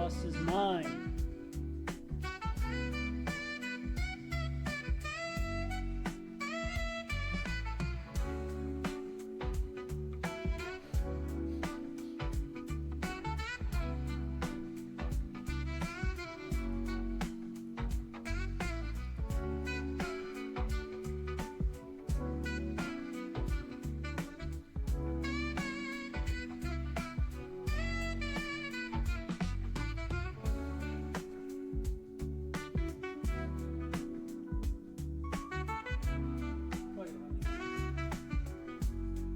lost his mind.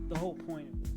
The whole point of this.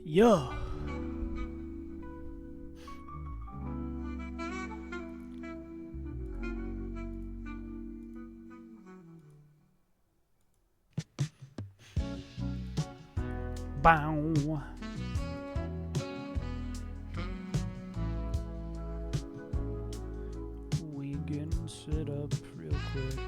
Yo. Bow. We getting set up real quick.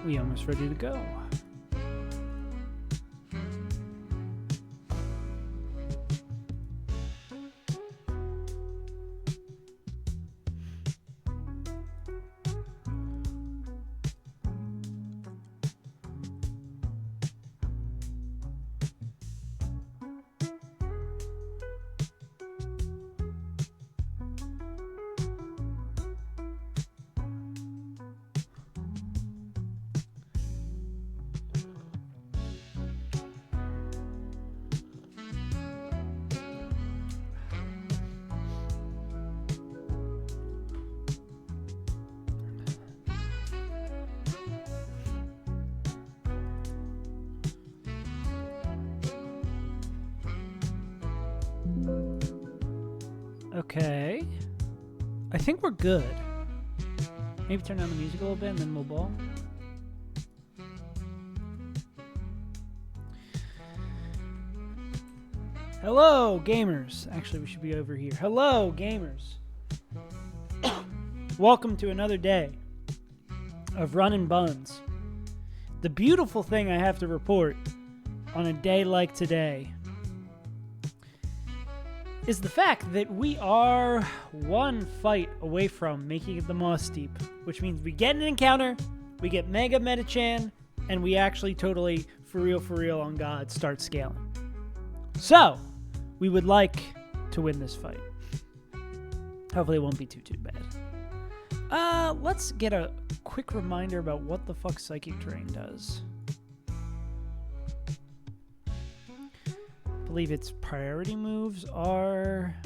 We almost ready to go. Okay. I think we're good. Maybe turn down the music a little bit and then we'll ball. Hello, gamers. Actually, we should be over here. Hello, gamers. Welcome to another day of running buns. The beautiful thing I have to report on a day like today is the fact that we are one fight away from making it the Moss Deep, which means we get an encounter, we get Mega Metachan, and we actually totally, for real on God, start scaling. So, we would like to win this fight. Hopefully it won't be too bad. Let's get a quick reminder about what the fuck Psychic Terrain does. I believe its priority moves are...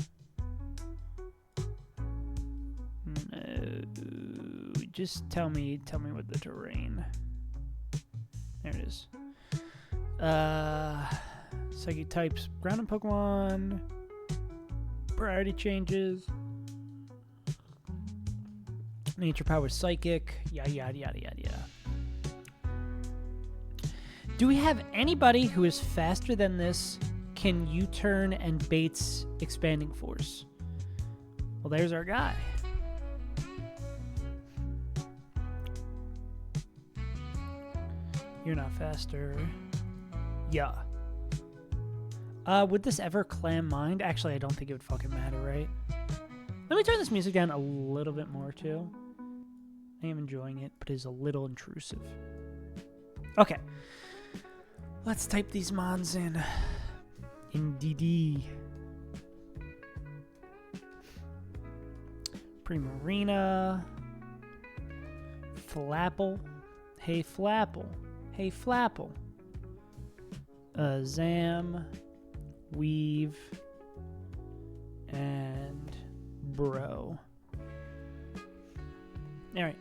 No, just tell me what the terrain... There it is. Psychic types, ground and Pokemon, priority changes, nature power psychic, yada yada yada yada yada. Do we have anybody who is faster than this, can U-turn and baits expanding force? Well, there's our guy. You're not faster. Yeah. Would this ever clam mind? Actually, I don't think it would fucking matter, right? Let me turn this music down a little bit more, too. I am enjoying it, but it is a little intrusive. Okay. Let's type these mons in. In DD. Primarina. Flapple. Hey, Flapple. Hey, Flapple. Zam. Weave. And Bro. Alright.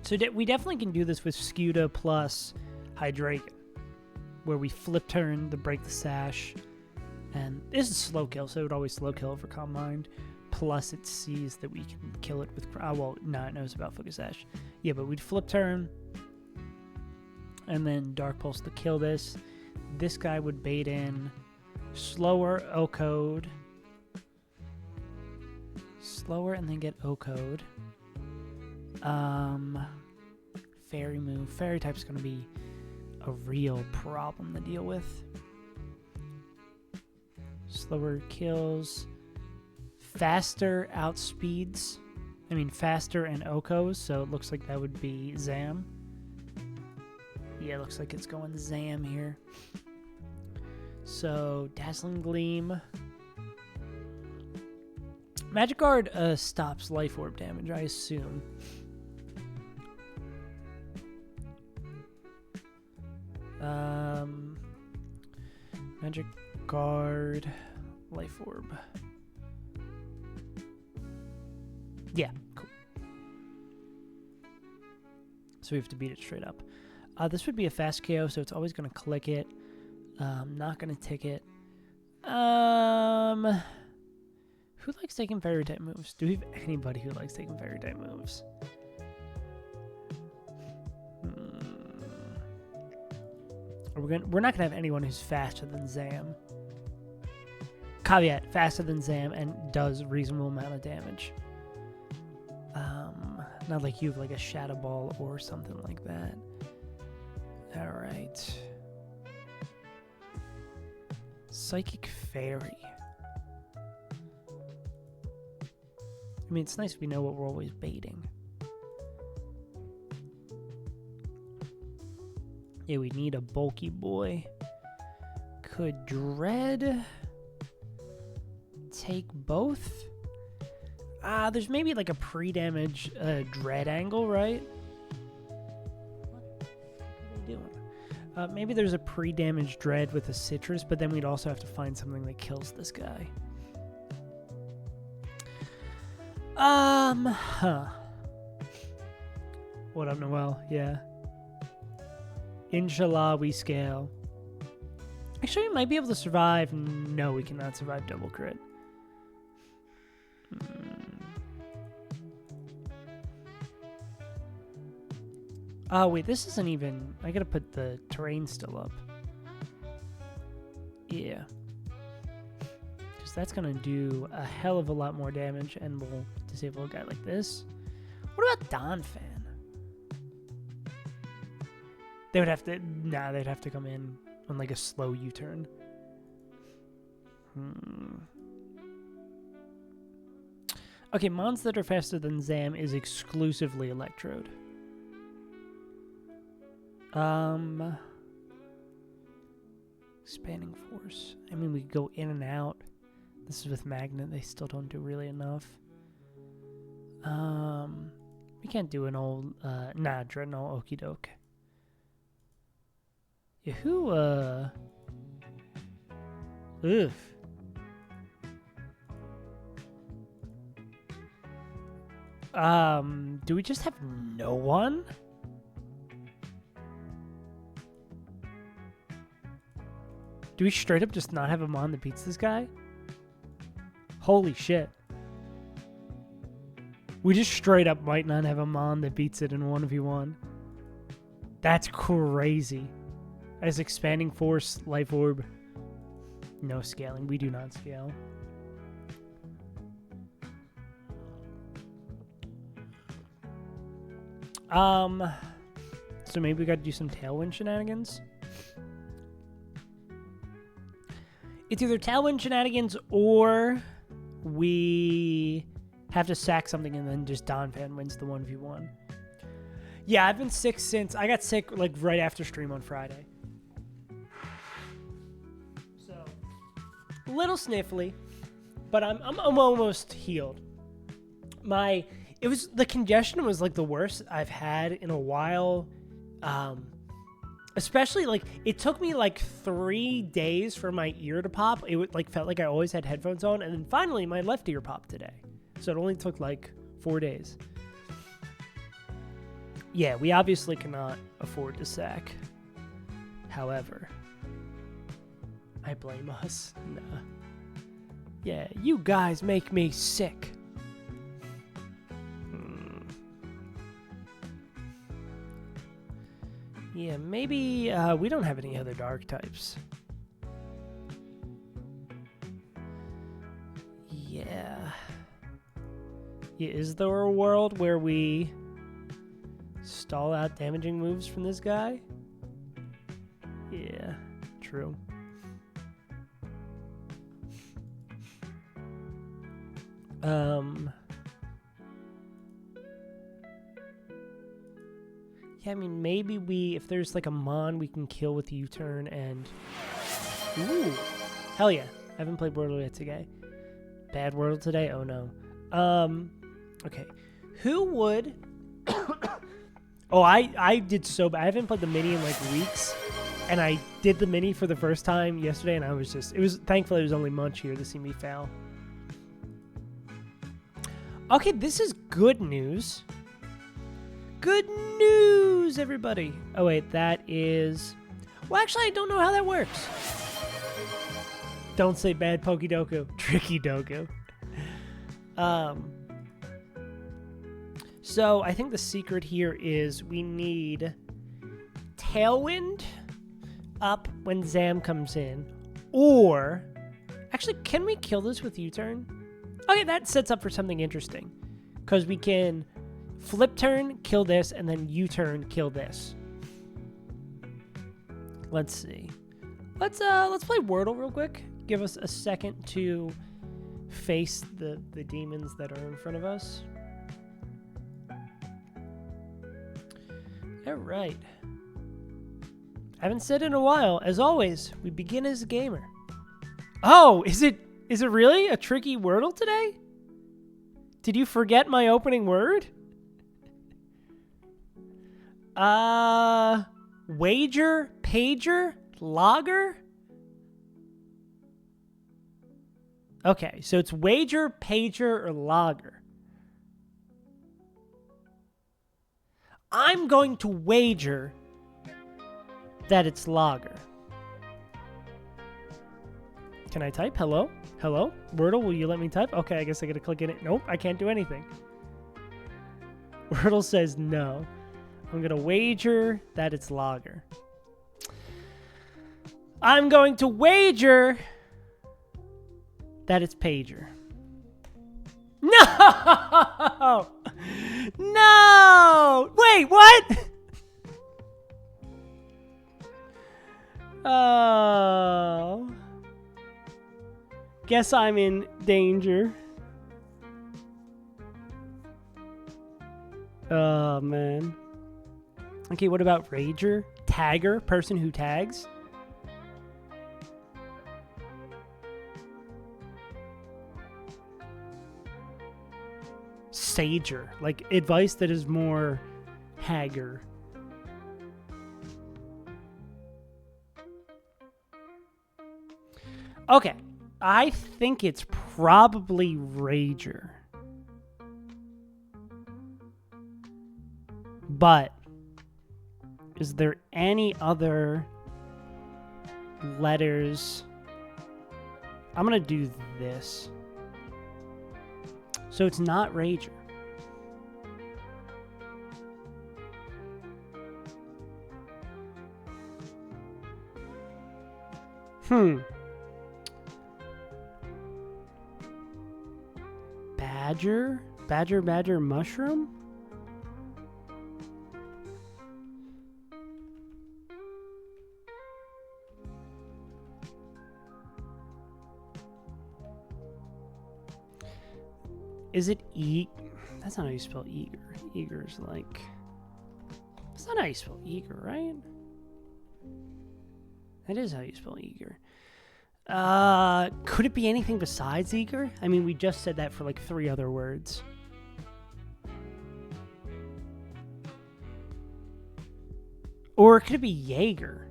So we definitely can do this with Scuda plus Hydragon, where we flip turn to break the sash. And this is slow kill, so it would always slow kill over Calm Mind. Plus it sees that we can kill it with... well, no, it knows about Focus Sash. Yeah, but we'd flip turn. And then Dark Pulse to kill this. This guy would bait in slower O-Code. Slower and then get O-Code. Fairy move. Fairy type's going to be a real problem to deal with. Slower kills. Faster outspeeds. I mean, faster and Okos, so it looks like that would be Zam. Yeah, it looks like it's going Zam here. So, Dazzling Gleam. Magic Guard stops Life Orb damage, I assume. Magic Guard, Life Orb. Yeah, cool. So we have to beat it straight up. This would be a fast KO, so it's always going to click it. Not going to tick it. Who likes taking fairy type moves? Do we have anybody who likes taking fairy type moves? We're not gonna have anyone who's faster than Zam. Caveat: faster than Zam and does a reasonable amount of damage. Not like you have like a Shadow Ball or something like that. All right. Psychic Fairy. I mean, it's nice if we know what we're always baiting. Yeah, we need a bulky boy. Could Dread take both? There's maybe like a pre-damage Dread angle, right? What are they doing? Maybe there's a pre-damage Dread with a Citrus, but then we'd also have to find something that kills this guy. What up, Noel? Yeah. Inshallah, we scale. Actually, we might be able to survive. No, we cannot survive double crit. Oh, wait, this isn't even... I gotta put the terrain still up. Yeah. Because that's gonna do a hell of a lot more damage, and we'll disable a guy like this. What about Donphan? They would have to... Nah, they'd have to come in on like a slow U-turn. Okay, mons that are faster than Zam is exclusively Electrode. Expanding Force. I mean, we could go in and out. This is with Magnet. They still don't do really enough. We can't do an old... nah, Dreadnought Okie Doke. Yahoo, oof. Do we just have no one? Do we straight up just not have a mon that beats this guy? Holy shit. We just straight up might not have a mon that beats it in 1v1. That's crazy. As Expanding Force, Life Orb, no scaling. We do not scale. So maybe we got to do some Tailwind shenanigans. It's either Tailwind shenanigans or we have to sack something and then just Donphan wins the 1v1. Yeah, I've been sick since... I got sick like right after stream on Friday. So, a little sniffly, but I'm almost healed. The congestion was like the worst I've had in a while. Especially like it took me like 3 days for my ear to pop. It like felt like I always had headphones on, and then finally my left ear popped today. So it only took like 4 days. Yeah, we obviously cannot afford to sack. However, I blame us. Nah. Yeah, you guys make me sick. Yeah, maybe we don't have any other dark types. Yeah. Is there a world where we stall out damaging moves from this guy? Yeah, true. Yeah, I mean, maybe if there's like a Mon we can kill with U-turn and... Ooh! Hell yeah. I haven't played Wordle yet today. Bad Wordle today? Oh no. Okay. Who would... Oh, I did so bad. I haven't played the mini in like weeks. And I did the mini for the first time yesterday and I was just... Thankfully it was only Munch here to see me fail. Okay, this is good news. Good news, everybody. Oh, wait, that is... Well, actually, I don't know how that works. Don't say bad Pokedoku. Tricky Doku. So, I think the secret here is we need Tailwind up when Zam comes in. Or... Actually, can we kill this with U-turn? Okay, that sets up for something interesting. Because we can... Flip turn, kill this, and then U-turn, kill this. Let's see. Let's play Wordle real quick. Give us a second to face the demons that are in front of us. All right. Haven't said in a while. As always, we begin as a gamer. Oh, is it really a tricky Wordle today? Did you forget my opening word? Wager, pager, logger? Okay, so it's wager, pager, or logger. I'm going to wager that it's logger. Can I type? Hello? Hello? Wordle, will you let me type? Okay, I guess I gotta click in it. Nope, I can't do anything. Wordle says no. I'm going to wager that it's logger. I'm going to wager that it's pager. No! No! Wait, what? Oh. Guess I'm in danger. Oh, man. Okay, what about Rager? Tagger? Person who tags? Sager. Like, advice that is more hagger. Okay. I think it's probably Rager. But... is there any other letters? I'm going to do this. So it's not Rager. Badger? Badger, mushroom? Is it That's not how you spell eager. Eager's like... That's not how you spell eager, right? That is how you spell eager. Could it be anything besides eager? I mean, we just said that for like 3 other words. Or could it be Jaeger?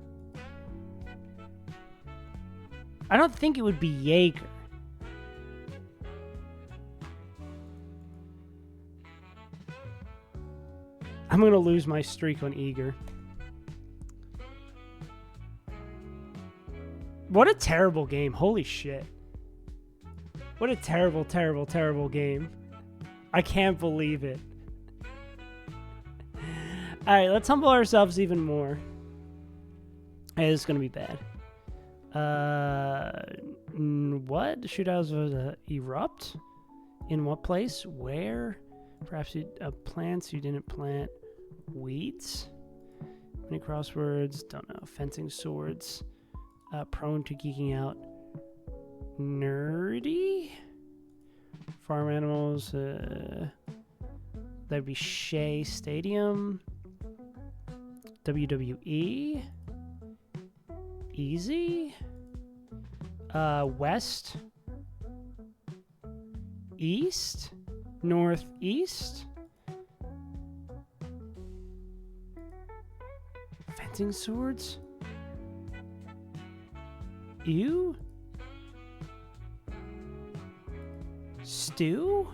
I don't think it would be Jaeger. I'm going to lose my streak on eager. What a terrible game. Holy shit. What a terrible, terrible, terrible game. I can't believe it. Alright, let's humble ourselves even more. Hey, this is going to be bad. What? Shootouts was erupt? In what place? Where? Perhaps you plants you didn't plant. Weeds? Many crosswords. Don't know. Fencing swords. Prone to geeking out. Nerdy? Farm animals. That'd be Shea Stadium. WWE. Easy. West. East. Northeast. Fencing swords. Ew. Stew?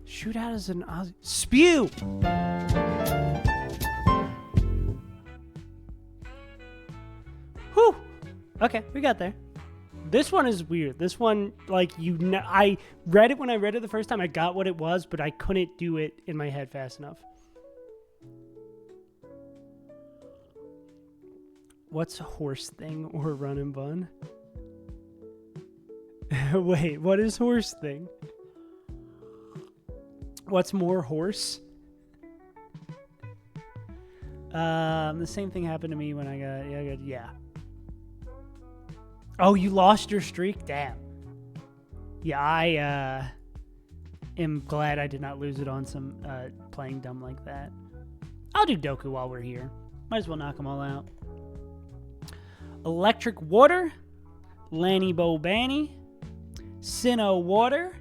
Shootout as an Aussie. Spew! Whew! Okay, we got there. This one is weird. This one, like, I read it when I read it the first time. I got what it was, but I couldn't do it in my head fast enough. What's horse thing or run and bun? Wait, what is horse thing? What's more horse? The same thing happened to me when I got, yeah. Oh, you lost your streak? Damn. Yeah, I am glad I did not lose it on some playing dumb like that. I'll do Doku while we're here. Might as well knock them all out. Electric Water. Lanny Bobani. Sinnoh Water.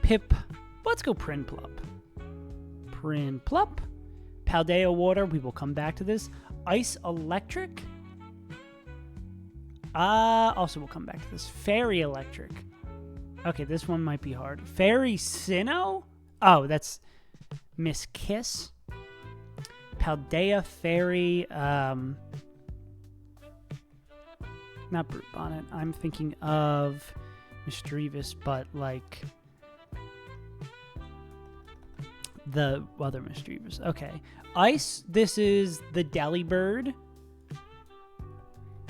Pip. Let's go Prinplup. Prinplup. Paldea Water. We will come back to this. Ice Electric. Also we'll come back to this. Fairy Electric. Okay, this one might be hard. Fairy Sinnoh? Oh, that's Miss Kiss. Paldea Fairy, not Brute Bonnet. I'm thinking of Mischievous, but like the other Mischievous. Okay. Ice, this is the Delibird.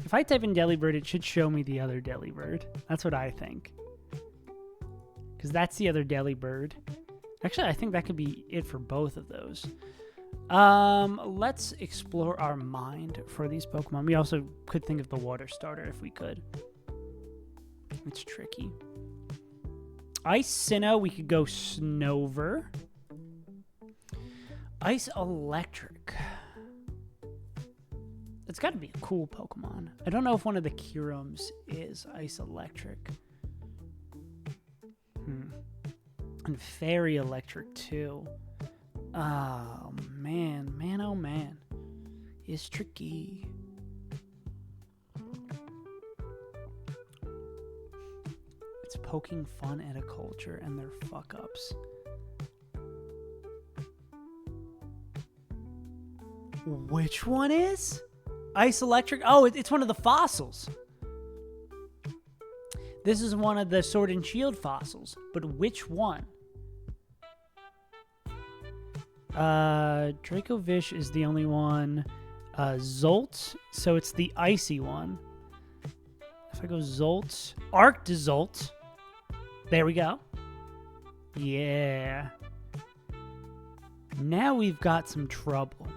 If I type in Delibird, it should show me the other Delibird. That's what I think. Because that's the other Delibird. Actually, I think that could be it for both of those. Let's explore our mind for these Pokemon. We also could think of the water starter if we could. It's tricky. Ice Sinnoh, we could go Snover. Ice Electric. It's got to be a cool Pokemon. I don't know if one of the Kirums is Ice Electric. And Fairy Electric, too. Oh, man. Man, oh, man. It's tricky. It's poking fun at a culture and their fuck-ups. Which one is? Ice Electric? Oh, it's one of the fossils. This is one of the Sword and Shield fossils. But which one? Dracovish is the only one. Zolt. So it's the icy one. If I go Zolt. Arctozolt. There we go. Yeah. Now we've got some trouble.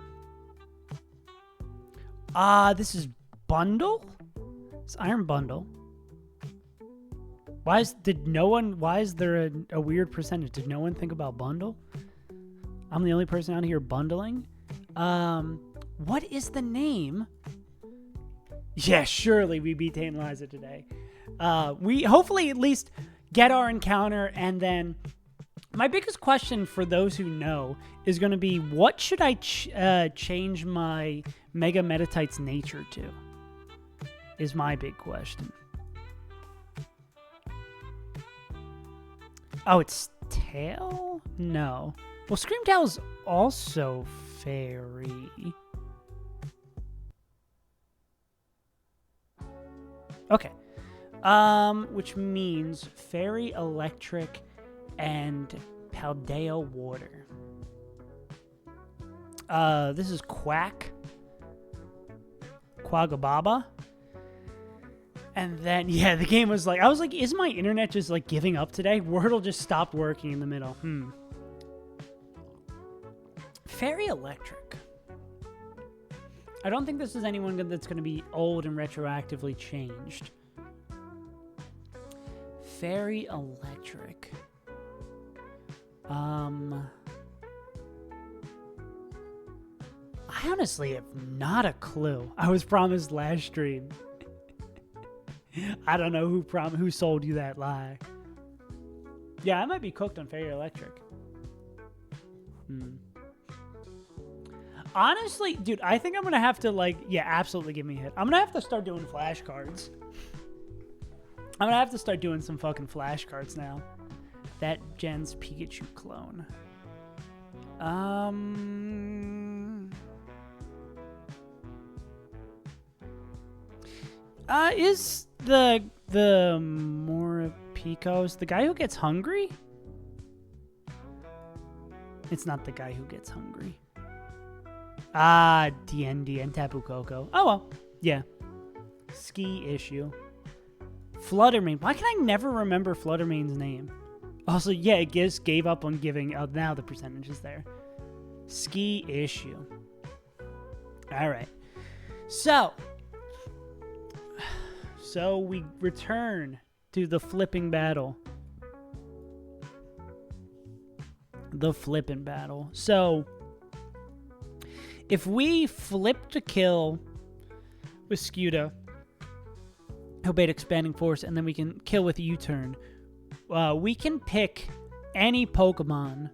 This is Bundle? It's Iron Bundle. Why is there a weird percentage? Did no one think about bundle? I'm the only person out here bundling. What is the name? Yeah, surely we beat Tain Liza today. We hopefully at least get our encounter, and then my biggest question for those who know is going to be, what should I change my Mega Metatite's nature to? Is my big question. Oh, it's tail? No. Well, Screamtail's also fairy. Okay. Which means fairy, electric, and Paldea water. This is Quagababa. And then, yeah, the game was like, I was like, is my internet just like giving up today? Wordle just stopped working in the middle. Fairy electric. I don't think this is anyone that's going to be old and retroactively changed. Fairy electric. I honestly have not a clue. I was promised last stream. I don't know who sold you that lie. Yeah, I might be cooked on Fairy Electric. Honestly, dude, I think I'm going to have to, like, yeah, absolutely give me a hit. I'm going to have to start doing flashcards. I'm going to have to start doing some fucking flashcards now. That Jen's Pikachu clone. Is the Morapicos the guy who gets hungry? It's not the guy who gets hungry. DND and Tapu Koko. Oh well, yeah. Ski issue. Fluttermane. Why can I never remember Fluttermane's name? Also, yeah, it gave up on giving. Oh, now the percentage is there. Ski issue. All right. So we return to the flipping battle. The flipping battle. So if we flip to kill with Skuta, he'll bait Expanding Force, and then we can kill with U-turn. We can pick any Pokemon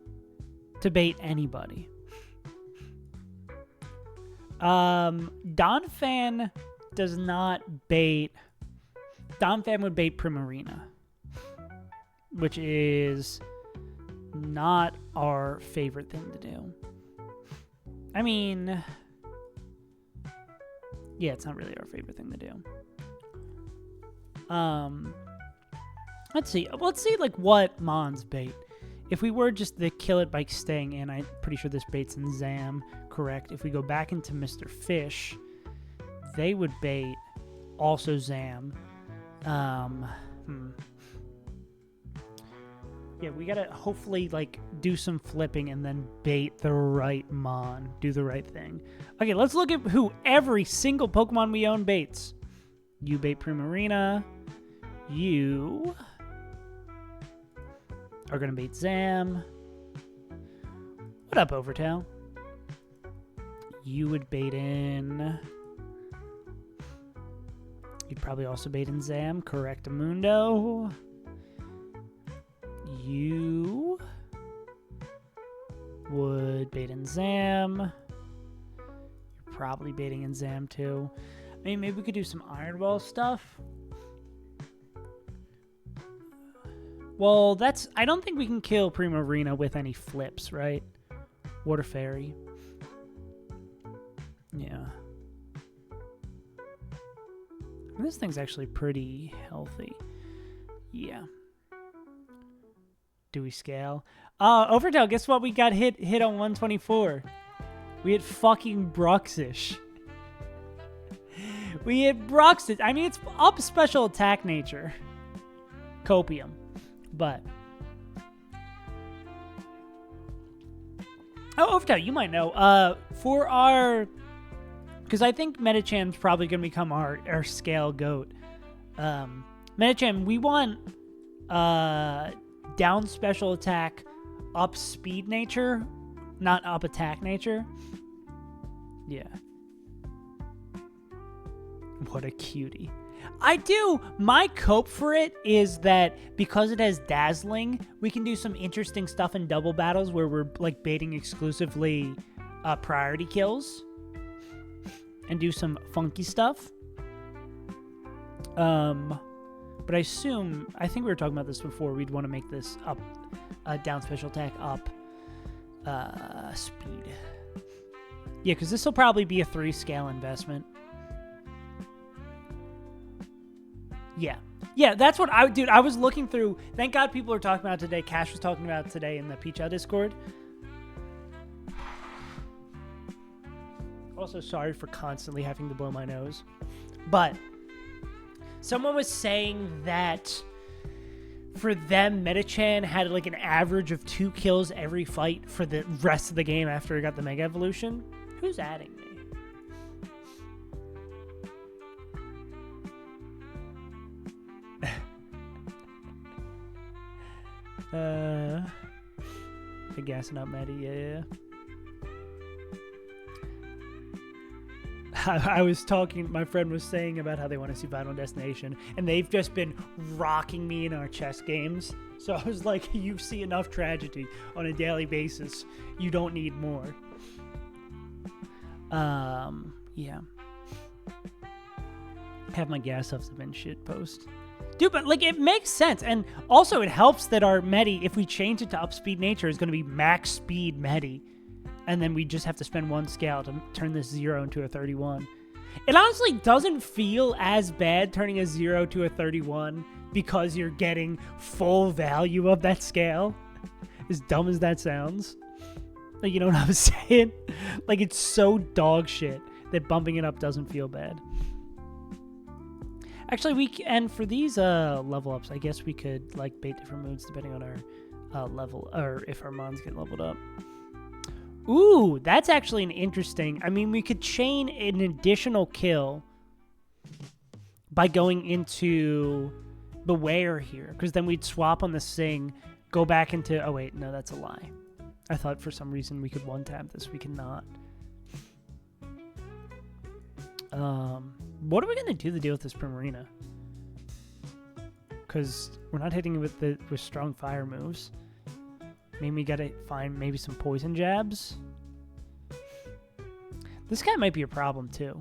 to bait anybody. Donphan does not bait. Donphan would bait Primarina, which is not our favorite thing to do. I mean, yeah, it's not really our favorite thing to do. Let's see like what Mons bait. If we were just to kill it by staying in, I'm pretty sure this baits in Zam, correct? If we go back into Mr. Fish, they would bait also Zam. Yeah, we gotta hopefully like do some flipping and then bait the right Mon. Do the right thing. Okay, let's look at who every single Pokemon we own baits. You bait Primarina. You are gonna bait Zam. What up, Overtail? You would bait in. You'd probably also bait in Zam. Correct, Amundo. You would bait in Zam. You're probably baiting in Zam too. I mean, maybe we could do some Iron Ball stuff. Well, I don't think we can kill Primarina with any flips, right? Water Fairy. Yeah. This thing's actually pretty healthy. Yeah. Do we scale? Overtail, guess what? We got hit on 124. We hit fucking Bruxish. We hit Bruxish. I mean, it's up special attack nature. Copium. But. Oh, Overtail, you might know. For our. Because I think Metachan's probably going to become our scale goat. Metachan, we want down special attack, up speed nature, not up attack nature. Yeah. What a cutie. I do. My cope for it is that because it has dazzling, we can do some interesting stuff in double battles where we're like baiting exclusively priority kills and do some funky stuff. But I think we were talking about this before. We'd want to make this up, down special attack up speed. Yeah, because this will probably be a 3-scale investment. Yeah. Yeah, that's what I would do. I was looking through. Thank God people are talking about it today. Cash was talking about it today in the Peach Out Discord. Also, sorry for constantly having to blow my nose. But someone was saying that for them, Metachan had like an average of 2 kills every fight for the rest of the game after he got the Mega Evolution. Who's adding me? The gassing up Maddie, yeah. I was talking, my friend was saying about how they want to see Final Destination, and they've just been rocking me in our chess games. So I was like, you see enough tragedy on a daily basis. You don't need more. Yeah. Have my gas ups have been shit post. Dude, but like it makes sense. And also it helps that our Medi, if we change it to up speed nature, is going to be max speed Medi. And then we just have to spend 1 scale to turn this 0 into a 31. It honestly doesn't feel as bad turning a 0 to a 31 because you're getting full value of that scale. As dumb as that sounds. Like, you know what I'm saying? Like, it's so dog shit that bumping it up doesn't feel bad. Actually, and for these level ups, I guess we could like bait different moves depending on our level, or if our mons get leveled up. Ooh, that's actually an interesting. I mean, we could chain an additional kill by going into Beware here, because then we'd swap on the Sing, go back into. Oh wait, no, that's a lie. I thought for some reason we could one-tap this. We cannot. What are we gonna do to deal with this Primarina? Because we're not hitting it with strong fire moves. Maybe we gotta find maybe some poison jabs. This guy might be a problem too.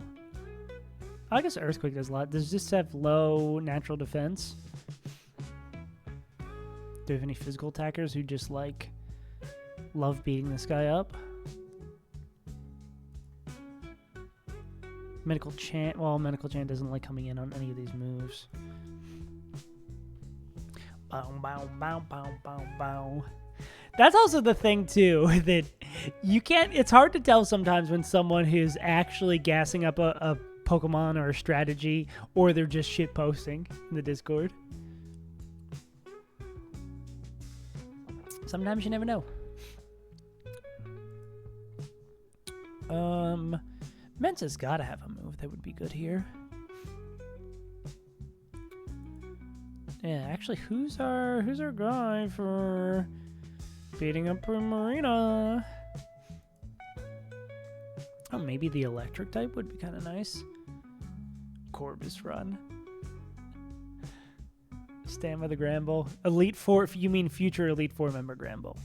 I guess Earthquake does a lot. Does this have low natural defense? Do we have any physical attackers who just like love beating this guy up? Medical Chant. Well, Medical Chant doesn't like coming in on any of these moves. Bow, bow, bow, bow, bow, bow. That's also the thing, too, that you can't... It's hard to tell sometimes when someone who's actually gassing up a Pokemon or a strategy, or they're just shit posting in the Discord. Sometimes you never know. Mensa's gotta have a move that would be good here. Yeah, actually, who's our guy for beating up Primarina? Oh, maybe the electric type would be kind of nice. Corvus Run. Stand by the Granbull. Elite Four, if you mean future Elite Four member Granbull.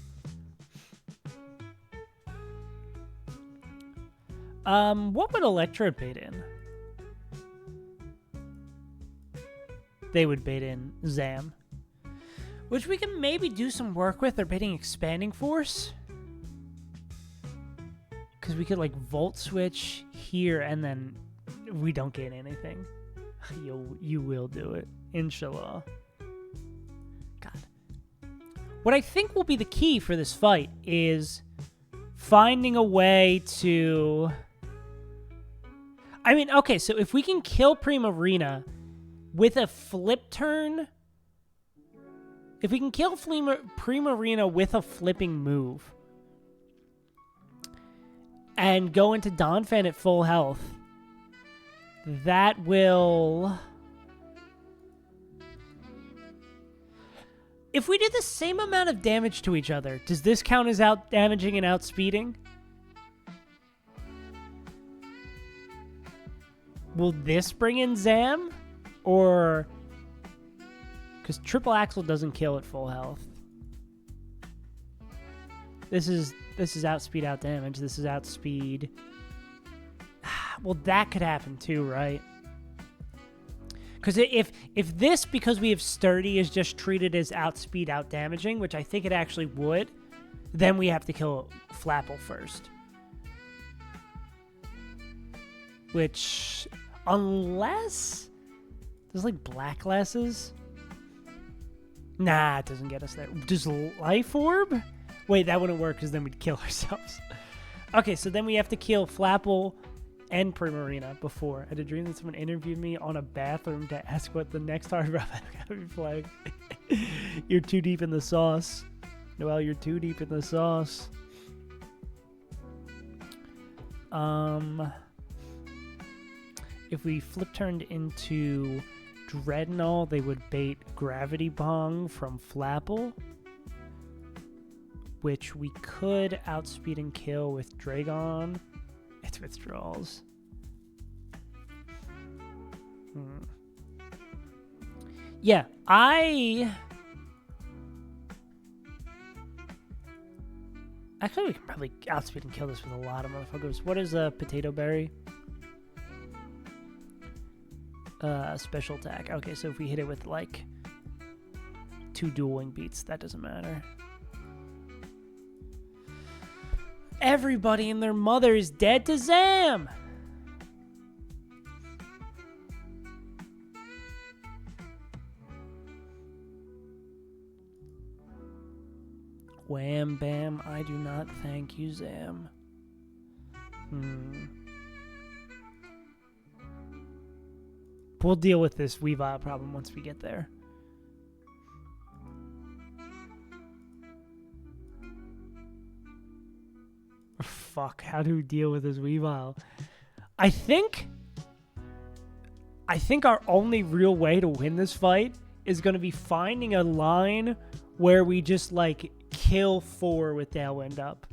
What would Electra bait in? They would bait in Zam. Which we can maybe do some work with. They're baiting Expanding Force. Because we could like Volt Switch here and then we don't gain anything. You will do it. Inshallah. God. What I think will be the key for this fight is finding a way to... I mean, okay, so if we can kill Primarina with a flip turn... If we can kill Primarina with a flipping move and go into Donphan at full health, that will... If we do the same amount of damage to each other, does this count as out damaging and outspeeding? Will this bring in Zam? Or... Because triple axle doesn't kill at full health. This is outspeed, out damage. This is outspeed. Well, that could happen too, right? Because if this, because we have sturdy, is just treated as outspeed, out damaging, which I think it actually would, then we have to kill Flapple first. Which, unless there's like black glasses. Nah, it doesn't get us there. Does Life Orb? Wait, that wouldn't work because then we'd kill ourselves. Okay, so then we have to kill Flapple and Primarina before. I had a dream that someone interviewed me on a bathroom to ask what the next hard route gotta be flagged. You're too deep in the sauce. Noelle, you're too deep in the sauce. If we flip turned into Dreadnought, they would bait Gravity Bong from Flapple, which we could outspeed and kill with Dragon. It's withdrawals. Yeah, actually, we can probably outspeed and kill this with a lot of motherfuckers. What is a Potato Berry? Special attack. Okay, so if we hit it with, like, 2 dual wing beats, that doesn't matter. Everybody and their mother is dead to Zam! Wham bam, I do not thank you, Zam. We'll deal with this Weavile problem once we get there. Fuck, how do we deal with this Weavile? I think our only real way to win this fight is going to be finding a line where we just, like, kill 4 with Tailwind up.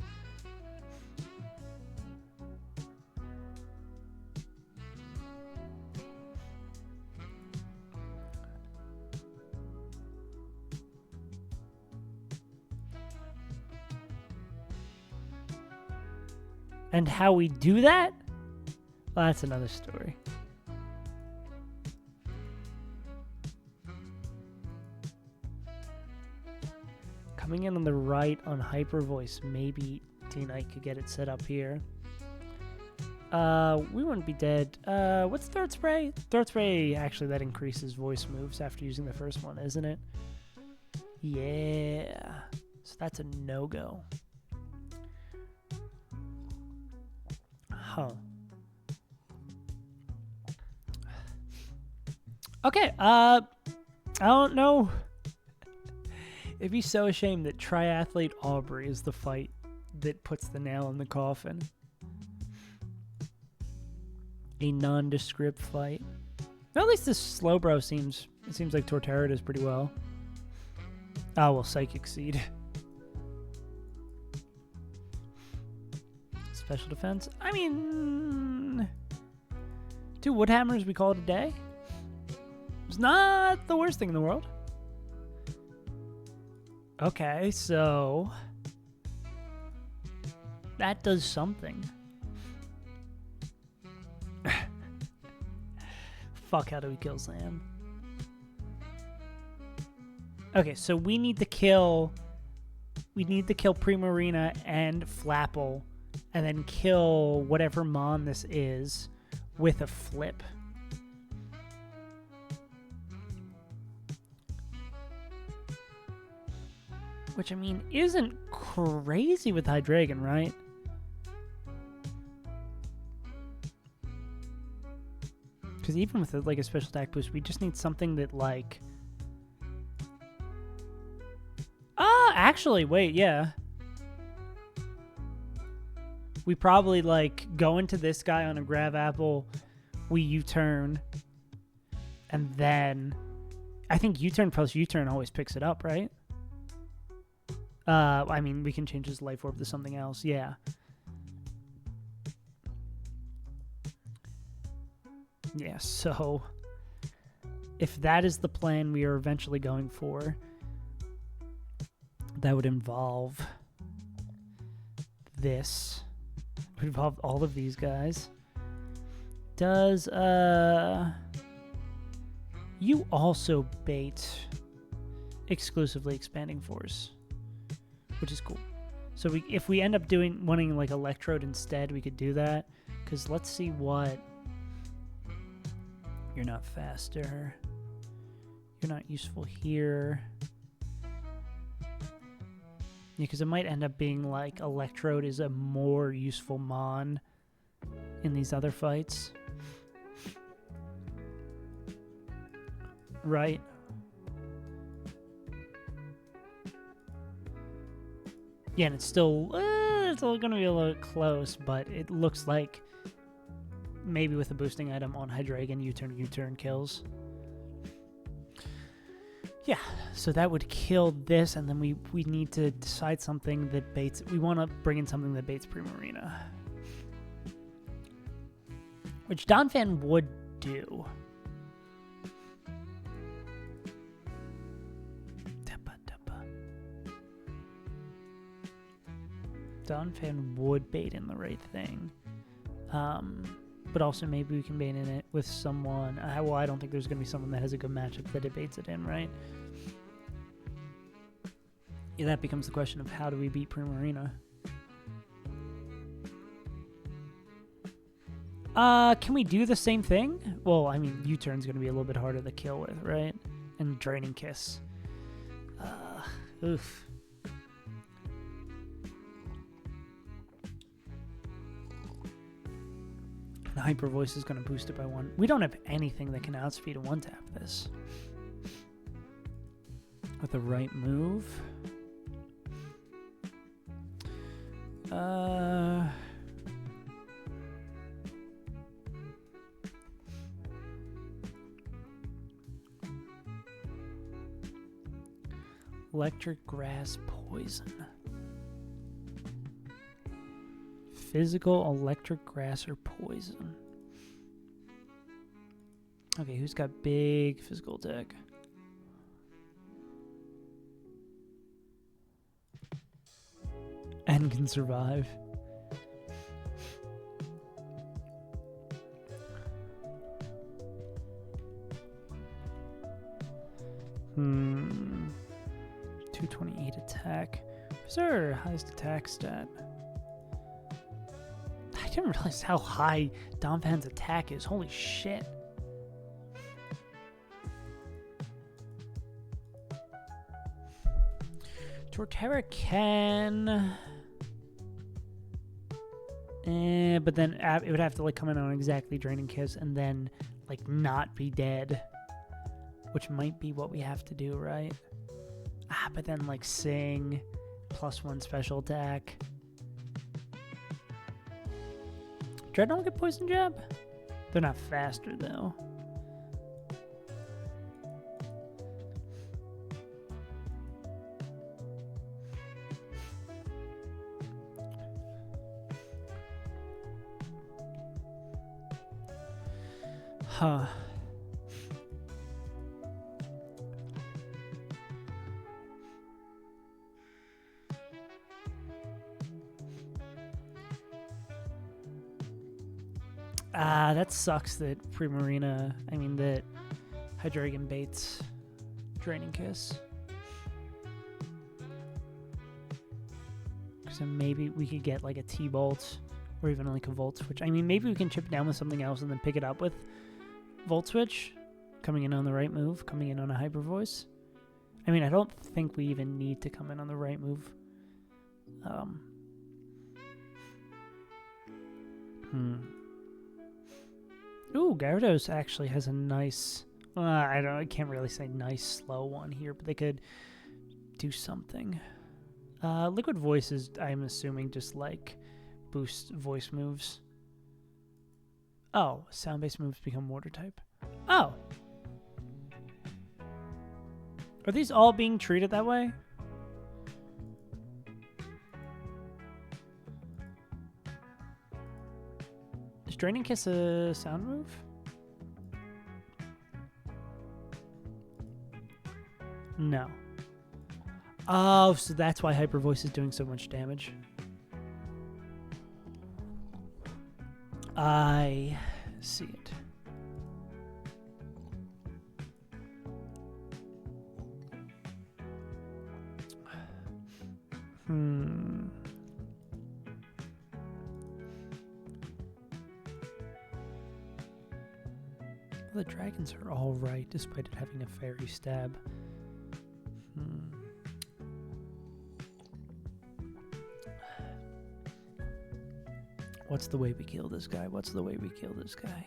And how we do that? Well, that's another story. Coming in on the right on Hyper Voice. Maybe D-Knight could get it set up here. We wouldn't be dead. What's Throat Spray? Throat Spray, actually, that increases voice moves after using the first one, isn't it? Yeah. So that's a no-go. Huh. Okay, I don't know. It'd be so ashamed that Triathlete Aubrey is the fight that puts the nail in the coffin. A nondescript fight. Well, at least this Slowbro seems like Torterra does pretty well. Oh, well, Psychic Seed. Special defense? I mean... 2 Woodhammers, we call it a day? It's not the worst thing in the world. Okay, so... that does something. Fuck, how do we kill Sam? Okay, so we need to kill Primarina and Flapple, and then kill whatever Mon this is with a flip. Which, I mean, isn't crazy with Hydreigon, right? Because even with like a special attack boost, we just need something that, like... actually, wait, yeah. We probably, like, go into this guy on a Grav Apple, we U-turn, and then... I think U-turn plus U-turn always picks it up, right? I mean, we can change his life orb to something else. Yeah. Yeah, so if that is the plan we are eventually going for, that would involve this. It would involve all of these guys. Does, you also bait exclusively expanding force, which is cool. So if we end up wanting like electrode instead, we could do that. Because let's see what... You're not faster. You're not useful here. Yeah, because it might end up being like electrode is a more useful mon in these other fights. Right? Yeah, and it's still going to be a little close, but it looks like maybe with a boosting item on Hydreigon, U-turn kills. Yeah, so that would kill this, and then we need to decide something that baits... We want to bring in something that baits Primarina. Which Donphan would do. Donphan would bait in the right thing. But also maybe we can bait in it with someone... well, I don't think there's going to be someone that has a good matchup that it baits it in, right? Yeah, that becomes the question of how do we beat Primarina? Can we do the same thing? Well, I mean, U-turn's going to be a little bit harder to kill with, right? And Draining Kiss. Oof. And Hyper Voice is going to boost it by 1. We don't have anything that can outspeed and one-tap this. With the right move. Electric Grass Poison. Physical, electric, grass, or poison. Okay, who's got big physical attack? And can survive. Hmm. 228 attack. What's our highest attack stat? I didn't realize how high Donphan's attack is. Holy shit. Torterra can... but then it would have to like come in on exactly Draining Kiss and then like not be dead. Which might be what we have to do, right? But then like Sing, +1 special attack. Dreadnought get Poison Jab? They're not faster though. Huh. That sucks that that Hydreigon baits Draining Kiss. Because then maybe we could get like a T-Bolt or even like a Volt Switch. I mean, maybe we can chip down with something else and then pick it up with Volt Switch. Coming in on the right move, coming in on a Hyper Voice. I mean, I don't think we even need to come in on the right move. Ooh, Gyarados actually has a nice... I can't really say nice slow one here, but they could do something. Liquid Voice is, I'm assuming, just like boost voice moves. Oh, sound-based moves become water type. Oh! Are these all being treated that way? Is Draining Kiss a sound move? No. Oh, so that's why Hyper Voice is doing so much damage. I see it. The dragons are all right, despite it having a fairy stab. What's the way we kill this guy? What's the way we kill this guy?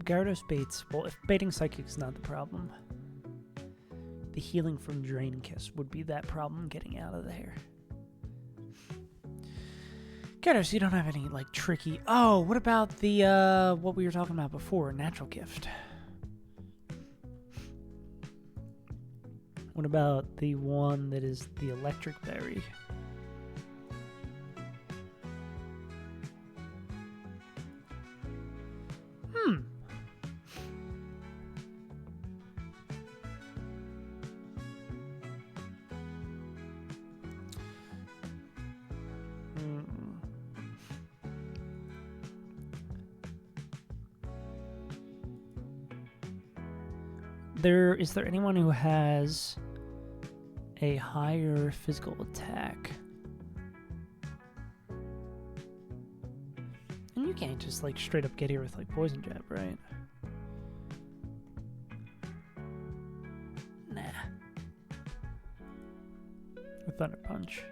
Gyarados baits. Well, if baiting Psychic's not the problem, the healing from Drain Kiss would be that problem getting out of there. Gyarados, you don't have any, like, tricky... Oh, what about the, what we were talking about before? Natural Gift. What about the one that is the Electric Berry? Is there anyone who has a higher physical attack? And you can't just like straight up get here with like Poison Jab, right? Nah. Or Thunder Punch.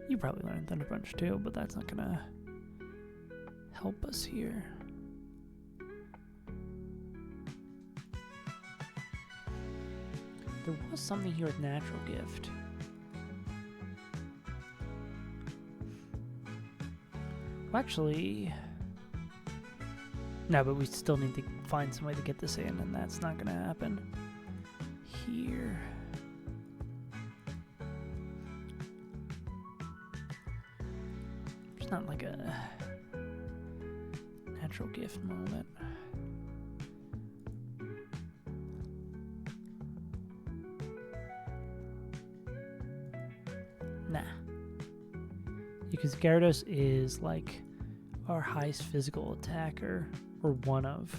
You probably learned Thunder Punch too, but that's not gonna help us here. There was something here with Natural Gift. Well, actually... No, but we still need to find some way to get this in, and that's not gonna happen here. It's not like a Natural Gift moment. Nah. Because Gyarados is like our highest physical attacker, or one of.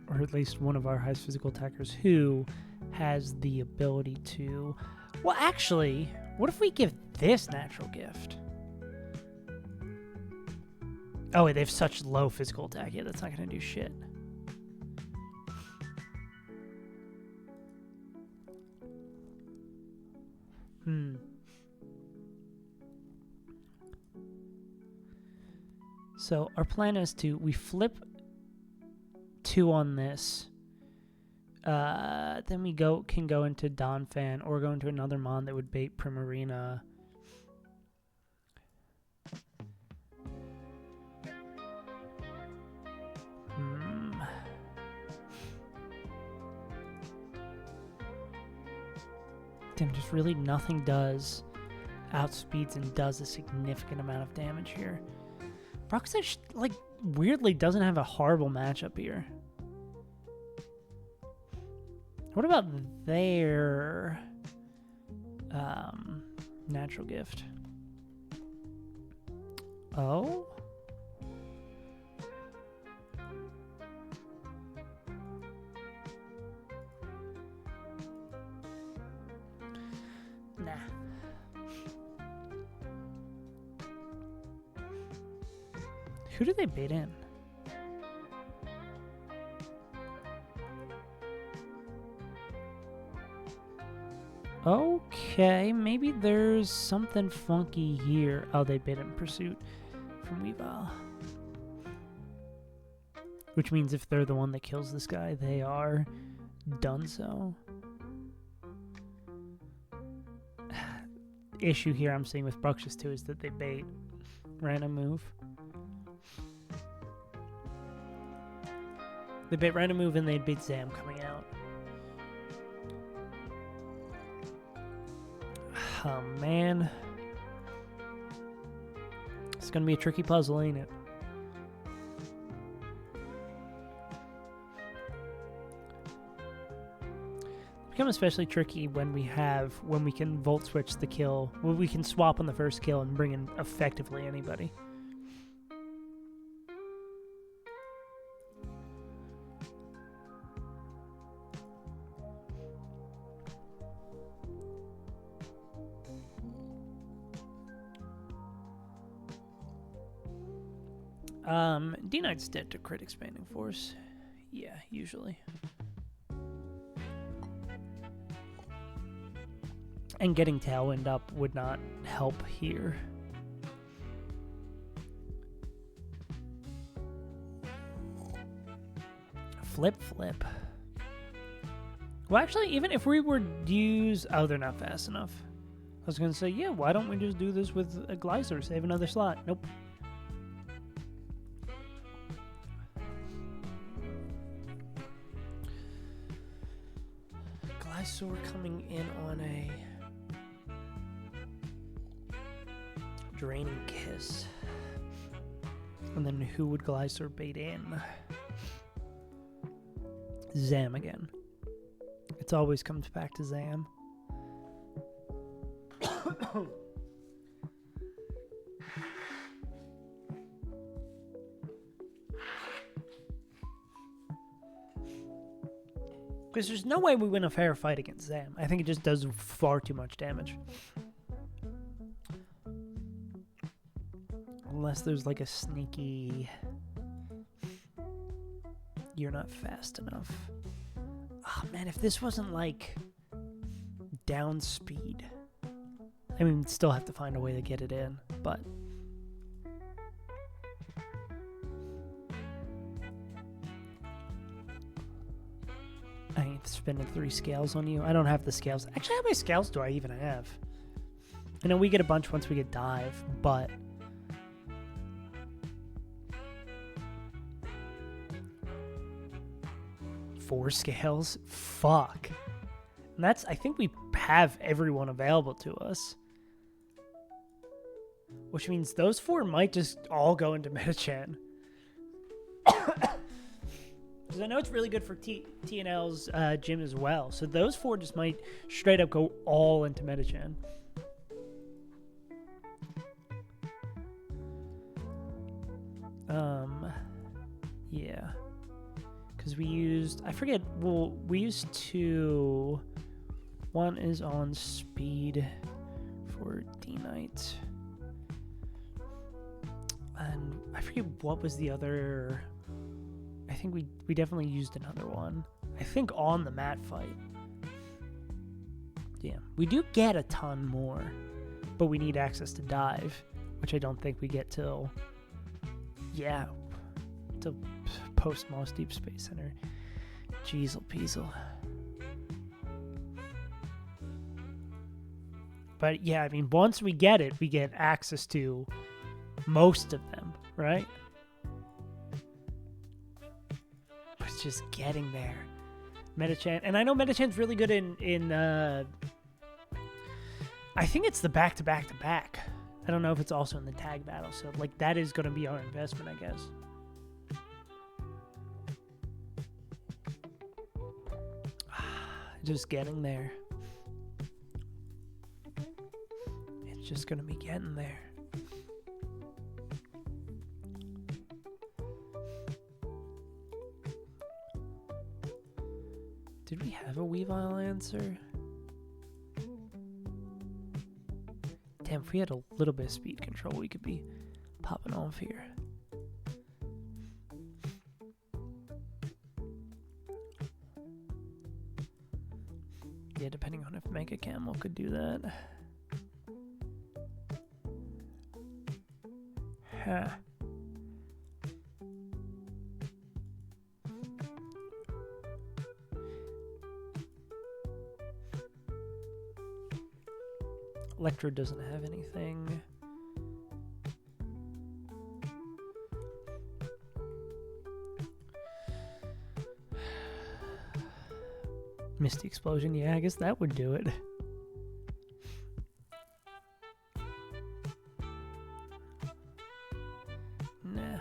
Or at least one of our highest physical attackers who has the ability to... Well, actually, what if we give this Natural Gift? Oh, wait, they have such low physical attack. Yeah, that's not going to do shit. So our plan is we flip 2 on this. Then we can go into Donphan or go into another mon that would bait Primarina. Damn, just really nothing outspeeds and does a significant amount of damage here. Broxash, like, weirdly doesn't have a horrible matchup here. What about their Natural Gift? Oh? Nah. Who do they bait in? Okay, maybe there's something funky here. Oh, they bait in Pursuit from Weavile. Which means if they're the one that kills this guy, they are done so. Issue here I'm seeing with Bruxish too is that they bait random move. They bait random move and they'd bait Zam coming out. Oh, man. It's going to be a tricky puzzle, ain't it? Become especially tricky when we can volt switch the kill, when we can swap on the first kill and bring in effectively anybody. D-Knight's dead to crit expanding force. Yeah, usually. And getting Tailwind up would not help here. Flip. Well, actually, even if we were to use... Oh, they're not fast enough. I was going to say, yeah, why don't we just do this with a Glycer? Save another slot. Nope. Glycer coming in on a... Draining Kiss. And then who would Glycer bait in? Zam again. It always comes back to Zam. Because there's no way we win a fair fight against Zam. I think it just does far too much damage. Unless there's like a sneaky... You're not fast enough. Oh man, if this wasn't like down speed. I mean, we'd still have to find a way to get it in, but... I ain't spending 3 scales on you. I don't have the scales. Actually, how many scales do I even have? I know we get a bunch once we get dive, but... Four scales? Fuck. And that's, I think we have everyone available to us. Which means those 4 might just all go into Metachan. Because I know it's really good for TNL's gym as well. So those 4 just might straight up go all into Metachan. Yeah. Because we used, I forget, well, we used 2. One is on speed for D-Knight. And I forget what was the other. I think we definitely used another one. I think on the mat fight. Yeah, we do get a ton more, but we need access to dive, which I don't think we get till, yeah, till post Moss Deep Space Center. Jeezel Peasel. But yeah, I mean, once we get it, we get access to most of them, right? It's just getting there. Metachan, and I know Metachan's really good in I think it's the back-to-back-to-back. I don't know if it's also in the tag battle, so like that is going to be our investment, I guess. Just getting there. It's just going to be getting there. Did we have a Weavile answer? Damn, if we had a little bit of speed control, we could be popping off here. Yeah, depending on if Mega Camel could do that. Huh. Electro doesn't have anything. Misty Explosion, yeah, I guess that would do it. Nah.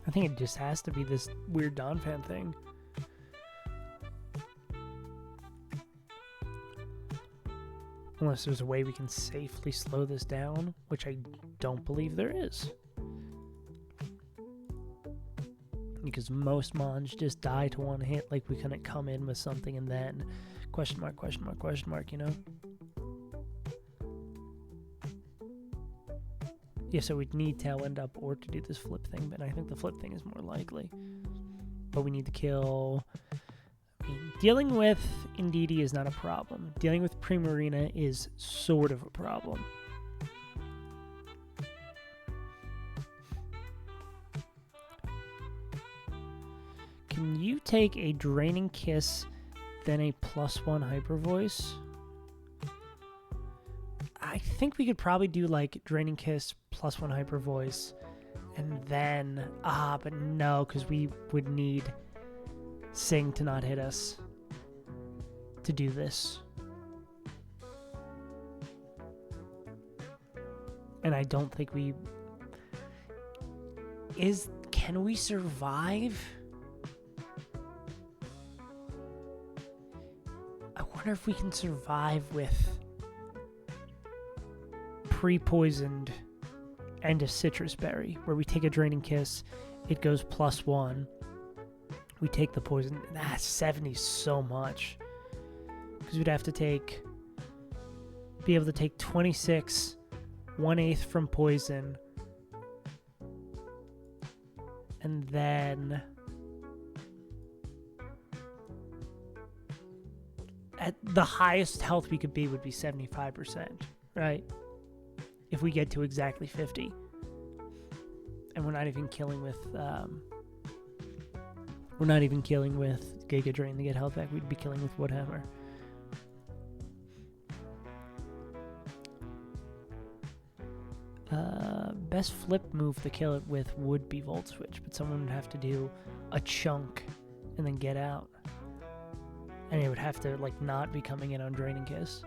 I think it just has to be this weird Donphan thing. Unless there's a way we can safely slow this down, which I don't believe there is. Because most mons just die to one hit, like we couldn't come in with something and then question mark, question mark, question mark, you know? Yeah, so we'd need Tailwind up or to do this flip thing, but I think the flip thing is more likely. But we need to kill... I mean, dealing with Indeedee is not a problem. Dealing with Primarina is sort of a problem. Can you take a Draining Kiss, then a +1 Hyper Voice? I think we could probably do like Draining Kiss +1 Hyper Voice, and then but no, because we would need Sing to not hit us to do this. And I don't think we... Can we survive? I wonder if we can survive with pre-poisoned and a Citrus Berry, where we take a Draining Kiss, it goes +1. We take the poison. 70 so much. Because we'd have to be able to take 26, 1/8 from poison, and then at the highest health we could be would be 75%, right? If we get to exactly 50. And we're not even killing with Giga Drain to get health back. We'd be killing with Woodhammer. Best flip move to kill it with would be Volt Switch, but someone would have to do a chunk and then get out. And it would have to like not be coming in on Draining Kiss.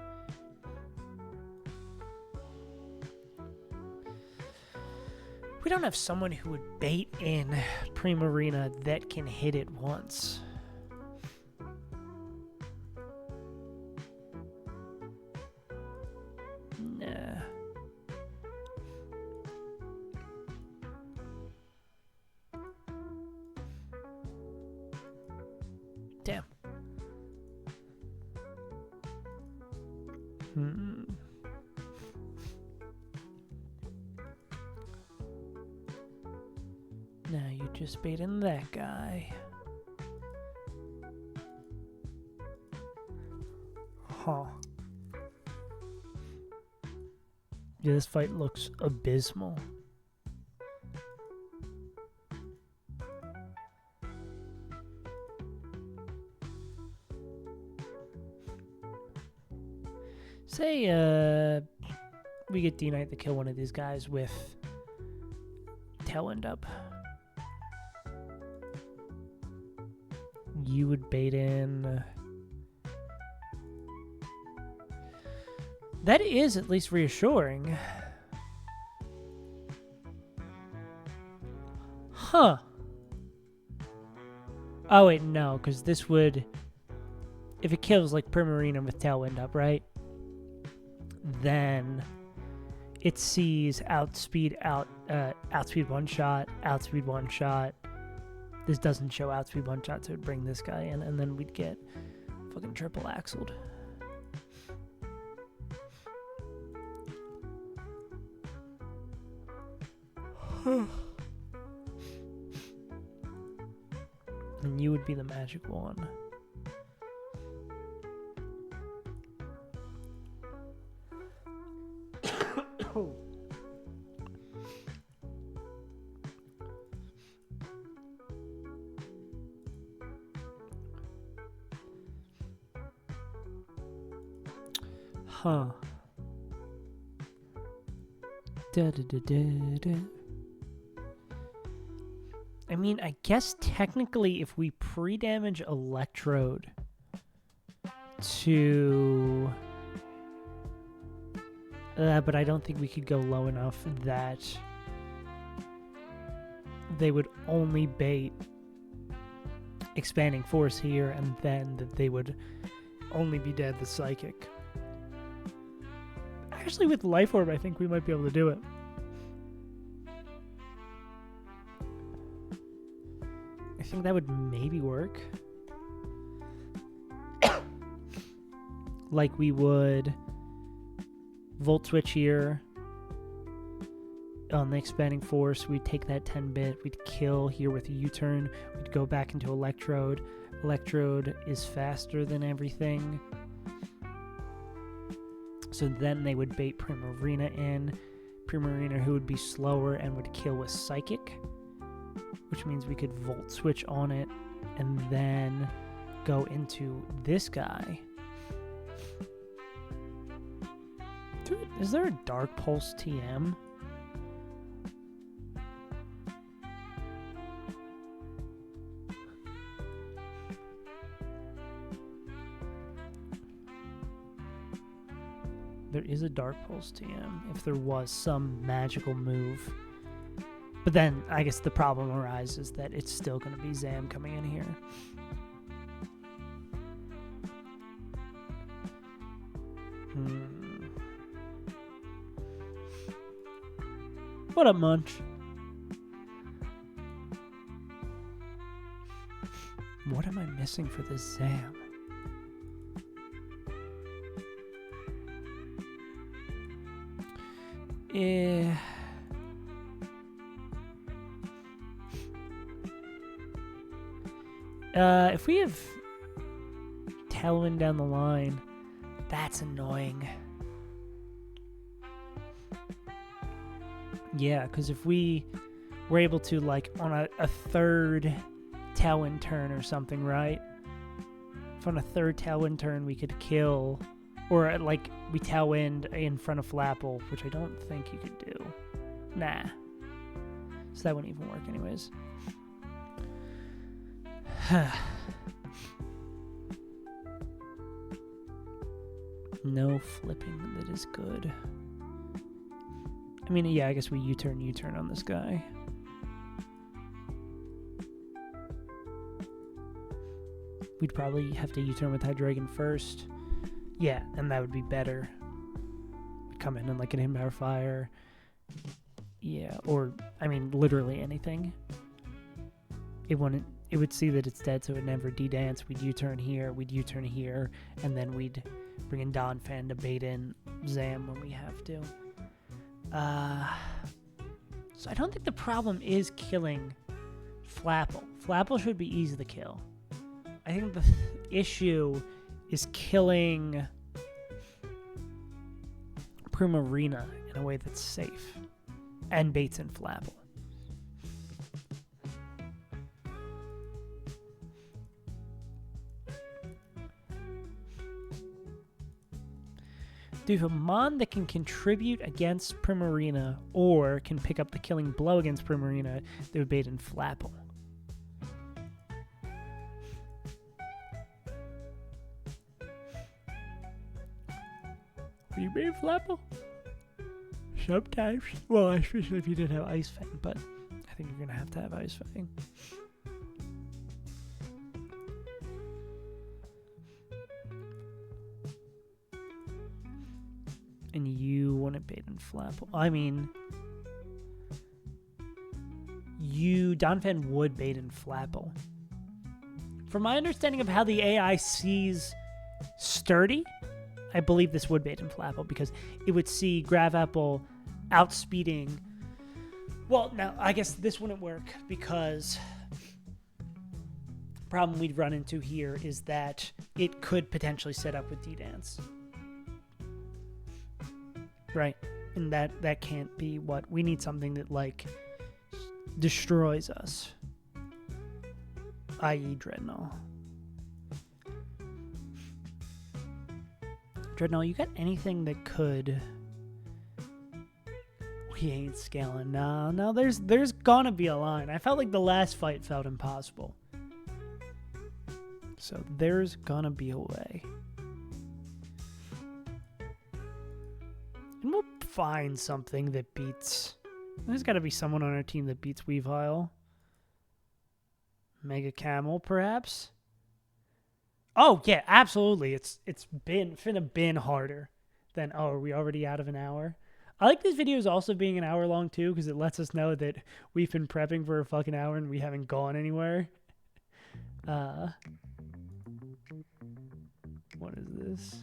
We don't have someone who would bait in Primarina that can hit it once. Nah. Damn. Now you just bait in that guy. Huh. Yeah, this fight looks abysmal. Say, we get D-Knight to kill one of these guys with Tailwind up. You would bait in... That is at least reassuring. Huh. Oh, wait, no, because this would... If it kills, like, Primarina with Tailwind up, right? Then it sees outspeed one shot, outspeed one shot. This doesn't show outspeed one shot, so it would bring this guy in, and then we'd get fucking triple axled. And you would be the magic one. Huh. Da, da, da, da, da. mean, I guess technically if we pre-damage Electrode to... but I don't think we could go low enough that they would only bait Expanding Force here, and then that they would only be dead the Psychic. Actually, with Life Orb, I think we might be able to do it. I think that would maybe work. Like we would Volt Switch here on the Expanding Force. We'd take that 10-bit. We'd kill here with a U-turn. We'd go back into Electrode. Electrode is faster than everything. So then they would bait Primarina in. Primarina, who would be slower and would kill with Psychic, which means we could Volt Switch on it and then go into this guy. Dude, is there a Dark Pulse TM? There is a Dark Pulse TM if there was some magical move. But then I guess the problem arises that it's still going to be Zam coming in here. What up, Munch? What am I missing for this Zam? If we have Tailwind down the line, that's annoying. Yeah, because if we were able to, like, on a third Tailwind turn or something, right? If on a third Tailwind turn we could kill, or, like, we Tailwind in front of Flapple, which I don't think you could do. Nah. So that wouldn't even work anyways. No flipping that is good. I mean, yeah, I guess we U-turn on this guy. We'd probably have to U-turn with Hydreigon first. Yeah, and that would be better. We'd come in like an Empower Fire. Yeah, or, I mean, literally anything. It would see that it's dead, so it would never D-dance. We'd U-turn here, and then we'd bring in Donphan to bait in Zam when we have to. So I don't think the problem is killing Flapple. Flapple should be easy to kill. I think the issue is killing Primarina in a way that's safe and baits in Flapple. Do you have a Mon that can contribute against Primarina or can pick up the killing blow against Primarina that would bait in Flapple? Will you bait Flapple? Sometimes. Well, especially if you did have Ice Fang, but I think you're going to have Ice Fang. And you want to bait in Flapple. I mean, Donphan would bait in Flapple. From my understanding of how the AI sees Sturdy, I believe this would bait in Flapple because it would see Gravapple outspeeding. Well, now, I guess this wouldn't work because the problem we'd run into here is that it could potentially set up with D-Dance. Right, and that can't be what we need. Something that like destroys us, i.e. Dreadnought. You got anything that could? We ain't scaling. No, there's gonna be a line. I felt like the last fight felt impossible. So there's gonna be a way. And we'll find something that beats... There's gotta be someone on our team that beats Weavile. Mega Camel, perhaps? Oh, yeah, absolutely. It's finna been harder than... Oh, are we already out of an hour? I like these videos also being an hour long, too, because it lets us know that we've been prepping for a fucking hour and we haven't gone anywhere. What is this?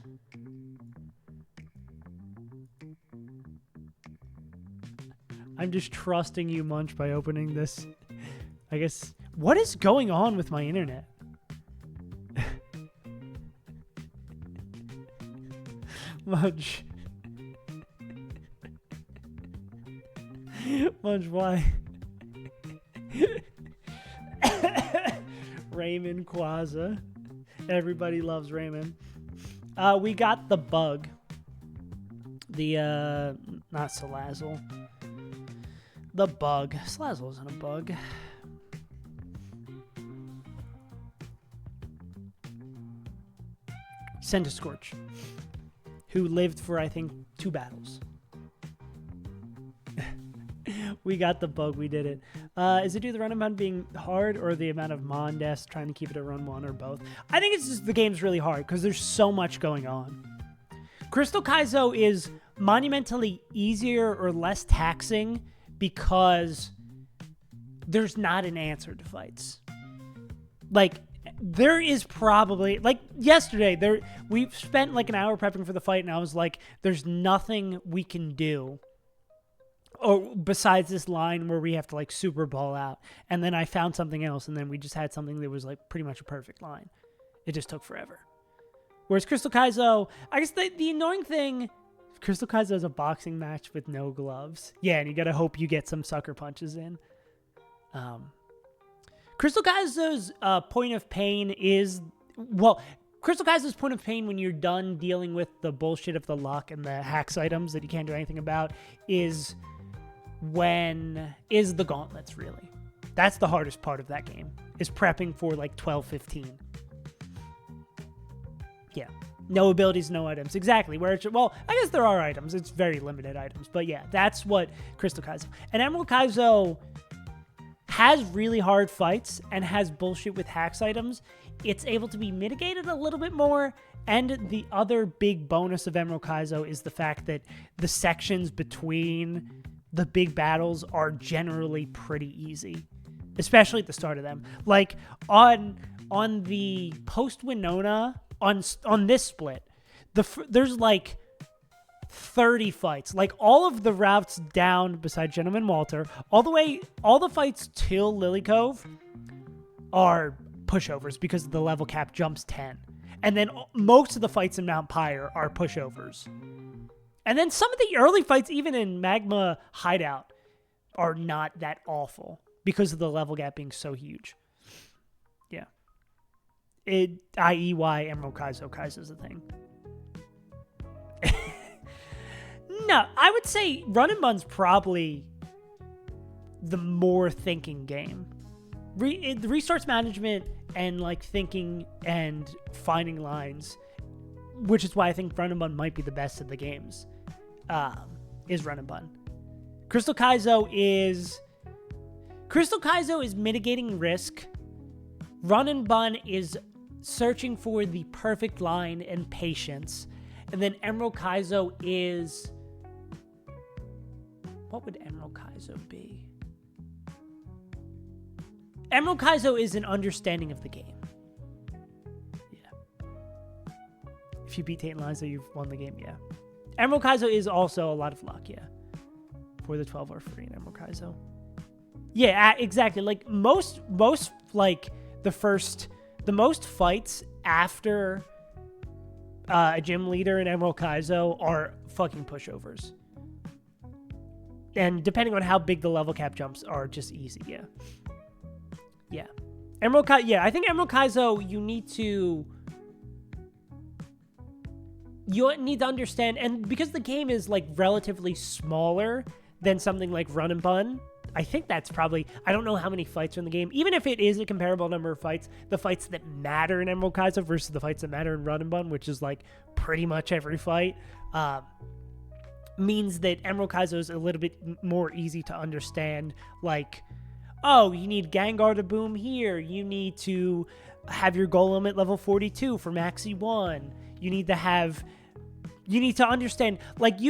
I'm just trusting you, Munch, by opening this. I guess... What is going on with my internet? Munch. Munch, why? Raymond Quaza. Everybody loves Raymond. We got the bug. The, not Salazzle. The bug. Salazzle isn't a bug. Scorch, who lived for, I think, 2 battles. We got the bug. We did it. Is it due to the run amount being hard or the amount of Mondes trying to keep it at run 1 or both? I think it's just the game's really hard because there's so much going on. Crystal Kaizo is monumentally easier or less taxing because there's not an answer to fights. Like, there is probably, like yesterday, we spent like an hour prepping for the fight and I was like, there's nothing we can do or besides this line where we have to like super ball out. And then I found something else and then we just had something that was like pretty much a perfect line. It just took forever. Whereas Crystal Kaizo, I guess the annoying thing, Crystal Kaizo is a boxing match with no gloves. Yeah, and you gotta hope you get some sucker punches in. Crystal Kaizo's point of pain is, well, Crystal Kaizo's point of pain when you're done dealing with the bullshit of the luck and the hacks items that you can't do anything about is the gauntlets, really. That's the hardest part of that game, is prepping for like 12, 15. Yeah. No abilities, no items. Exactly. Well, I guess there are items. It's very limited items. But yeah, that's what Crystal Kaizo. And Emerald Kaizo has really hard fights and has bullshit with hacks items. It's able to be mitigated a little bit more. And the other big bonus of Emerald Kaizo is the fact that the sections between the big battles are generally pretty easy, especially at the start of them. Like on the post Winona, on this split, there's like 30 fights. Like all of the routes down besides Gentleman Walter, all the fights till Lily Cove are pushovers because the level cap jumps 10. And then most of the fights in Mount Pyre are pushovers. And then some of the early fights, even in Magma Hideout, are not that awful because of the level gap being so huge. Yeah. I.e. why Emerald Kaizo's a thing. No, I would say Run and Bun's probably the more thinking game. The resource management and like thinking and finding lines, which is why I think Run and Bun might be the best of the games, is Run and Bun. Crystal Kaizo is mitigating risk. Run and Bun is searching for the perfect line and patience. And then Emerald Kaizo is... What would Emerald Kaizo be? Emerald Kaizo is an understanding of the game. Yeah. If you beat Tate and Liza, you've won the game, yeah. Emerald Kaizo is also a lot of luck, yeah. For the 12 are free in Emerald Kaizo. Yeah, exactly. Like most like the most fights after a gym leader in Emerald Kaizo are fucking pushovers. And depending on how big the level cap jumps are just easy, yeah. Yeah. I think Emerald Kaizo, you need to understand, and because the game is like relatively smaller than something like Run and Bun. I think that's probably, I don't know how many fights are in the game. Even if it is a comparable number of fights, the fights that matter in Emerald Kaizo versus the fights that matter in Run and Bun, which is like pretty much every fight, means that Emerald Kaizo is a little bit more easy to understand. Like, oh, you need Gengar to boom here. You need to have your Golem at level 42 for Maxi 1. You need to understand, like,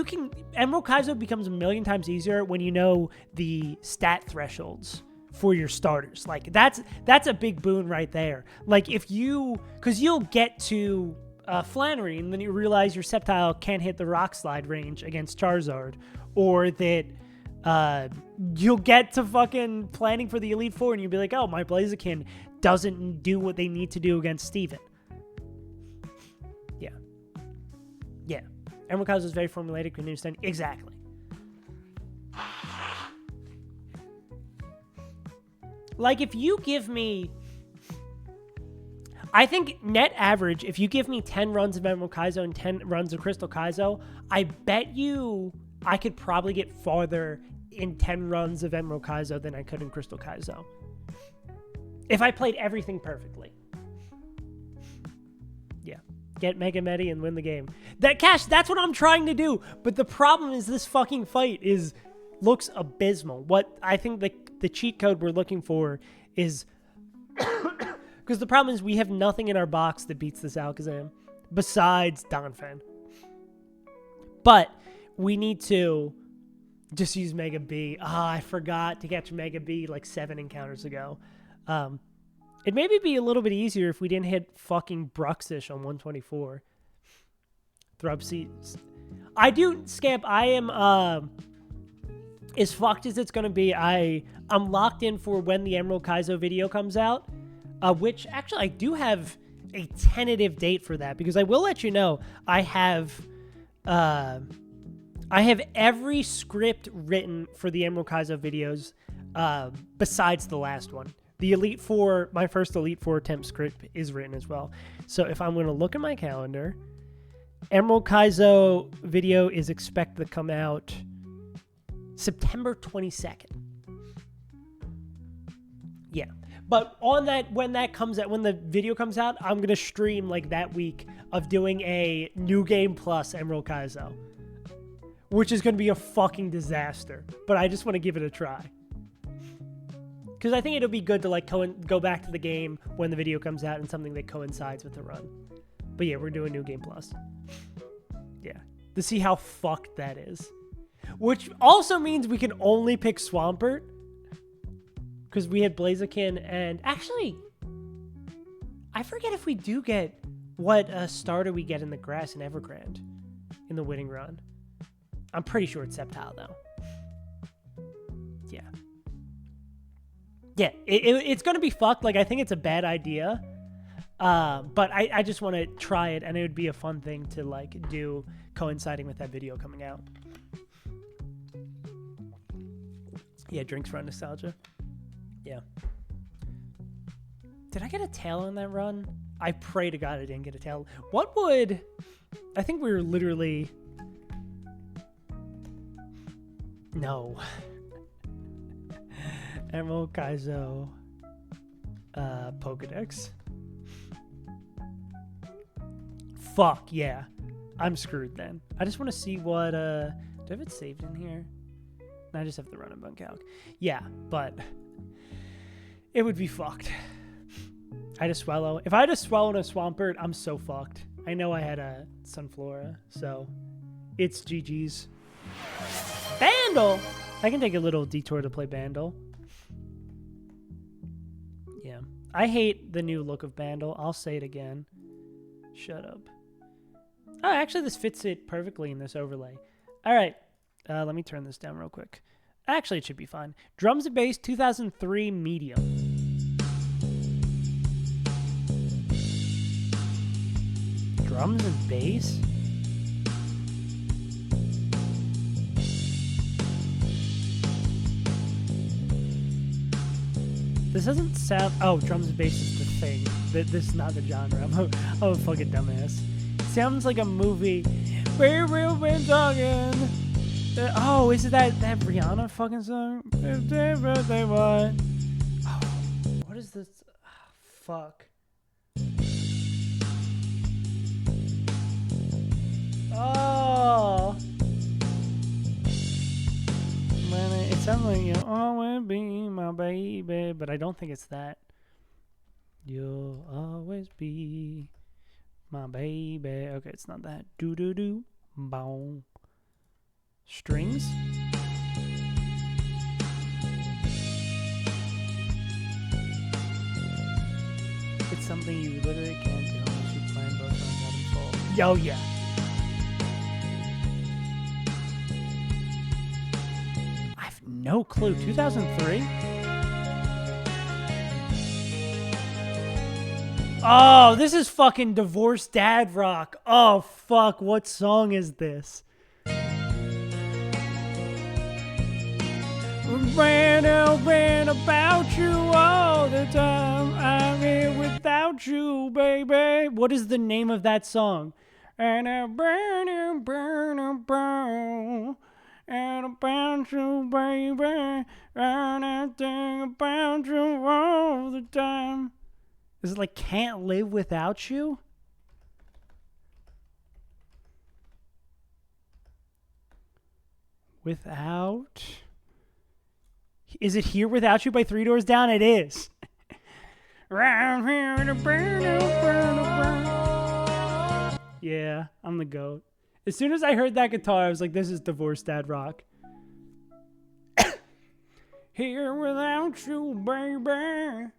Emerald Kaizo becomes a million times easier when you know the stat thresholds for your starters. Like, that's a big boon right there. Like, because you'll get to Flannery, and then you realize your Sceptile can't hit the Rock Slide range against Charizard, or that you'll get to fucking planning for the Elite Four, and you'll be like, oh, my Blaziken doesn't do what they need to do against Steven. Yeah. Emerald Kaizo is very formulated. Can you understand? Exactly. Like, if you give me... I think net average, if you give me 10 runs of Emerald Kaizo and 10 runs of Crystal Kaizo, I bet you I could probably get farther in 10 runs of Emerald Kaizo than I could in Crystal Kaizo. If I played everything perfectly. Yeah. Get Mega Medi and win the game. That's what I'm trying to do. But the problem is this fucking fight looks abysmal. What I think the cheat code we're looking for is... Because the problem is we have nothing in our box that beats this Alakazam besides Donphan. But we need to just use Mega B. I forgot to catch Mega B like 7 encounters ago. It'd maybe be a little bit easier if we didn't hit fucking Bruxish on 124. Thrubsy. I do, Scamp. I am as fucked as it's going to be. I'm locked in for when the Emerald Kaizo video comes out. Which, actually, I do have a tentative date for that, because I will let you know I have every script written for the Emerald Kaizo videos besides the last one. The Elite Four, my first Elite Four attempt script is written as well. So if I'm going to look at my calendar, Emerald Kaizo video is expected to come out September 22nd. Yeah. But on that, when the video comes out, I'm going to stream like that week of doing a New Game Plus Emerald Kaizo, which is going to be a fucking disaster. But I just want to give it a try. Because I think it'll be good to like go back to the game when the video comes out and something that coincides with the run. But yeah, we're doing New Game Plus. Yeah. To see how fucked that is. Which also means we can only pick Swampert. Because we had Blaziken, and actually, I forget if we do get what starter we get in the grass in Evergrande in the winning run. I'm pretty sure it's Sceptile, though. Yeah. Yeah, it's going to be fucked. Like, I think it's a bad idea. But I just want to try it, and it would be a fun thing to, like, do coinciding with that video coming out. Yeah, drinks run nostalgia. Yeah. Did I get a tail on that run? I pray to God I didn't get a tail. I think we were literally... No. Emerald Kaizo Pokedex. Fuck, yeah. I'm screwed then. I just want to see what... do I have it saved in here? No, I just have the run and bun calc. Yeah, but... It would be fucked. I had a Swellow. If I had a Swellow and a Swampert, I'm so fucked. I know I had a Sunflora, so it's GG's. Bandle! I can take a little detour to play Bandle. Yeah. I hate the new look of Bandle. I'll say it again. Shut up. Oh, actually, this fits it perfectly in this overlay. All right. Let me turn this down real quick. Actually, it should be fine. Drums and Bass 2003 Medium. Drums and Bass? This doesn't sound... Oh, Drums and Bass is the thing. This is not the genre. I'm a fucking dumbass. Sounds like a movie. We've been talking... Oh, is it that Rihanna fucking song? Birthday what? Oh, what is this? Oh, fuck. Oh. It sounds like you'll always be my baby, but I don't think it's that. You'll always be my baby. Okay, it's not that. Do do do. Bow. Strings. It's something you literally can't do unless you plan both songs out in full. Yo, yeah. I have no clue. 2003? Oh, this is fucking divorced dad rock. Oh, fuck. What song is this? Ran about you all the time. I'm here without you, baby. What is the name of that song? And I burn, and about you, baby. And I think about you all the time. Is it like Can't Live Without You? Without... Is it Here Without You by Three Doors Down? It is. Yeah, I'm the GOAT. As soon as I heard that guitar, I was like, this is divorced dad rock. Here without you, baby.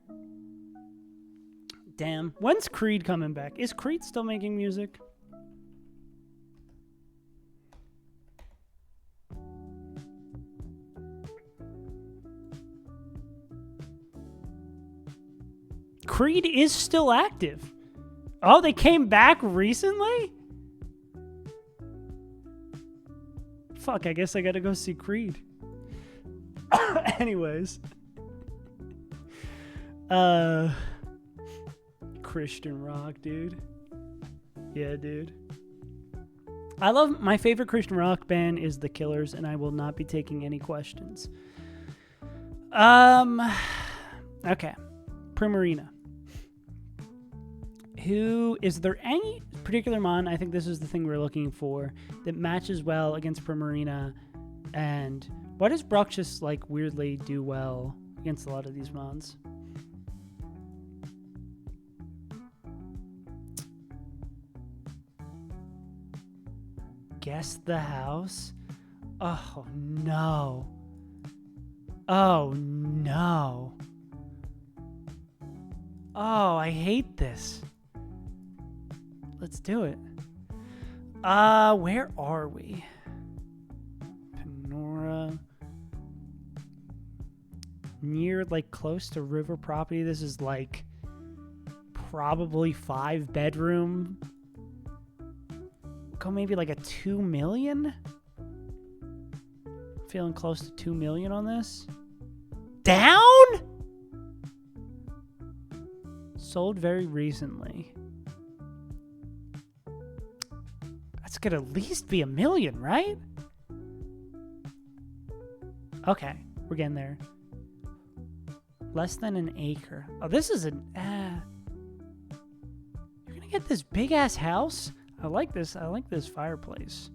Damn. When's Creed coming back? Is Creed still making music? Creed is still active. Oh, they came back recently? Fuck, I guess I gotta go see Creed. Anyways. Christian rock, dude. Yeah, dude. I love... My favorite Christian rock band is The Killers, and I will not be taking any questions. Okay. Primarina. Is there any particular mon, I think this is the thing we're looking for, that matches well against Primarina? And why does Brock just like weirdly do well against a lot of these mons? Guess the house? Oh no. Oh no. Oh, I hate this. Let's do it. Where are we? Panora. Near, like, close to river property. This is, like, probably 5-bedroom. Go maybe, like, a 2 million? Feeling close to 2 million on this. Down? Sold very recently. That's gonna at least be 1 million, right? Okay, we're getting there. Less than an acre. Oh, this is an... You're gonna get this big-ass house? I like this. I like this fireplace.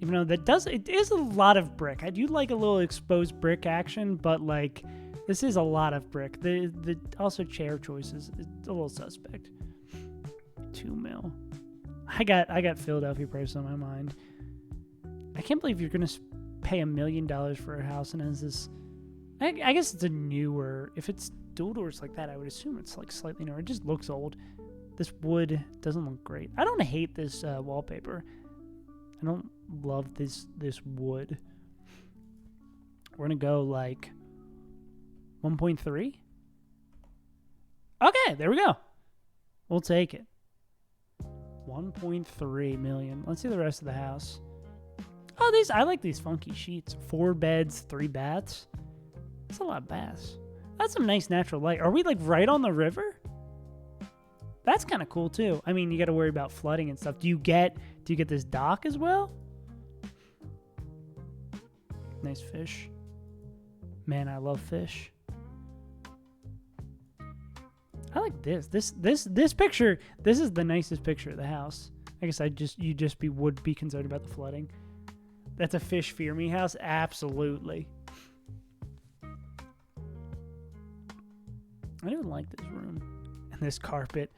Even though it is a lot of brick. I do like a little exposed brick action, but, like... This is a lot of brick. The also chair choices is a little suspect. 2 mil. I got Philadelphia price on my mind. I can't believe you're gonna pay $1 million for a house and has this. I guess it's a newer. If it's dual doors like that, I would assume it's like slightly newer. It just looks old. This wood doesn't look great. I don't hate this wallpaper. I don't love this wood. We're gonna go like 1.3. Okay, there we go. We'll take it. 1.3 million. Let's see the rest of the house. Oh, I like these funky sheets. 4 beds, 3 baths. That's a lot of baths. That's some nice natural light. Are we like right on the river? That's kind of cool too. I mean, you got to worry about flooding and stuff. Do you get this dock as well? Nice fish. Man, I love fish. I like this. This picture. This is the nicest picture of the house. I guess you would be concerned about the flooding. That's a fish fear me house. Absolutely. I don't like this room and this carpet.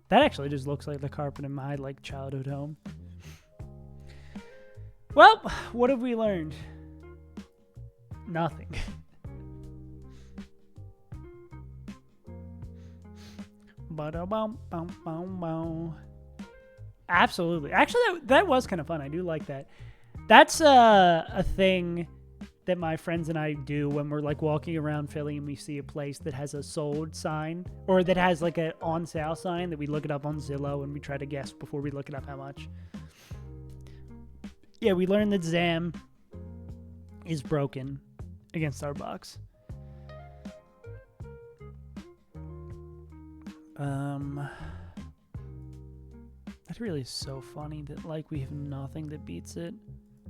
That actually just looks like the carpet in my like childhood home. Well, what have we learned? Nothing. Absolutely. Actually, that was kind of fun. I do like that. That's a thing that my friends and I do when we're like walking around Philly and we see a place that has a sold sign or that has like a on sale sign, that we look it up on Zillow and we try to guess before we look it up how much. Yeah, we learned that Zam is broken against our box. That really is so funny that like we have nothing that beats it.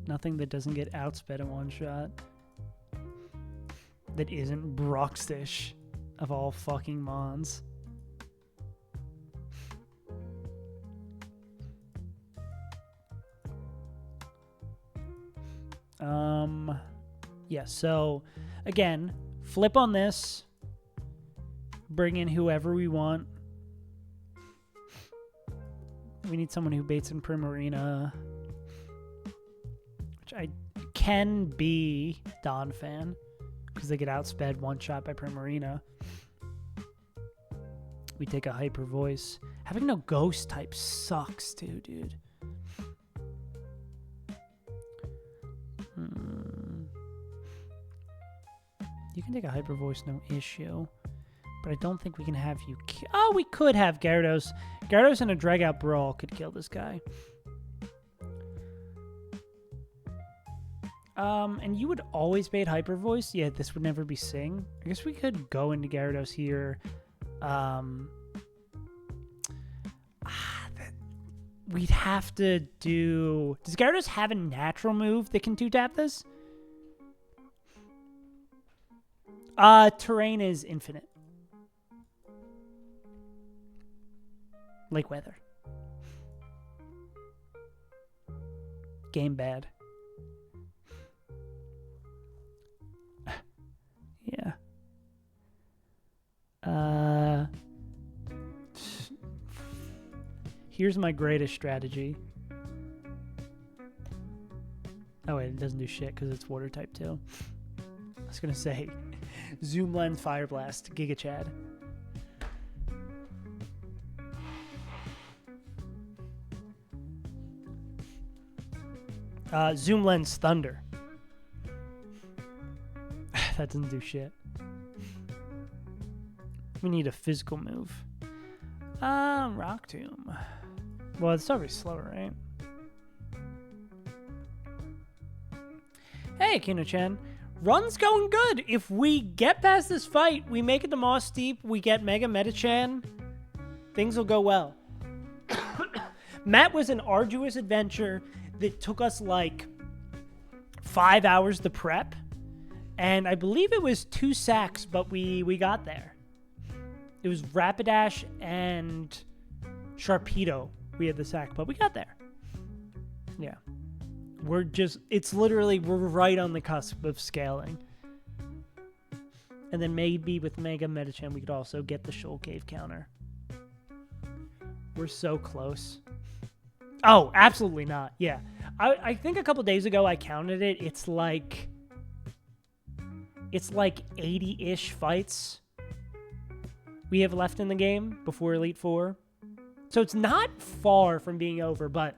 Nothing that doesn't get outsped in one shot. That isn't Brockstish of all fucking mons. Yeah, so again, flip on this. Bring in whoever we want. We need someone who baits in Primarina. Which I can be Don fan. Because they get outsped one shot by Primarina. We take a hyper voice. Having no ghost type sucks too, dude. You can take a hyper voice, no issue. But I don't think we can have you... Oh, we could have Gyarados. Gyarados in a drag-out brawl could kill this guy. And you would always bait hyper voice. Yeah, this would never be Sing. I guess we could go into Gyarados here. We'd have to do... Does Gyarados have a natural move that can 2-tap this? Terrain is infinite. Like weather. Game bad. Yeah. Here's my greatest strategy. Oh wait, it doesn't do shit because it's water type too. I was gonna say Zoom Lens Fire Blast Giga Chad. Zoom Lens Thunder. That doesn't do shit. We need a physical move. Rock Tomb. Well, it's always slower, right? Hey, Kino-chan. Run's going good. If we get past this fight, we make it to Moss Deep, we get Mega Metachan, things will go well. Matt was an arduous adventure that took us like 5 hours to prep. And I believe it was 2 sacks, but we got there. It was Rapidash and Sharpedo. We had the sack, but we got there. Yeah. It's literally, we're right on the cusp of scaling. And then maybe with Mega Metachan, we could also get the Shoal Cave counter. We're so close. Oh, absolutely not. Yeah. I think a couple days ago I counted it. It's like 80-ish fights we have left in the game before Elite Four. So it's not far from being over, but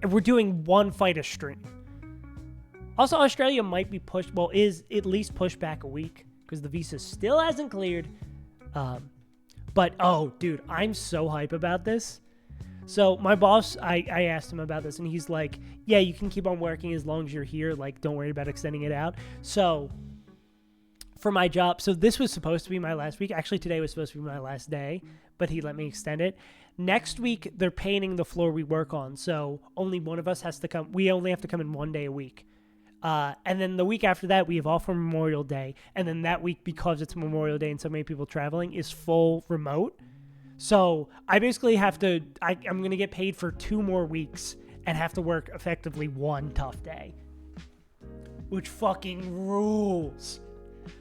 we're doing one fight a stream. Also, Australia might be pushed, well, is at least pushed back a week because the visa still hasn't cleared. But, oh, dude, I'm so hype about this. So my boss, I asked him about this, and he's like, yeah, you can keep on working as long as you're here. Like, don't worry about extending it out. So for my job, so this was supposed to be my last week. Actually, today was supposed to be my last day, but he let me extend it. Next week, they're painting the floor we work on, so only one of us has to come. We only have to come in 1 day a week. And then the week after that, we have off for Memorial Day. And then that week, because it's Memorial Day and so many people traveling, is full remote. So I basically have to, I'm going to get paid for 2 more weeks and have to work effectively 1 tough day. Which fucking rules.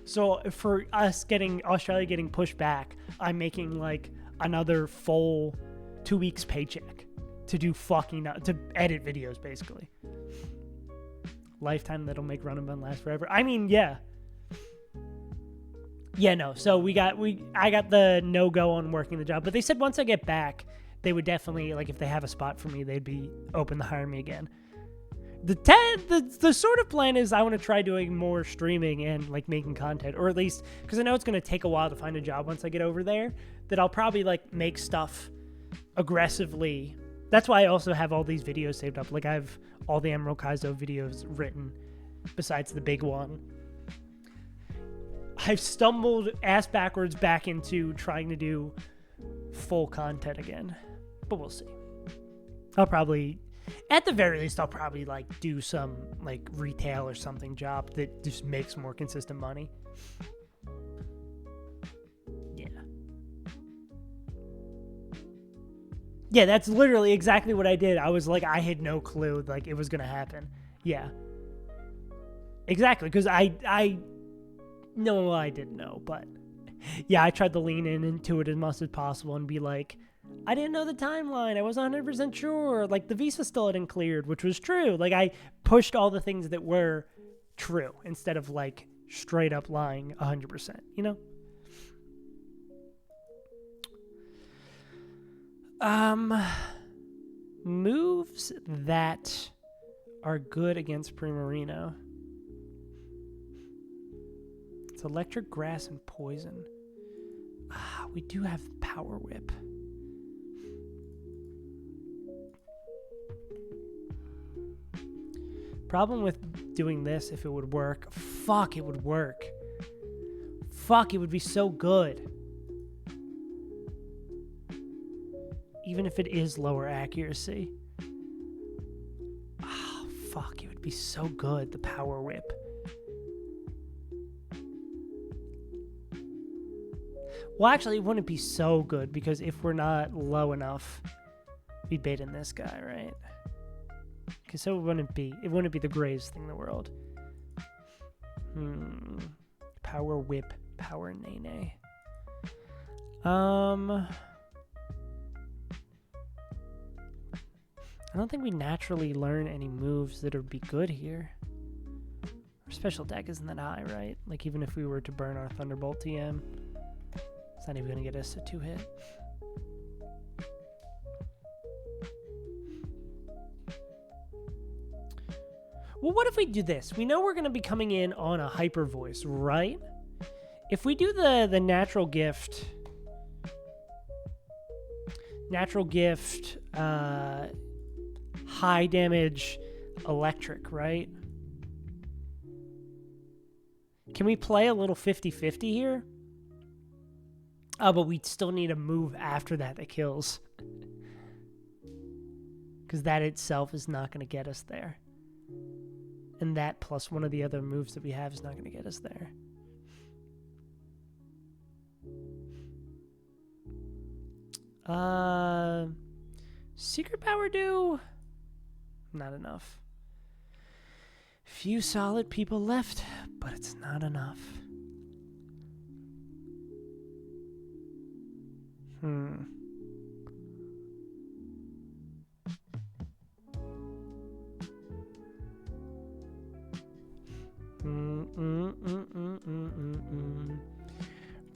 So for us Australia getting pushed back, I'm making like another full 2 weeks paycheck to do to edit videos basically. Lifetime that'll make Run and Bun last forever. I mean, yeah. Yeah, no. So I got the no-go on working the job, but they said once I get back, they would definitely, like, if they have a spot for me, they'd be open to hire me again. The sort of plan is I want to try doing more streaming and like making content, or at least because I know it's going to take a while to find a job once I get over there, that I'll probably like make stuff aggressively. That's why I also have all these videos saved up. Like I have all the Emerald Kaizo videos written besides the big one. I've stumbled ass backwards back into trying to do full content again, but we'll see. At the very least, I'll probably like do some like retail or something job that just makes more consistent money. Yeah, that's literally exactly what I did. I was like, I had no clue like it was gonna happen. Yeah, exactly. Because I didn't know, but yeah, I tried to lean into it as much as possible and be like, I didn't know the timeline. I wasn't 100% sure. Like, the visa still hadn't cleared, which was true. Like, I pushed all the things that were true instead of, like, straight up lying 100%, you know? Moves that are good against Primarino. It's electric, grass, and poison. We do have Power Whip. Problem with doing this, if it would work, it would work. It would be so good. Even if it is lower accuracy. It would be so good, the Power Whip. Well, actually, it wouldn't be so good, because if we're not low enough, we'd bait in this guy, right? Because so it wouldn't be the greatest thing in the world. Power Whip, Power Nene. I don't think we naturally learn any moves that would be good here. Our special deck isn't that high, right? Like, even if we were to burn our Thunderbolt TM, it's not even going to get us a 2-hit. Well, what if we do this? We know we're going to be coming in on a Hyper Voice, right? If we do the Natural Gift, high damage electric, right? Can we play a little 50-50 here? Oh, but we still need a move after that kills. Because that itself is not going to get us there. And that plus one of the other moves that we have is not going to get us there. Secret Power do? Not enough. Few solid people left, but it's not enough.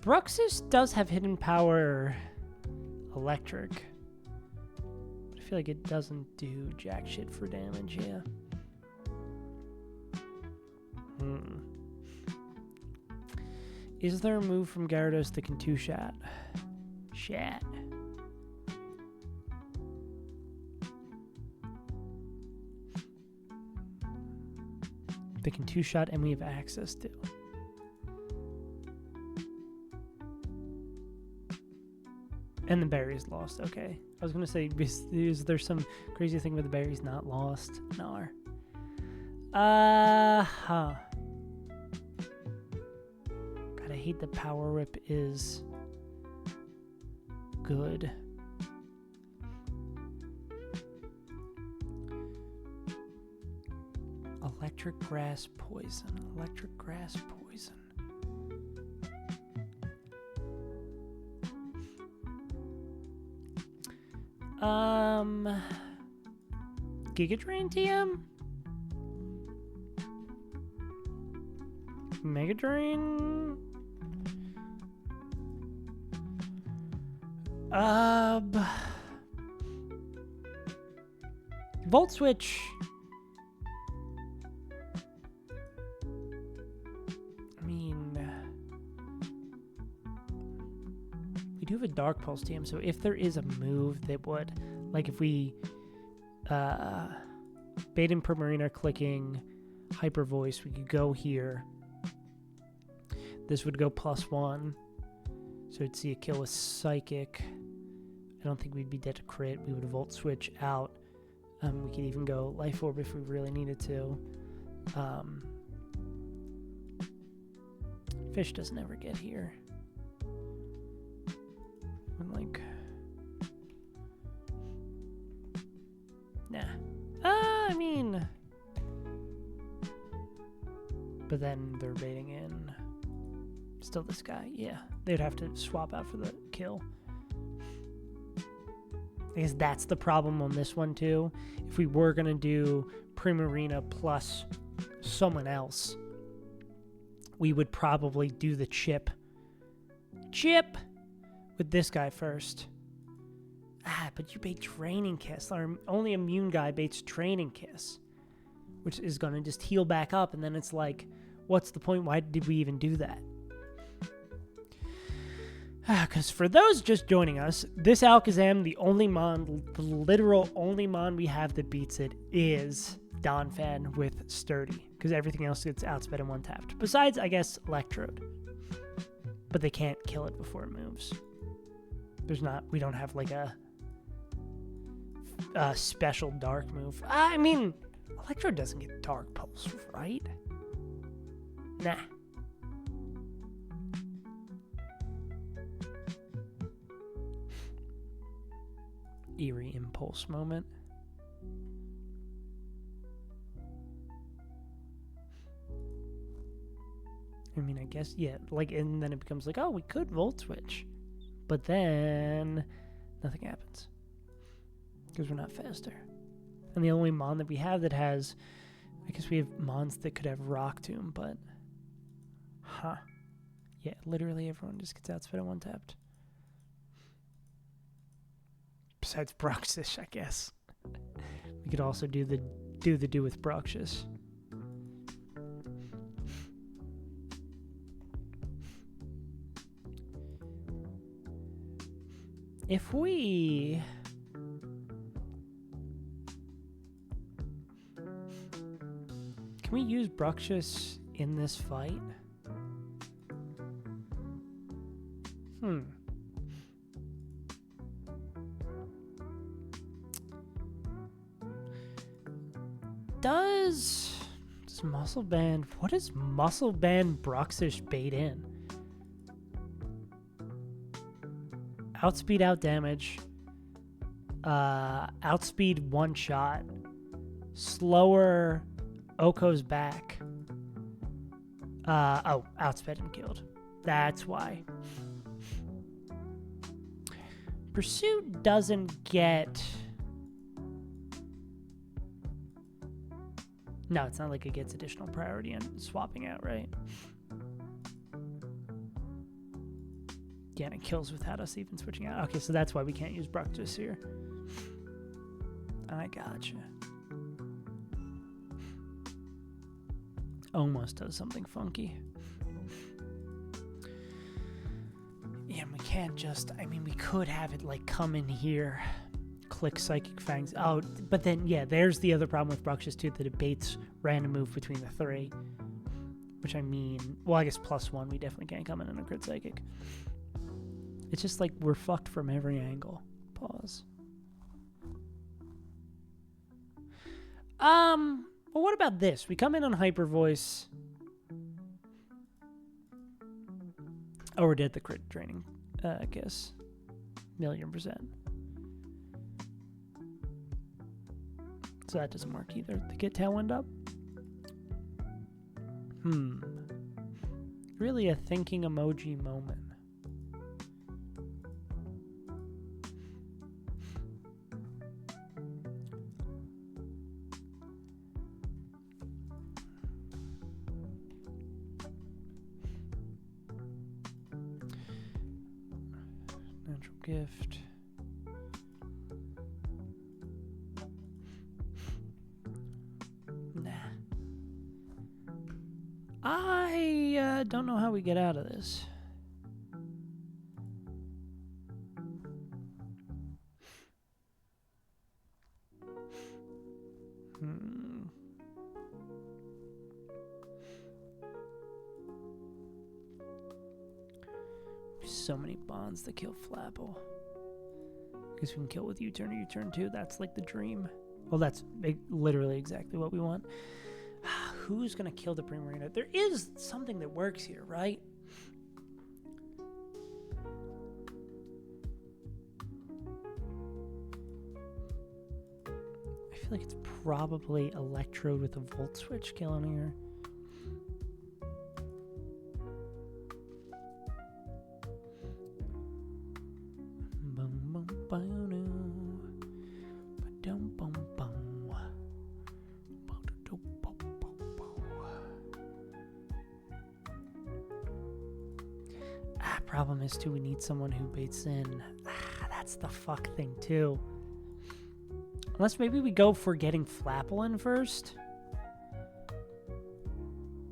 Bruxus does have hidden power electric, but I feel like it doesn't do jack shit for damage, yeah. Is there a move from Gyarados that can two-shot? Shat. They can two-shot and we have access to. And the berry's lost. Okay. I was going to say, is there some crazy thing with the berry's not lost? No. God, I hate the power whip is good. Electric grass poison. Electric grass poison. Giga Drain TM? Mega Drain? Volt Switch. I mean, we do have a Dark Pulse TM, so if there is a move that would, like if we Bait and Primarina clicking Hyper Voice, we could go here. This would go +1. So we'd see a kill with Psychic. I don't think we'd be dead to crit. We would Volt Switch out. We could even go Life Orb if we really needed to. Fish doesn't ever get here. I'm like... Nah. I mean... But then they're baiting in... Still this guy, yeah. They'd have to swap out for the kill. I guess that's the problem on this one, too. If we were going to do Primarina plus someone else, we would probably do the chip with this guy first. But you bait Draining Kiss. Our only immune guy baits Draining Kiss, which is going to just heal back up, and then it's like, what's the point? Why did we even do that? Because for those just joining us, this Alakazam, the literal only mon we have that beats it is Donphan with Sturdy, because everything else gets outsped and one-tapped. Besides, I guess, Electrode. But they can't kill it before it moves. We don't have like a special dark move. I mean, Electrode doesn't get Dark Pulse, right? Nah. Eerie Impulse moment. I mean, I guess, yeah, like, and then it becomes like, oh, we could Volt Switch. But then nothing happens. Because we're not faster. And the only mon that we have that has, I guess we have mons that could have Rock Tomb, but, yeah, literally everyone just gets outsped and one-tapped. Besides Bruxish, I guess. We could also do with Bruxish. If we... Can we use Bruxish in this fight? Does Muscle Band... What does Muscle Band Bruxish bait in? Outspeed, outdamage. Outspeed one shot. Slower Oko's back. Outsped and killed. That's why. Pursuit doesn't get... No, it's not like it gets additional priority on swapping out, right? Yeah, and it kills without us even switching out. Okay, so that's why we can't use Bruxish here. I gotcha. Almost does something funky. Yeah, and we can't just... I mean, we could have it, like, come in here... Click Psychic Fangs. Oh, but then, yeah, there's the other problem with Bruxish, too, that it baits random move between the three. Which I mean, well, I guess +1, we definitely can't come in on a crit Psychic. It's just like we're fucked from every angle. Pause. Well, what about this? We come in on hyper voice. Oh, we're dead the crit training, I guess. 1,000,000%. So that doesn't work either. To get Tailwind up? Really a thinking emoji moment. Natural gift. Nah. I don't know how we get out of this. So many bonds that kill Flapple. Because we can kill with U-turn or U-turn 2. That's like the dream. Well, that's literally exactly what we want. Who's going to kill the Primarina? There is something that works here, right? I feel like it's probably Electrode with a Volt Switch killing here. Problem is too, we need someone who baits in. That's the fuck thing too. Unless maybe we go for getting Flapple in first.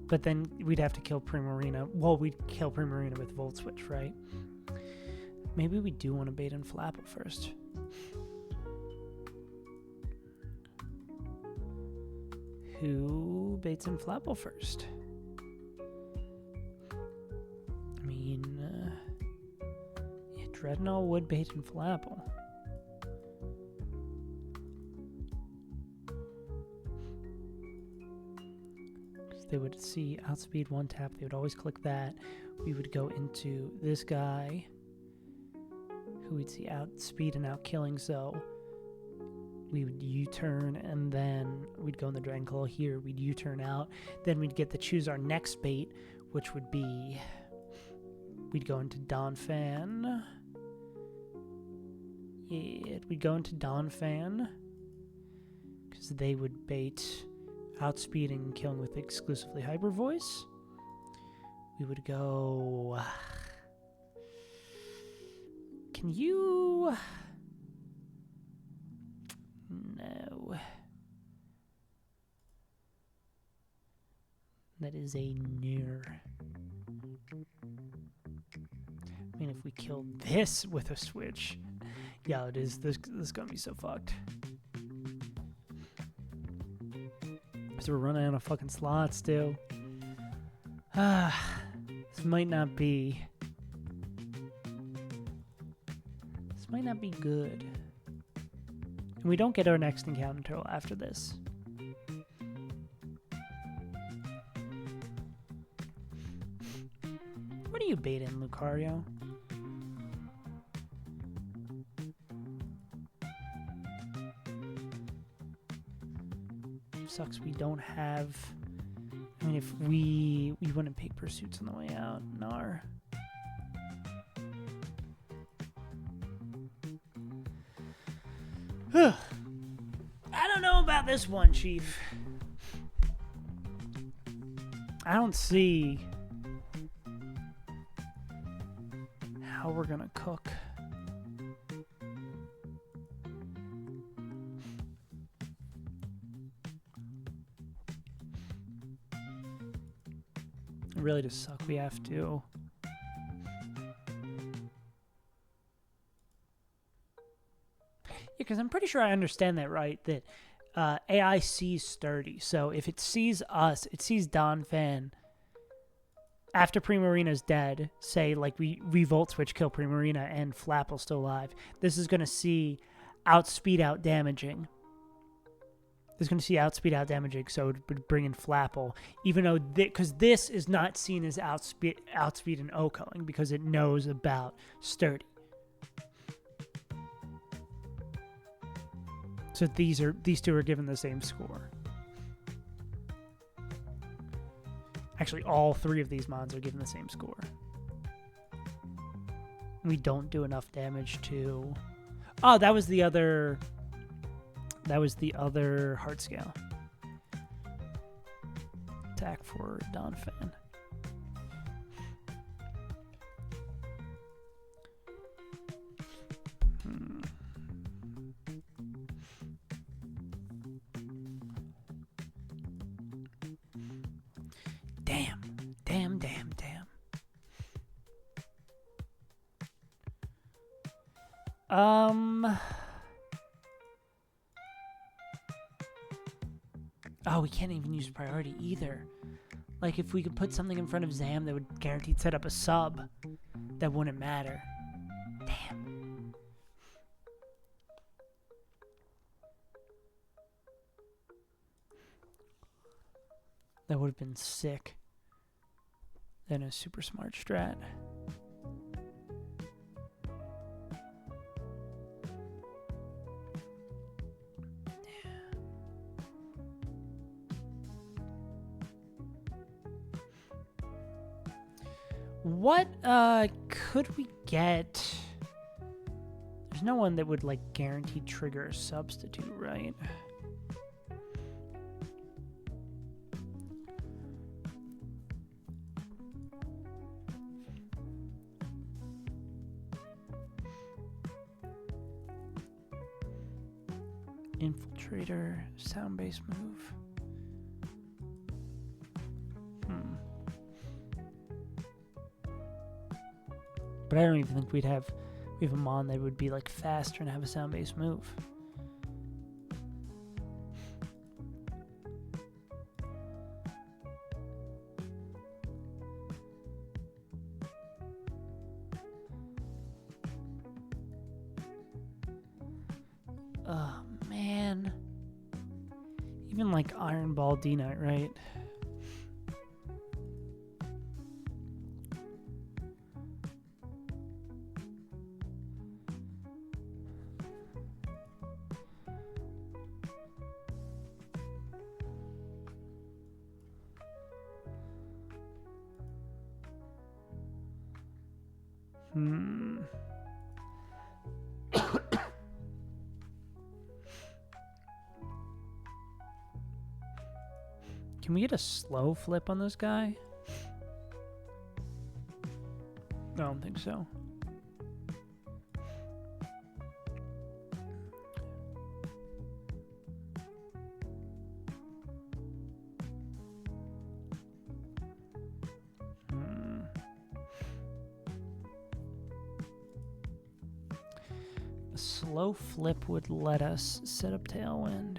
But then we'd have to kill Primarina. Well, we'd kill Primarina with Volt Switch, right? Maybe we do want to bait in Flapple first. Who baits in Flapple first? I mean, yeah, Dreadnought would bait in Flapple. Because they would see outspeed one tap, they would always click that. We would go into this guy, who we'd see outspeed and out killing, so we would U-turn, and then we'd go in the Dragon Claw here, we'd U-turn out, then we'd get to choose our next bait, which would be, we'd go into Donphan. Yeah, we'd go into Donphan, because they would bait outspeeding and killing with exclusively Hyper Voice. We would go... Can you... No. That is a near. I mean, if we kill this with a switch, yeah, it is. This is gonna be so fucked. So we're running out of fucking slots, too. This might not be. This might not be good. And we don't get our next encounter until after this. What are you baiting, Lucario? Sucks we don't have... I mean, if we wouldn't pick Pursuits on the way out. Nar. I don't know about this one, Chief. I don't see how we're gonna cook. It really does suck. We have to. Because I'm pretty sure I understand that right, that AI sees sturdy. So if it sees us, it sees Donphan, after Primarina's dead, say like we Volt Switch kill Primarina and Flapple's still alive, this is going to see outspeed out damaging. It's going to see outspeed out damaging, so it would bring in Flapple, even though because this is not seen as outspeed and OHKOing because it knows about Sturdy. So these two are given the same score. Actually, all three of these mons are given the same score. We don't do enough damage to... Oh, that was the other... That was the other heart scale. Attack for Donphan. Damn. Oh, we can't even use priority either. Like, if we could put something in front of Zam that would guaranteed set up a sub, that wouldn't matter. Damn. That would have been sick. Then a super smart strat. What could we get? There's no one that would like guaranteed trigger a substitute, right? Infiltrator, sound-based move. But I don't even think we have a mon that would be like faster and have a sound-based move. Oh man. Even like Iron Ball D-Knight, right? Can we get a slow flip on this guy? I don't think so. A slow flip would let us set up Tailwind.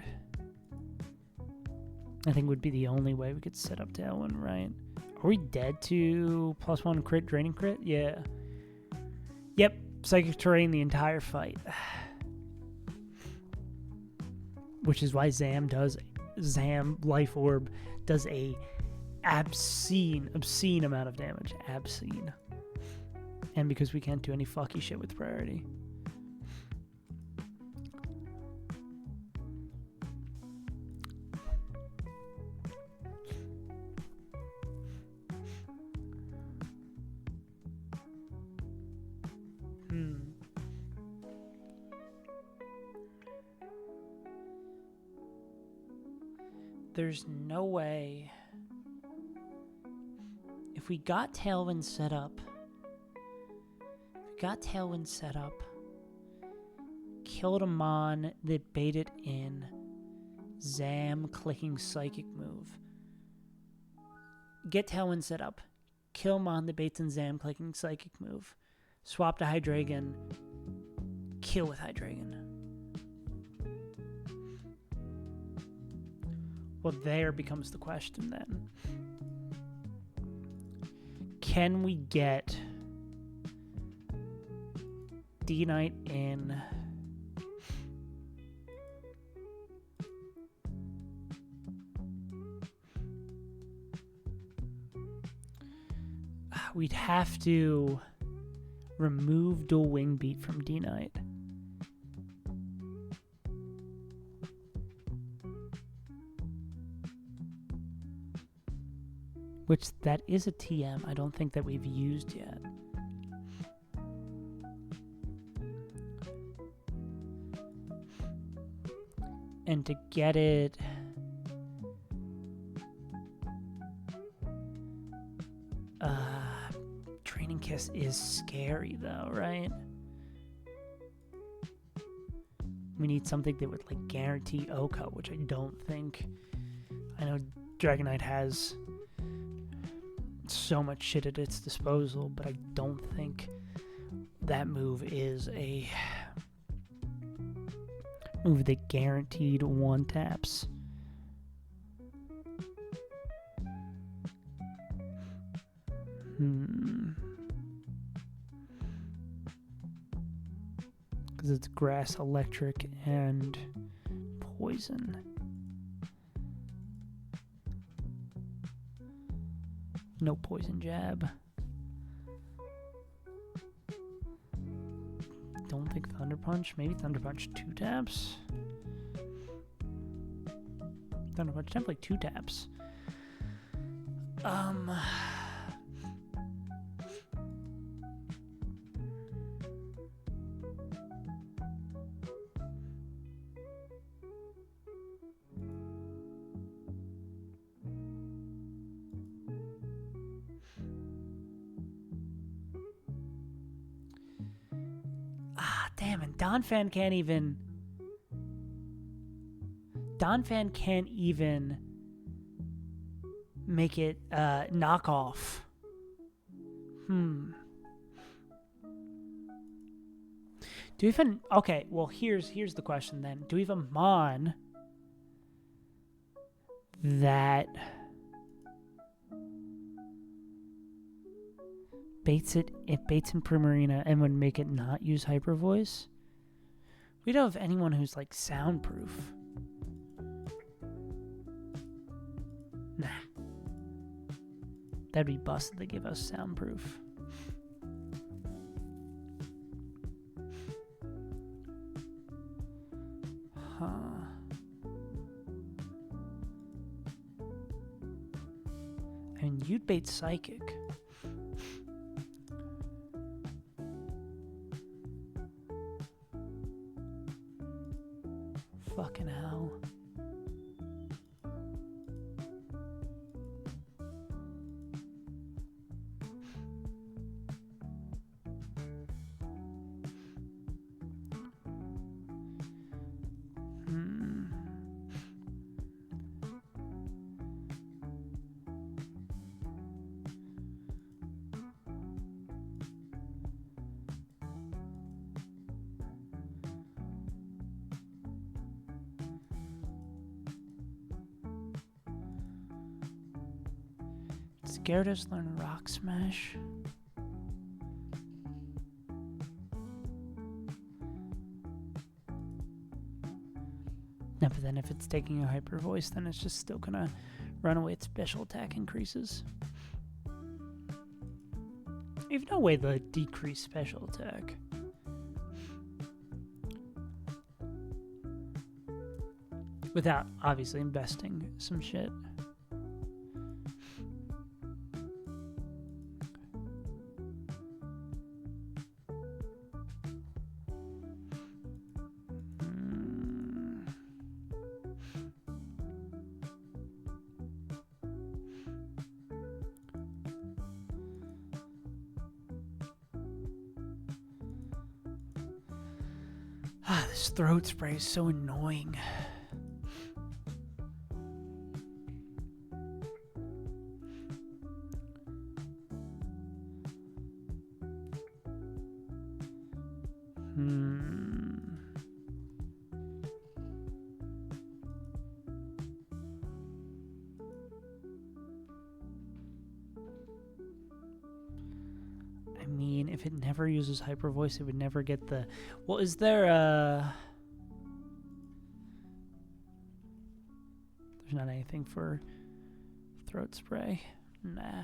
I think would be the only way we could set up Tailwind, right? Are we dead to +1 crit, draining crit? Yeah. Yep, Psychic Terrain the entire fight. Which is why Zam Life Orb does a obscene amount of damage. Obscene. And because we can't do any fucky shit with priority. There's no way. If we got Tailwind set up, killed a mon that baited in, Zam clicking Psychic move. Get Tailwind set up, kill mon that baits in Zam clicking Psychic move, swap to Hydreigon, kill with Hydreigon. Well, there becomes the question then. can we get D-Knight in? We'd have to remove dual wing beat from D-Knight. Which, that is a TM I don't think that we've used yet. And to get it... Training Kiss is scary though, right? We need something that would like guarantee Oko, which I don't think. I know Dragon Knight has so much shit at its disposal, but I don't think that move is a move that guaranteed one taps. Because it's grass, electric, and poison. No poison jab. Don't think Thunder Punch. Maybe Thunder Punch 2 taps. Thunder Punch definitely 2 taps. Damn, and Donphan can't even... Donphan can't even make it knockoff. Do we even... Okay, well, here's the question then. Do we have a Mon that baits it in Primarina and would make it not use Hyper Voice? We don't have anyone who's like soundproof. Nah. That'd be busted to give us soundproof. Huh. I mean, you'd bait Psychic. Fucking hell. Gyarados learn Rock Smash. No, but then if it's taking a Hyper Voice, then it's just still gonna run away its special attack increases. You've no way to decrease special attack. Without obviously investing some shit. This throat spray is so annoying. I mean, if it never uses hyper voice, it would never get the... Well, is there a... There's not anything for throat spray. Nah.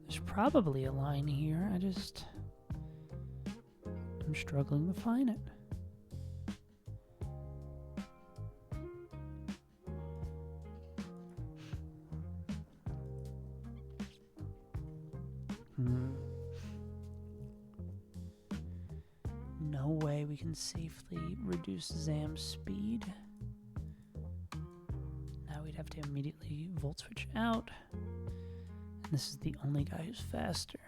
There's probably a line here. I'm struggling to find it. No way we can safely reduce Zam's speed. Now we'd have to immediately volt switch out. And this is the only guy who's faster.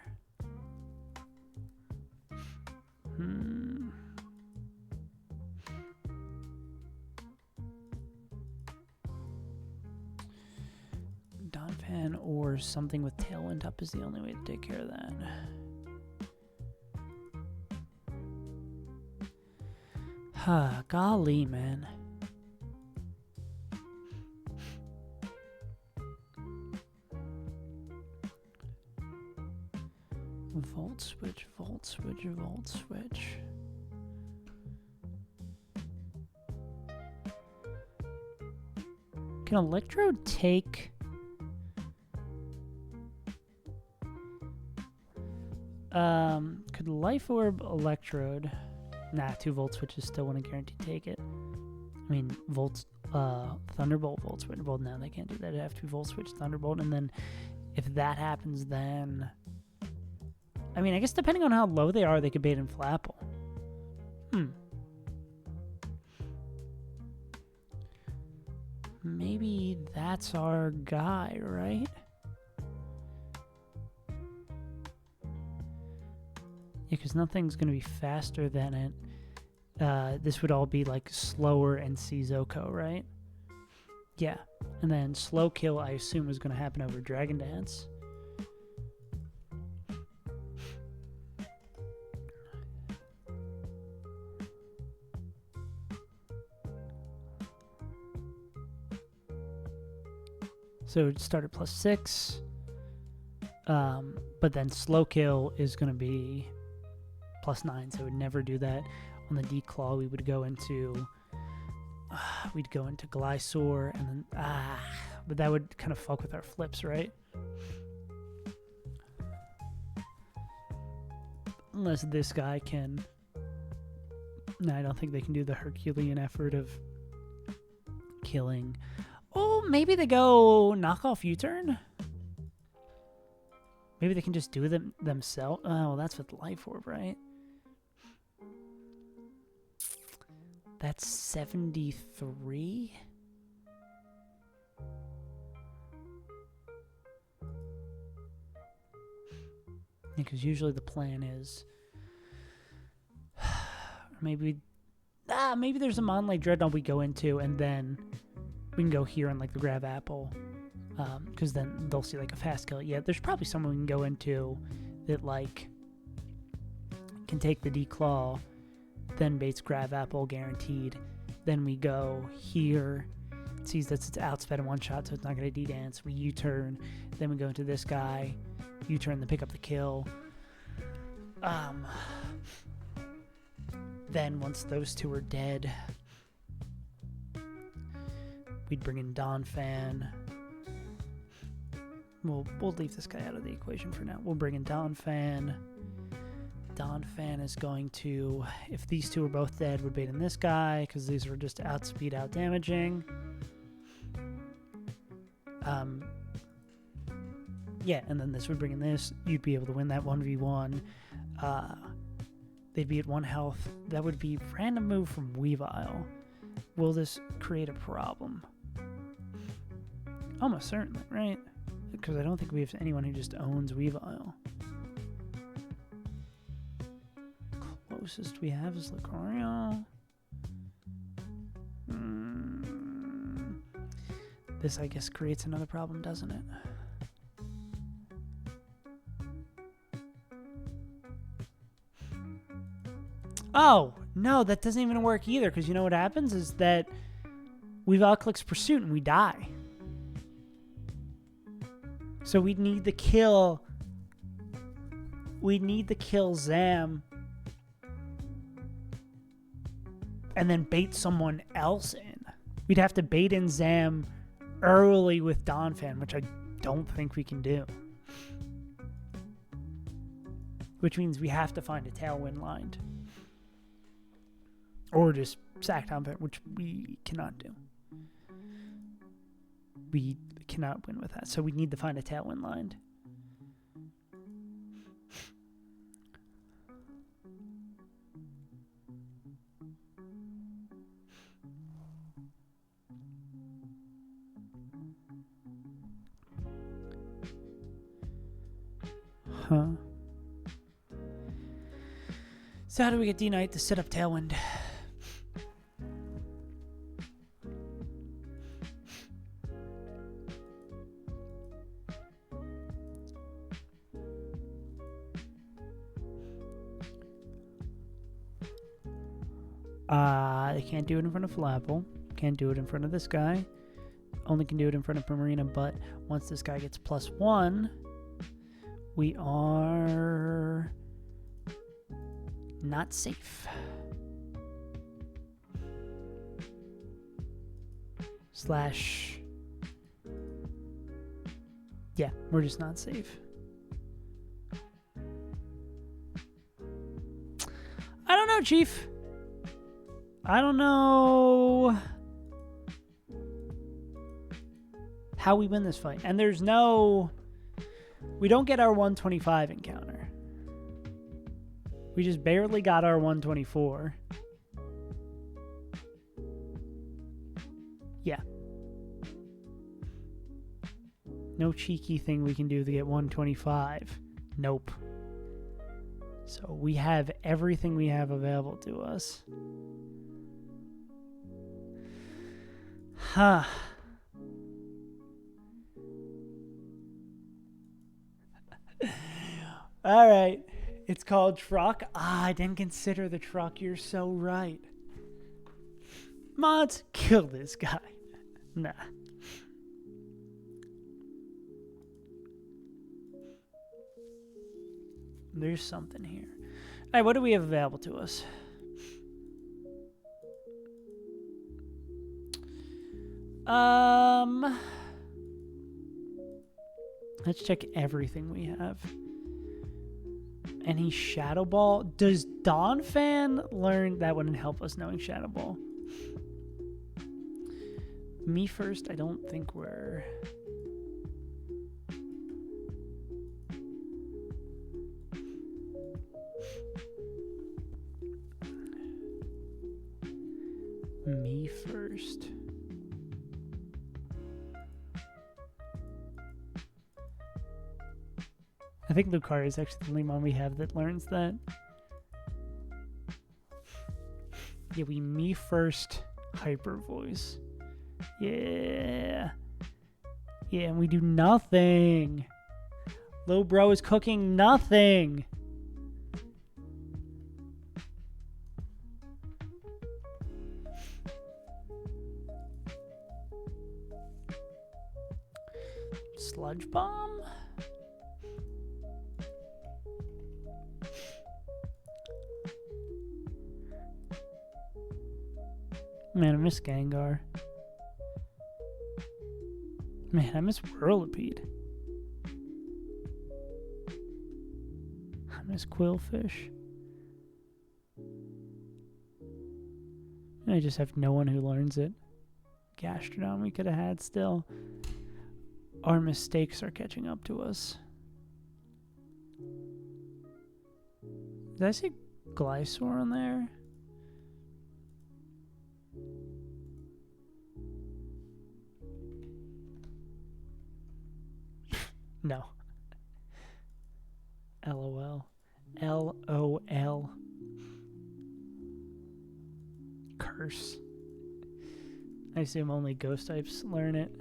Donphan or something with Tailwind up is the only way to take care of that. Golly, man. Volt switch, volt switch, volt switch. Can Electrode take... could Life Orb Electrode... Nah, 2 volt switches still wouldn't guarantee take it. I mean, Thunderbolt, volt switch. Well, no, they can't do that. It'd have to be volt switch, Thunderbolt, and then if that happens, then... I mean, I guess depending on how low they are, they could bait in Flapple. Maybe that's our guy, right? Yeah, because nothing's going to be faster than it. This would all be like slower and Zoko, right? Yeah. And then slow kill, I assume, is going to happen over Dragon Dance. So it start at +6. But then slow kill is going to be +9, so it would never do that. On the Declaw, we would go into Glysaur, and then but that would kind of fuck with our flips, right? Unless this guy can. No, I don't think they can do the Herculean effort of killing. Oh, maybe they go knock off U-turn. Maybe they can just do them themselves. Oh, well, that's with Life Orb, right? That's 73? Because usually the plan is... maybe there's a Mon Lake Dreadnought we go into, and then we can go here on like the Grab Apple. Because then they'll see like a fast kill. Yeah, there's probably someone we can go into that like can take the Declaw, then baits Grab Apple guaranteed. Then we go here, it sees that it's outsped in one shot, so it's not going to D-dance. We U-turn, then we go into this guy, U-turn, then pick up the kill. Then once those two are dead, we'd bring in Donphan. We'll leave this guy out of the equation for now. We'll bring in Donphan. Donphan is going to, if these two are both dead, would bait in this guy, because these are just outspeed, out damaging. Yeah, and then this would bring in this. You'd be able to win that 1v1. They'd be at 1 health. That would be random move from Weavile. Will this create a problem? Almost certainly, right? Because I don't think we have anyone who just owns Weavile. Closest we have is Lucario. This, I guess, creates another problem, doesn't it? Oh, no, that doesn't even work either, because you know what happens is that we Valklick's Pursuit and we die. So we'd need to kill... We'd need to kill Zam and then bait someone else in. We'd have to bait in Zam early with Donphan, which I don't think we can do. Which means we have to find a Tailwind lined. Or just sack Donphan, which we cannot do. We cannot win with that. So we need to find a Tailwind lined. Huh. So how do we get D-Knight to set up Tailwind? They can't do it in front of Flapple. Can't do it in front of this guy. Only can do it in front of Primarina, but once this guy gets +1, we are not safe. Slash... Yeah, we're just not safe. I don't know, Chief. I don't know how we win this fight. And there's no... We don't get our 125 encounter. We just barely got our 124. Yeah. No cheeky thing we can do to get 125. Nope. So we have everything we have available to us. Huh. All right. It's called Truck. I didn't consider the truck. You're so right. Mods, kill this guy. Nah. There's something here. All right, what do we have available to us? Let's check everything we have. Any Shadow Ball? Does Donphan learn? That wouldn't help us knowing Shadow Ball. Me first, I don't think we're... Me first. I think Lucario is actually the only one we have that learns that. Yeah, we me first Hyper Voice. Yeah. Yeah, and we do nothing. Lil Bro is cooking nothing. Sludge Bomb? Man, I miss Gengar. Man, I miss Whirlipede. I miss Quillfish. I just have no one who learns it. Gastrodon we could have had still. Our mistakes are catching up to us. Did I see Glysaur on there? No. LOL. LOL. Curse. I assume only ghost types learn it.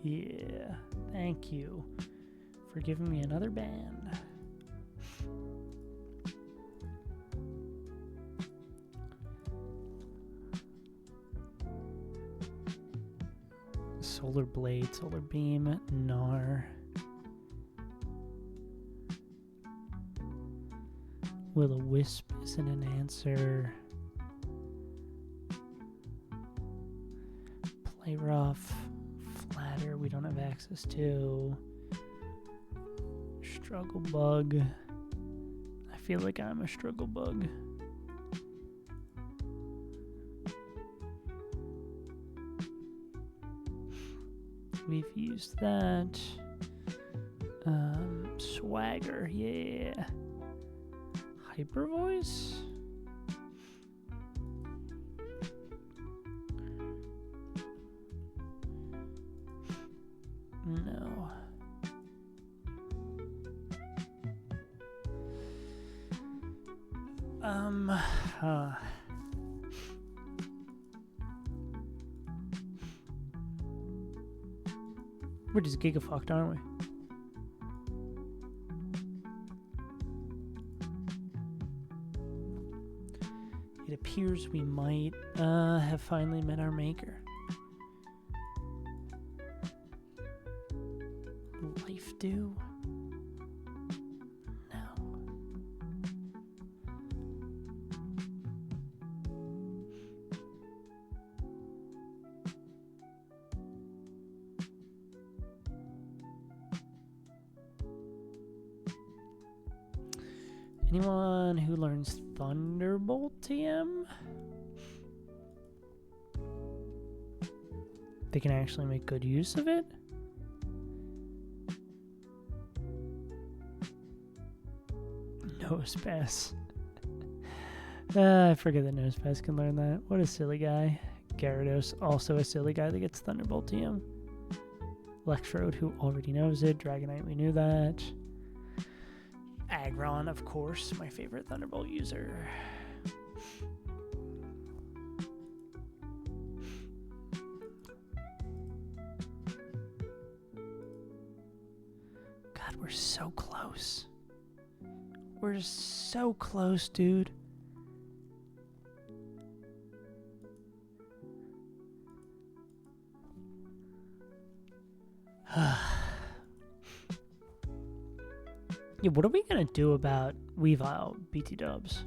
Yeah. Thank you for giving me another ban. Solar Blade, Solar Beam, Gnar. Will-O-Wisp isn't an answer. Play Rough, Flatter, we don't have access to. Struggle Bug. I feel like I'm a Struggle Bug. We've used that. Swagger, yeah. Hyper Voice? No. We're just gigafucked, aren't we? It appears we might have finally met our maker. Life Dew? No. Anyone who learns Thunderbolt TM? They can actually make good use of it? Nosepass. I forget that Nosepass can learn that. What a silly guy. Gyarados, also a silly guy that gets Thunderbolt TM. Electrode, who already knows it. Dragonite, we knew that. Aggron, of course, my favorite Thunderbolt user. God, we're so close. We're so close, dude. Yeah, what are we gonna do about Weavile BT dubs?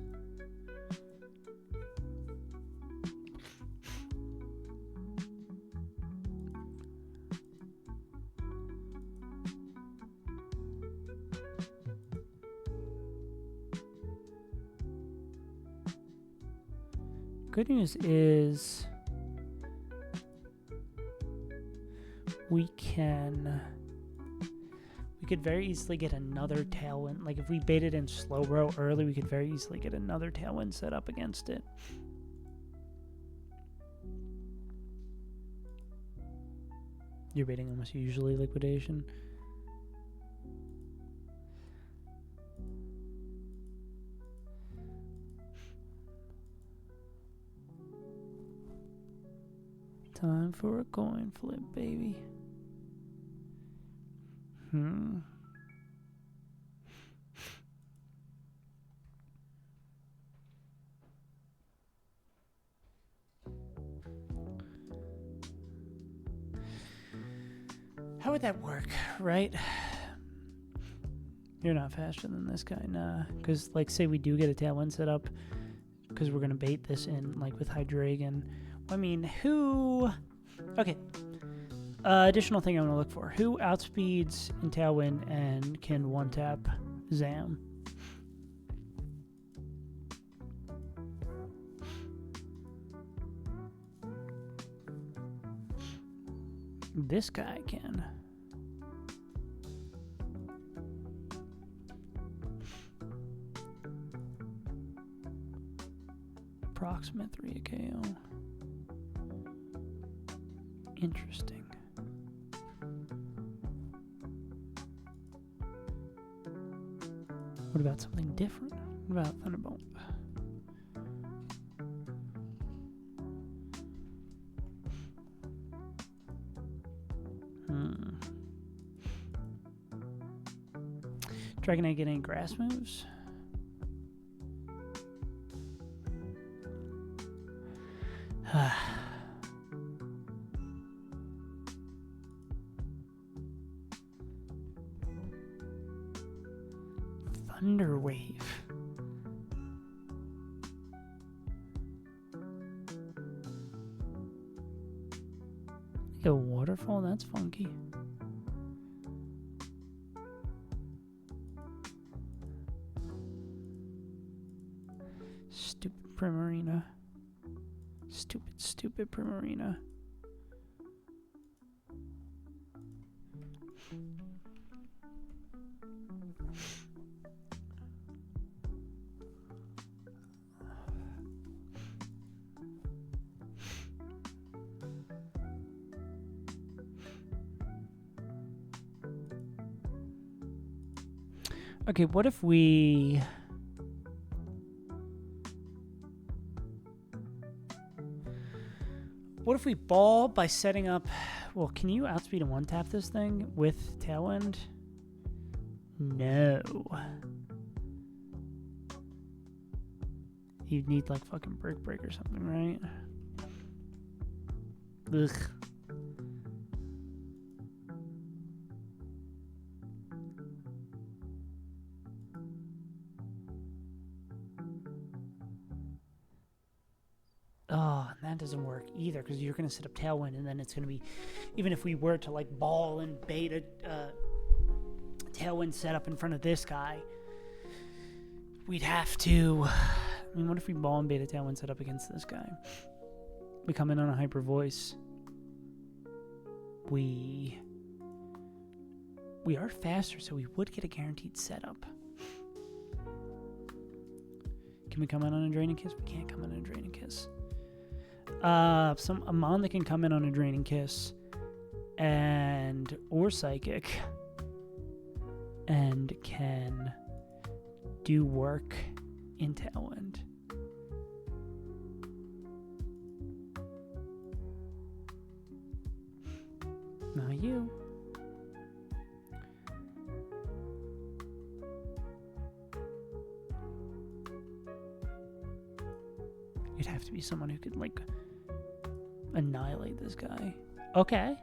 Good news is we could very easily get another Tailwind. Like if we baited in Slowbro early, we could very easily get another Tailwind set up against it. You're baiting almost usually Liquidation. Time for a coin flip, baby. How would that work, right? You're not faster than this guy, nah. Because, like, say we do get a Tailwind set up, because we're going to bait this in, like, with Hydreigon. I mean, who... Okay. Additional thing I want to look for. Who outspeeds in Tailwind and can one-tap Zam? This guy can. Approximate 3 KO. Interesting. What about something different? What about Thunderbolt? Dragonite get any grass moves? Thunder Wave. Like a waterfall? That's funky. Stupid Primarina. Stupid Primarina. Okay, what if we... What if we ball by setting up... Well, can you outspeed and one-tap this thing with Tailwind? No. You'd need, like, fucking Brick Break or something, right? Ugh. Oh, and that doesn't work either because you're going to set up Tailwind and then it's going to be, even if we were to like ball and bait a Tailwind set up in front of this guy, we'd have to, I mean, what if we ball and bait a Tailwind set up against this guy? We come in on a Hyper Voice. We are faster, so we would get a guaranteed setup. Can we come in on a Draining Kiss? We can't come in on a Draining Kiss. Some Amon that can come in on a Draining Kiss or Psychic and can do work in Tailwind. Not you. You'd have to be someone who could, like, annihilate this guy. Okay.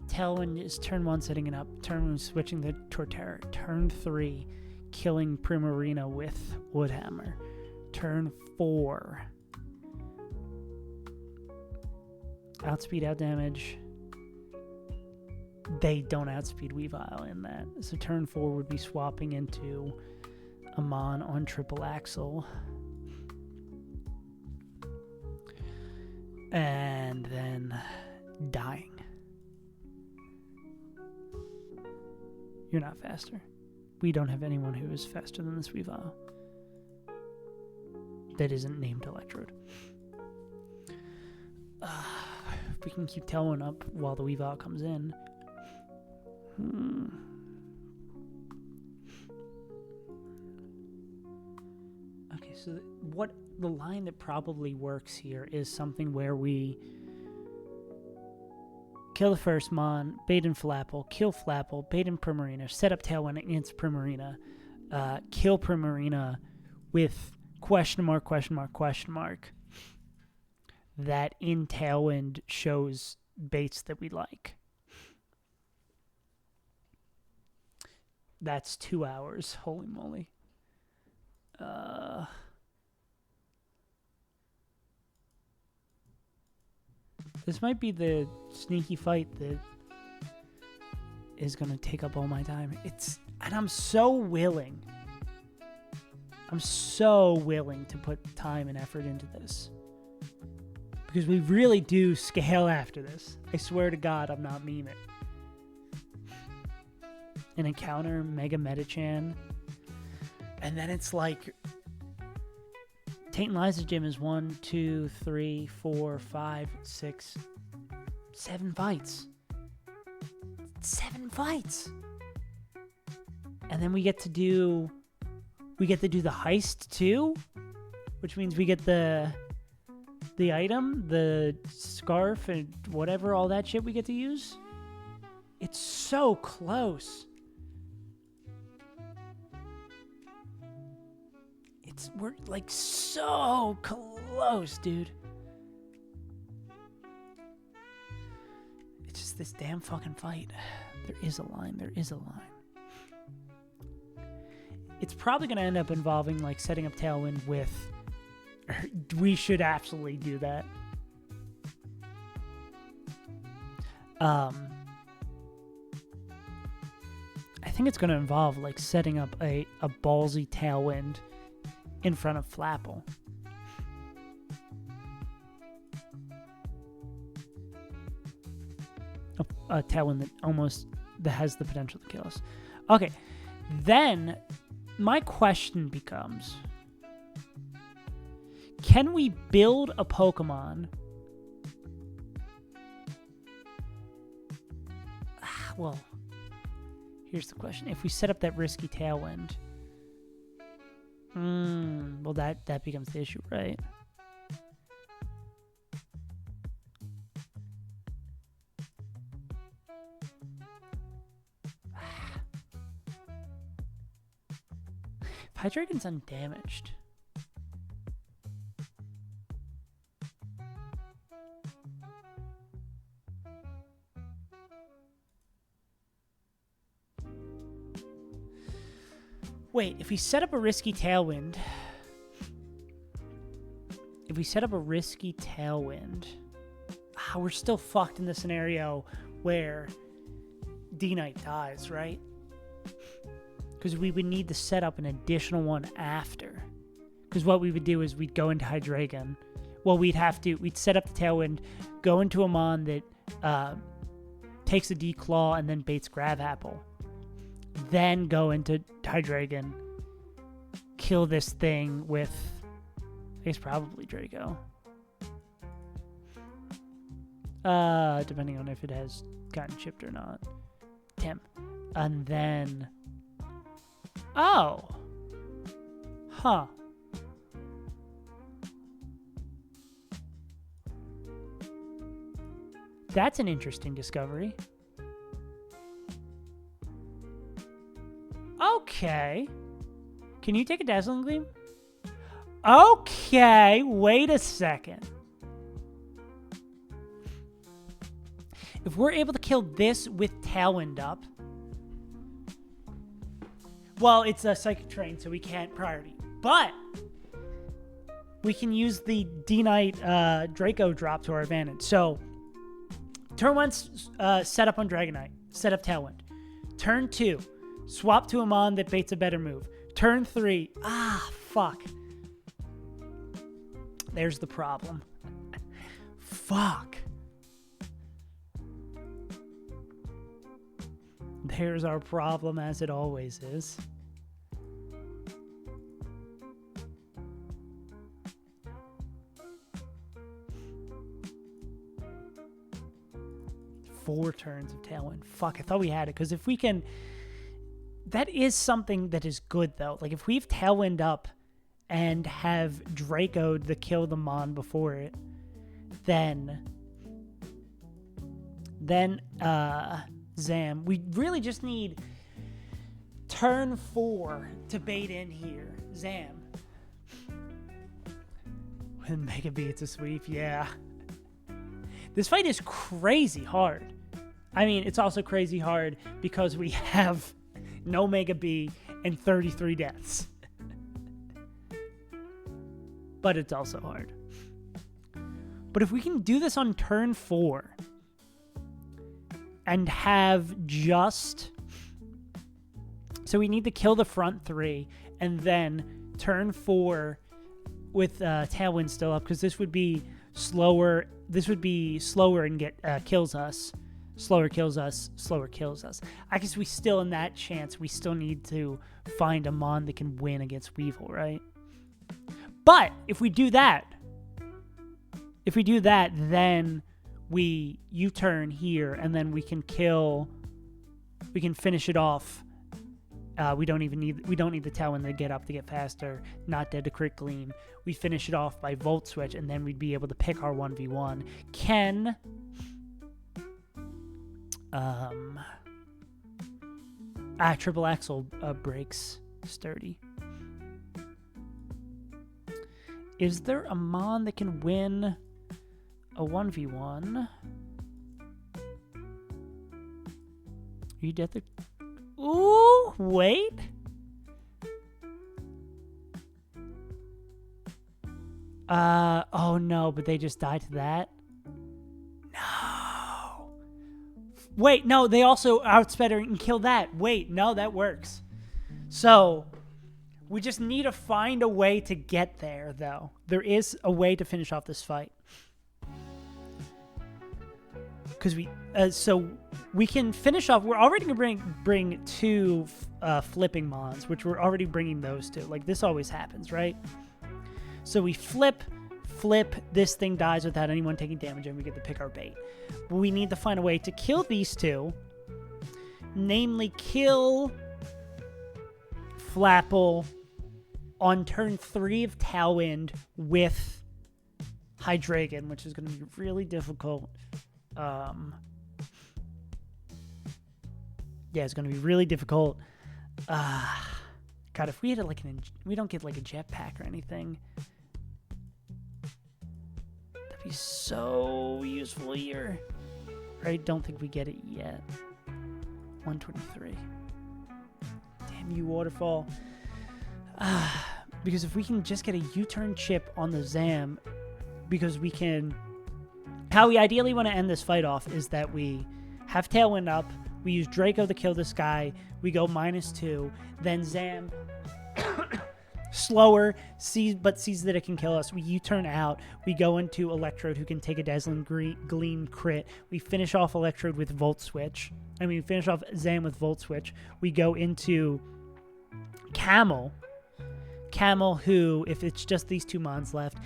Tailwind is turn 1 setting it up. Turn 1 switching the Torterra. Turn 3 killing Primarina with Woodhammer. Turn 4 outspeed, out damage. They don't outspeed Weavile in that. So turn 4 would be swapping into Amon on triple axle. And then dying. You're not faster. We don't have anyone who is faster than this Weavile that isn't named Electrode. We can keep Tailwind up while the Weavile comes in. Okay, so what the line that probably works here is something where we kill the first Mon, bait in Flapple, kill Flapple, bait in Primarina, set up Tailwind against Primarina, kill Primarina with question mark, that in Tailwind shows baits that we like. That's 2 hours. Holy moly. This might be the sneaky fight that is going to take up all my time. And I'm so willing. I'm so willing to put time and effort into this. Because we really do scale after this. I swear to God, I'm not memeing. An encounter, Mega Metachan. And then it's like Tate and Liza's gym is 1, 2, 3, 4, 5, 6, 7 fights. 7 fights. And then we get to do the heist too, which means we get the item, the scarf, and whatever, all that shit we get to use. It's so close. We're like so close, dude. It's just this damn fucking fight. There is a line. it's probably going to end up involving like setting up Tailwind with. We should absolutely do that. I think it's going to involve like setting up a ballsy Tailwind in front of Flapple. A Tailwind that has the potential to kill us. Okay, then my question becomes, can we build a Pokemon? Well, here's the question. If we set up that risky Tailwind, well, that becomes the issue, right? If Hydreigon's undamaged. Wait, if we set up a risky Tailwind... we're still fucked in the scenario where D-Knight dies, right? Because we would need to set up an additional one after. Because what we would do is we'd go into Hydreigon. Well, we'd set up the Tailwind, go into a Mon that takes a D-Claw and then baits Grabapple. Then go into Hydreigon, kill this thing with, I guess, probably Draco. Depending on if it has gotten chipped or not. Tim. And then... Oh! Huh. That's an interesting discovery. Okay. Can you take a Dazzling Gleam? Okay, wait a second. If we're able to kill this with Tailwind up... Well, it's a Psychic Terrain, so we can't priority. But we can use the D-Knight Draco drop to our advantage. So, turn 1, set up on Dragonite. Set up Tailwind. Turn 2, swap to a Mon that baits a better move. Turn 3, fuck. There's the problem. Fuck. There's our problem, as it always is. Four turns of Tailwind. Fuck, I thought we had it. Because if we can... That is something that is good, though. Like, if we've Tailwind up and have Draco'd the kill the Mon before it, then Zam, we really just need turn 4 to bait in here. Zam. When Mega B, it's a sweep, yeah. This fight is crazy hard. I mean, it's also crazy hard because we have no Mega B and 33 deaths. But it's also hard. But if we can do this on turn 4 and have just... So we need to kill the front 3 and then turn 4 with Tailwind still up, because this would be slower. This would be slower and get kills us. Slower kills us. Slower kills us. I guess we still, in that chance, we still need to find a Mon that can win against Weevil, right? But if we do that, then we U-turn here, and then we can kill. We can finish it off. We don't need the Tailwind to get up to get faster. Not dead to crit gleam. We finish it off by Volt Switch, and then we'd be able to pick our 1v1. Triple Axle breaks sturdy. Is there a Mon that can win a 1v1? Are you dead there? Ooh, wait. Oh no, but they just died to that? No. Wait, no, they also outsped her and killed that. Wait, no, that works. So, we just need to find a way to get there, though. There is a way to finish off this fight. Because so we can finish off. We're already going to bring two flipping mons, which we're already bringing those two. Like, this always happens, right? So we flip, this thing dies without anyone taking damage, and we get to pick our bait. But we need to find a way to kill these two. Namely, kill Flapple on turn 3 of Tailwind with Hydreigon, which is going to be really difficult. Yeah, it's going to be really difficult. God, if we had we don't get like a jetpack or anything. That'd be so useful here. I don't think we get it yet. 123. Damn you, Waterfall. Because if we can just get a U-turn chip on the Zam, because we can... How we ideally want to end this fight off is that we have Tailwind up, we use Draco to kill this guy, we go -2, then Zam, slower, sees that it can kill us, we U-turn out, we go into Electrode, who can take a Dazzling Gleam crit, we finish off Electrode with Volt Switch, we finish off Zam with Volt Switch, we go into Camel, who, if it's just these two mons left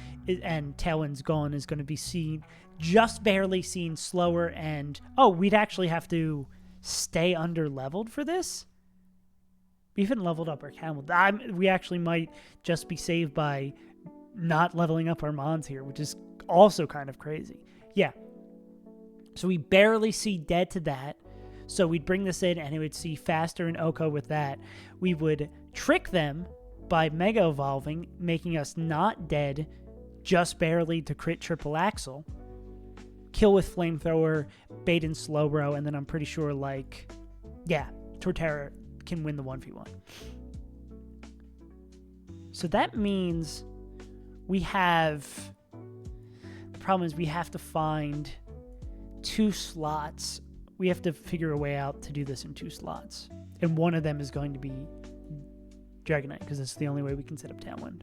and Tailwind's gone, is going to be seen, just barely seen, slower, and we'd actually have to stay under leveled for this. We haven't leveled up our Camel. We actually might just be saved by not leveling up our mons here, which is also kind of crazy. Yeah. So we barely see dead to that. So we'd bring this in and it would see faster and Oko with that. We would trick them by Mega Evolving, making us not dead, just barely to crit Triple Axle. Kill with Flamethrower, bait and Slowbro, and then I'm pretty sure, Torterra can win the 1v1. So that means we have... The problem is we have to find 2 slots. We have to figure a way out to do this in 2 slots. And one of them is going to be Dragonite, because it's the only way we can set up Tailwind.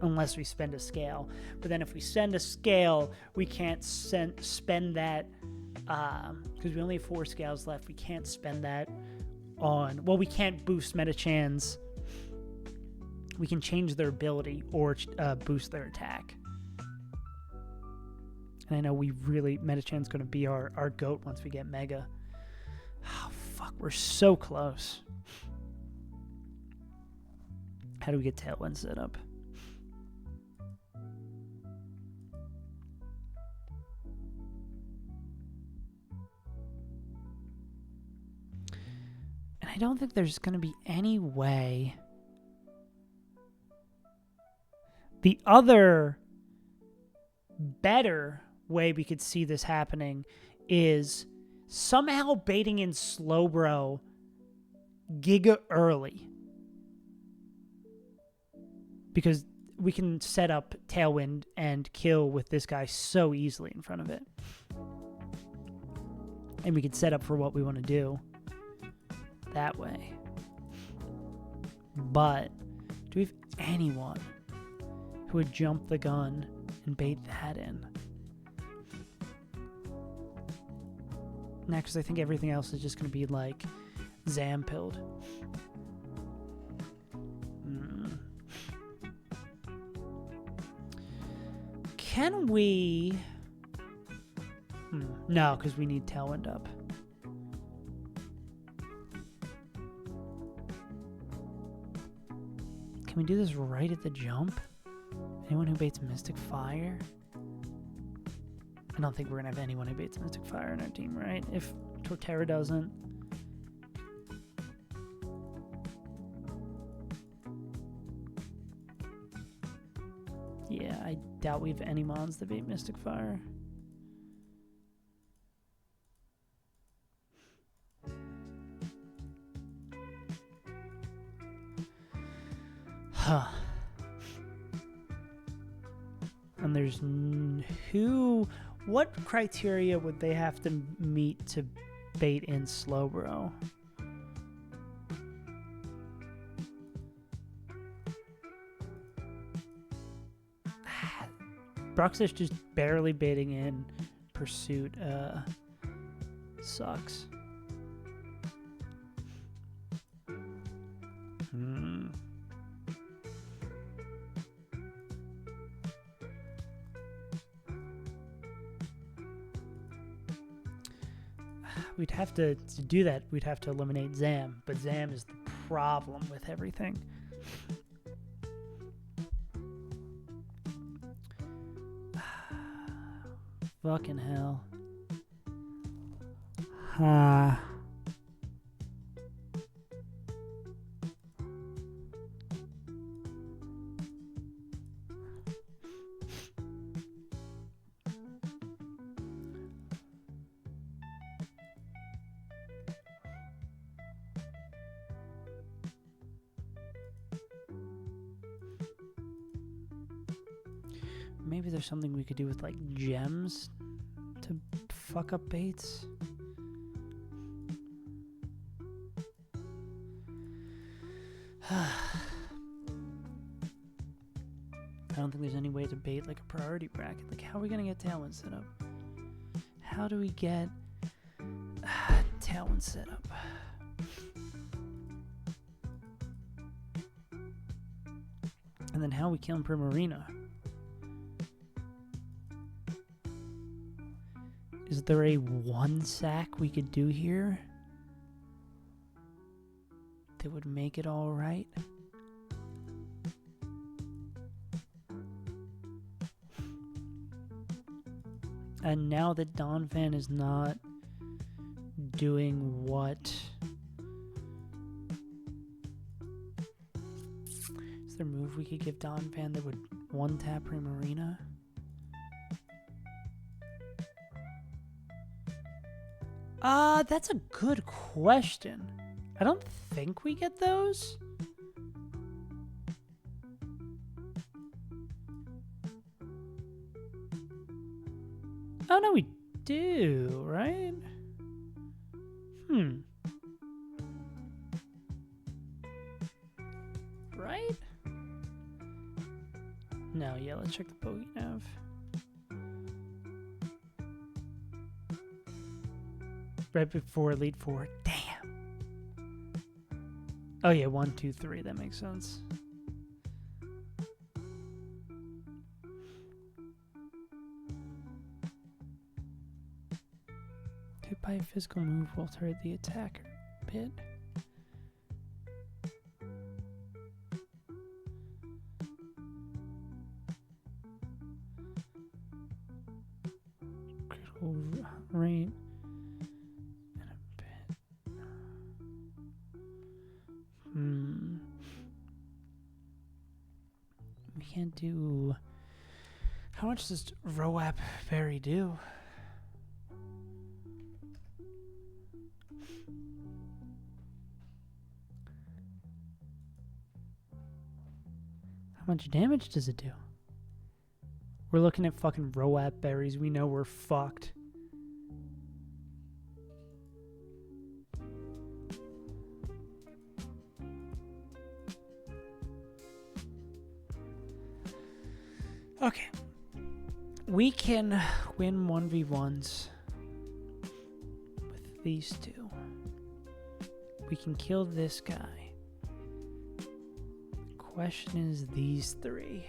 Unless we spend a scale. But then if we send a scale, we can't spend that, because we only have 4 scales left, we can't spend that on... Well, we can't boost Metachan's... We can change their ability or boost their attack. And I know Metachan's going to be our GOAT once we get Mega. Oh, fuck, we're so close. How do we get Tailwind set up? And I don't think there's going to be any way. The other better way we could see this happening is somehow baiting in Slowbro Giga early. Because we can set up Tailwind and kill with this guy so easily in front of it. And we can set up for what we want to do that way. But do we have anyone who would jump the gun and bait that in? Nah, because I think everything else is just going to be like Zampilled. Can we... No, because we need Tailwind up. Can we do this right at the jump? Anyone who baits Mystic Fire? I don't think we're going to have anyone who baits Mystic Fire in our team, right? If Torterra doesn't. Yeah, I doubt we have any mons that bait Mystic Fire. Huh. And there's what criteria would they have to meet to bait in Slowbro? Bruxish just barely baiting in Pursuit sucks. We'd have to do that, we'd have to eliminate Zam, but Zam is the problem with everything. Fucking hell. Maybe there's something we could do with like gems to fuck up baits. I don't think there's any way to bait like a priority bracket. Like, how are we gonna get Tailwind set up? How do we get Tailwind set up? And then how are we killing Primarina? Is there a one sack we could do here that would make it all right? And now that Donphan is not doing what... Is there a move we could give Donphan that would one-tap Primarina? That's a good question. I don't think we get those. Oh, no, we do, right? Right? No, yeah, let's check the bogey nav. Right before Elite Four. Damn. Oh yeah, 1, 2, 3. That makes sense. Hit by a physical move will hurt the attacker. Bit. Critical rate. We can't do... How much does Roap Berry do? How much damage does it do? We're looking at fucking Roap Berries. We know we're fucked. Okay. We can win 1v1s with these two. We can kill this guy. Question is these three.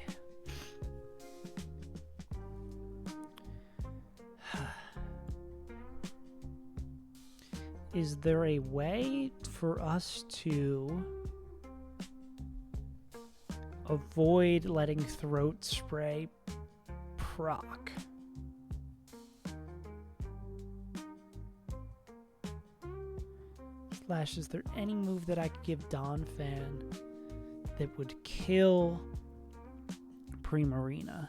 Is there a way for us to avoid letting Throat Spray proc? Slash, is there any move that I could give Donphan that would kill Primarina?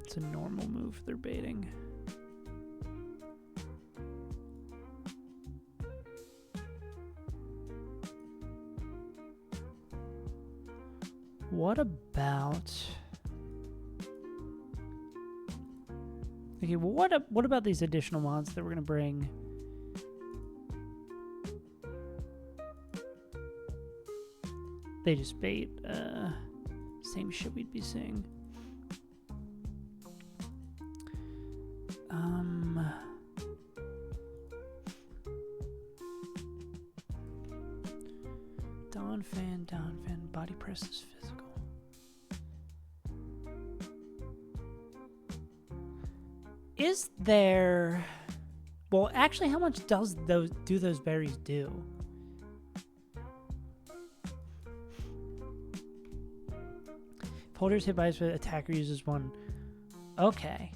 It's a normal move they're baiting. what about... Okay, well, what about these additional mods that we're going to bring? They just bait. Same shit we'd be seeing. Dawn fan, body press is physical. Is there... Well, actually, how much do those berries do? If holders hit by his attacker uses one. Okay.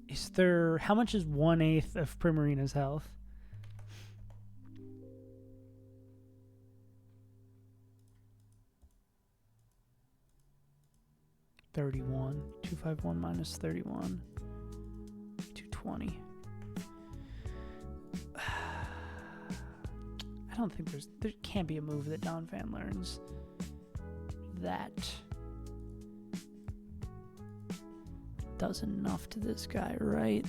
Is there... How much is 1/8 of Primarina's health? $31. 251 minus 31. 220. I don't think there can't be a move that Donphan learns that does enough to this guy, right?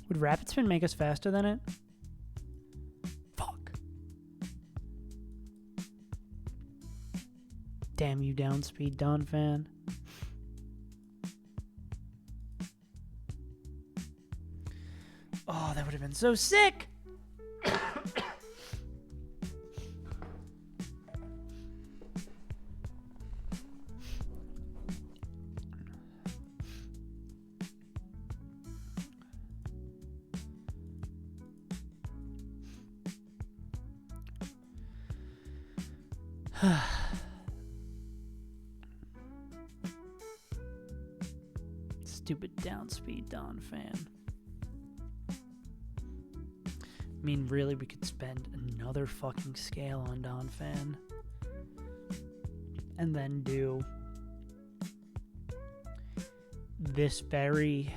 Would Rapid Spin make us faster than it? Fuck. Damn you, Downspeed Donphan. Oh, that would have been so sick! Stupid Downspeed Donphan. I mean, really, we could spend another fucking scale on Donphan. And then do this berry.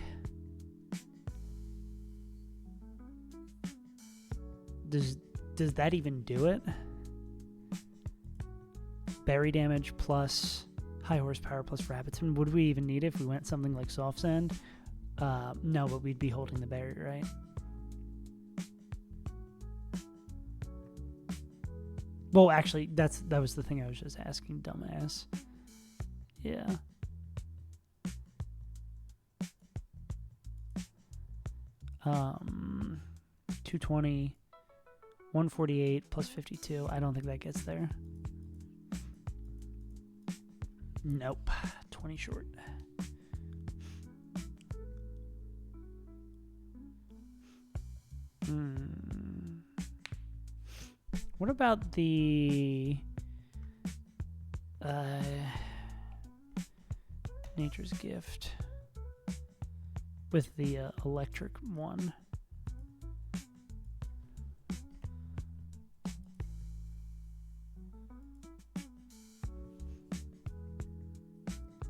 Does that even do it? Berry damage plus high horsepower plus rapid spin. Would we even need it if we went something like soft sand? No, but we'd be holding the berry, right? Well, actually, that was the thing I was just asking, dumbass. Yeah. Um, 220, 148 plus 52. I don't think that gets there. Nope. 20 short. What about the Nature's Gift with the electric one?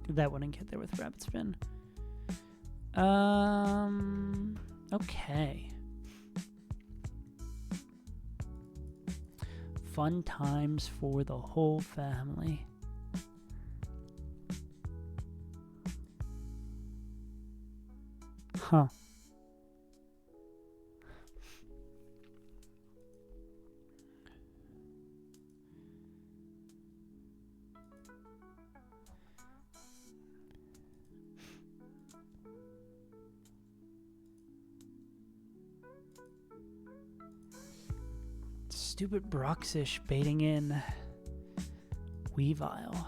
That wouldn't get there with Rapid Spin. Okay. Fun times for the whole family. Huh. Stupid Broxish baiting in Weavile.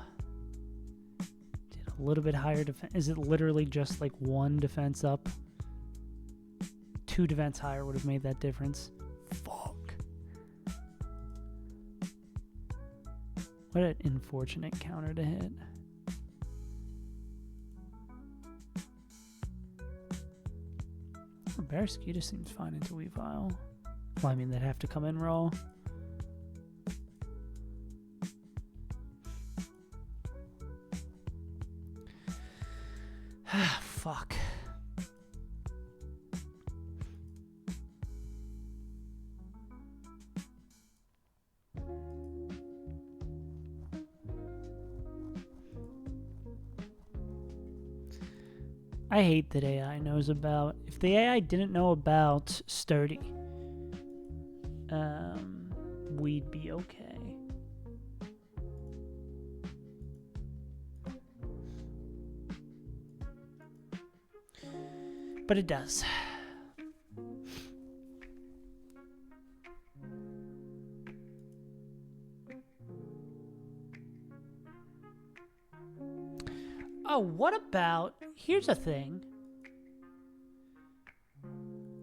Did a little bit higher defense. Is it literally just like one defense up? 2 defense higher would have made that difference. Fuck. What an unfortunate counter to hit. Barraskewda seems fine into Weavile. Well, I mean, they'd have to come in raw. Fuck. I hate that AI knows about. If the AI didn't know about Sturdy, we'd be okay. But it does. Oh, what about... Here's a thing.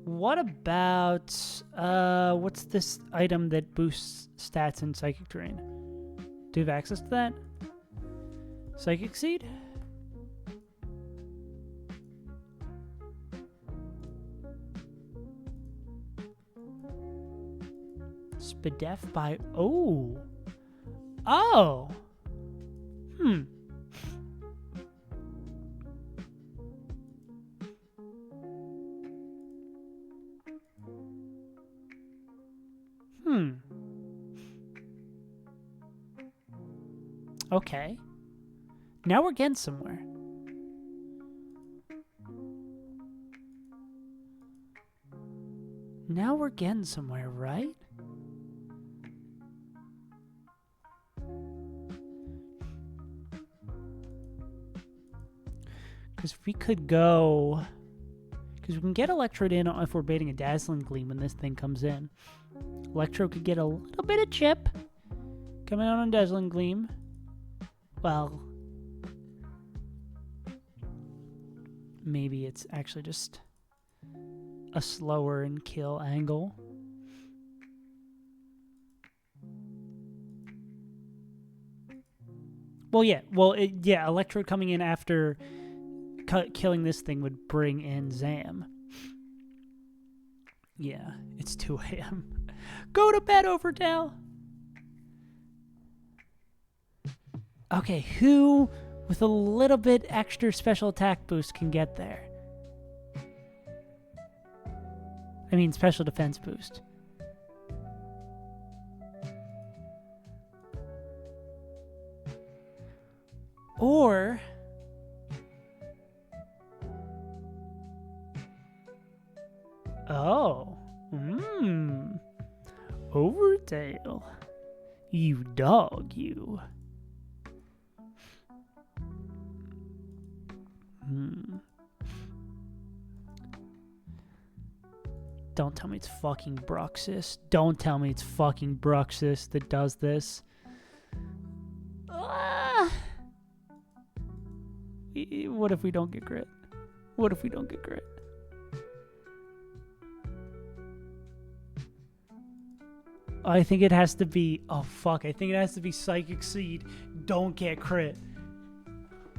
What about... what's this item that boosts stats in Psychic Terrain? Do you have access to that? Psychic Seed? Spadef by... Oh! Oh! Hmm. Okay. Now we're getting somewhere. Now we're getting somewhere, right? Because we could go... Because we can get Electrode in if we're baiting a Dazzling Gleam when this thing comes in. Electro could get a little bit of chip coming out on Dazzling Gleam. Well, maybe it's actually just a slower and kill angle. Well, yeah. Well, yeah. Electrode coming in after killing this thing would bring in Zam. Yeah, it's 2 a.m. Go to bed, Overdale. Okay, who with a little bit extra special attack boost can get there? I mean, special defense boost. Or... Oh. Overdale. You dog, you. Don't tell me it's fucking Bruxus. Don't tell me it's fucking Bruxus that does this. What if we don't get grit? What if we don't get grit? I think it has to be... Oh, fuck. I think it has to be Psychic Seed. Don't get crit.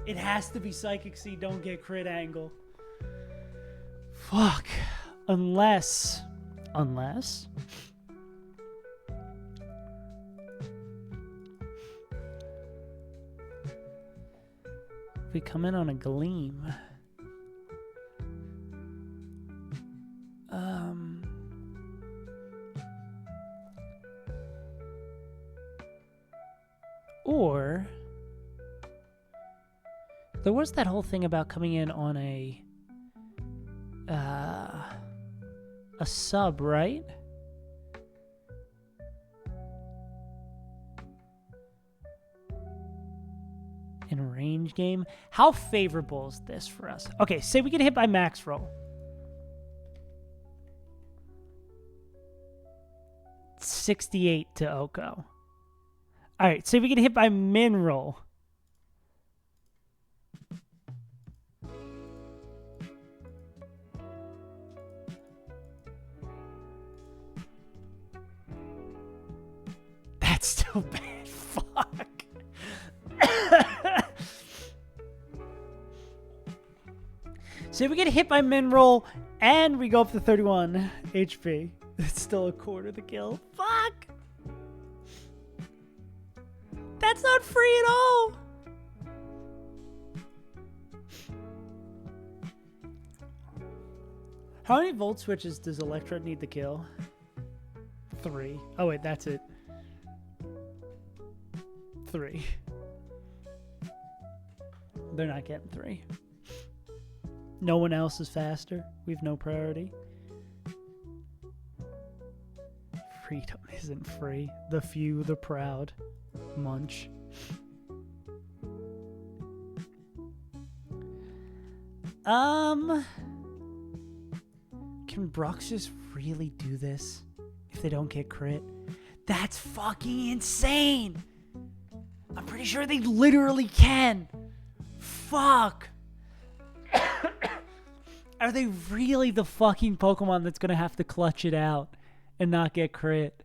It has to be Psychic Seed. Don't get crit angle. Fuck. Unless... If we come in on a Gleam... Or there was that whole thing about coming in on a sub, right? In a range game. How favorable is this for us? Okay, say we get hit by max roll. 68 to Oko. All right, so we get hit by min roll. That's still bad. Fuck. So we get hit by min roll and we go up to 31 HP. It's still a quarter the kill. Fuck. That's not free at all. How many volt switches does Electrode need to kill? 3. Oh wait, that's it. 3. They're not getting 3. No one else is faster. We have no priority. Freedom isn't free. The few, the proud. Munch. Can Bruxus really do this if they don't get crit? That's fucking insane! I'm pretty sure they literally can. Fuck! Are they really the fucking Pokemon that's gonna have to clutch it out and not get crit?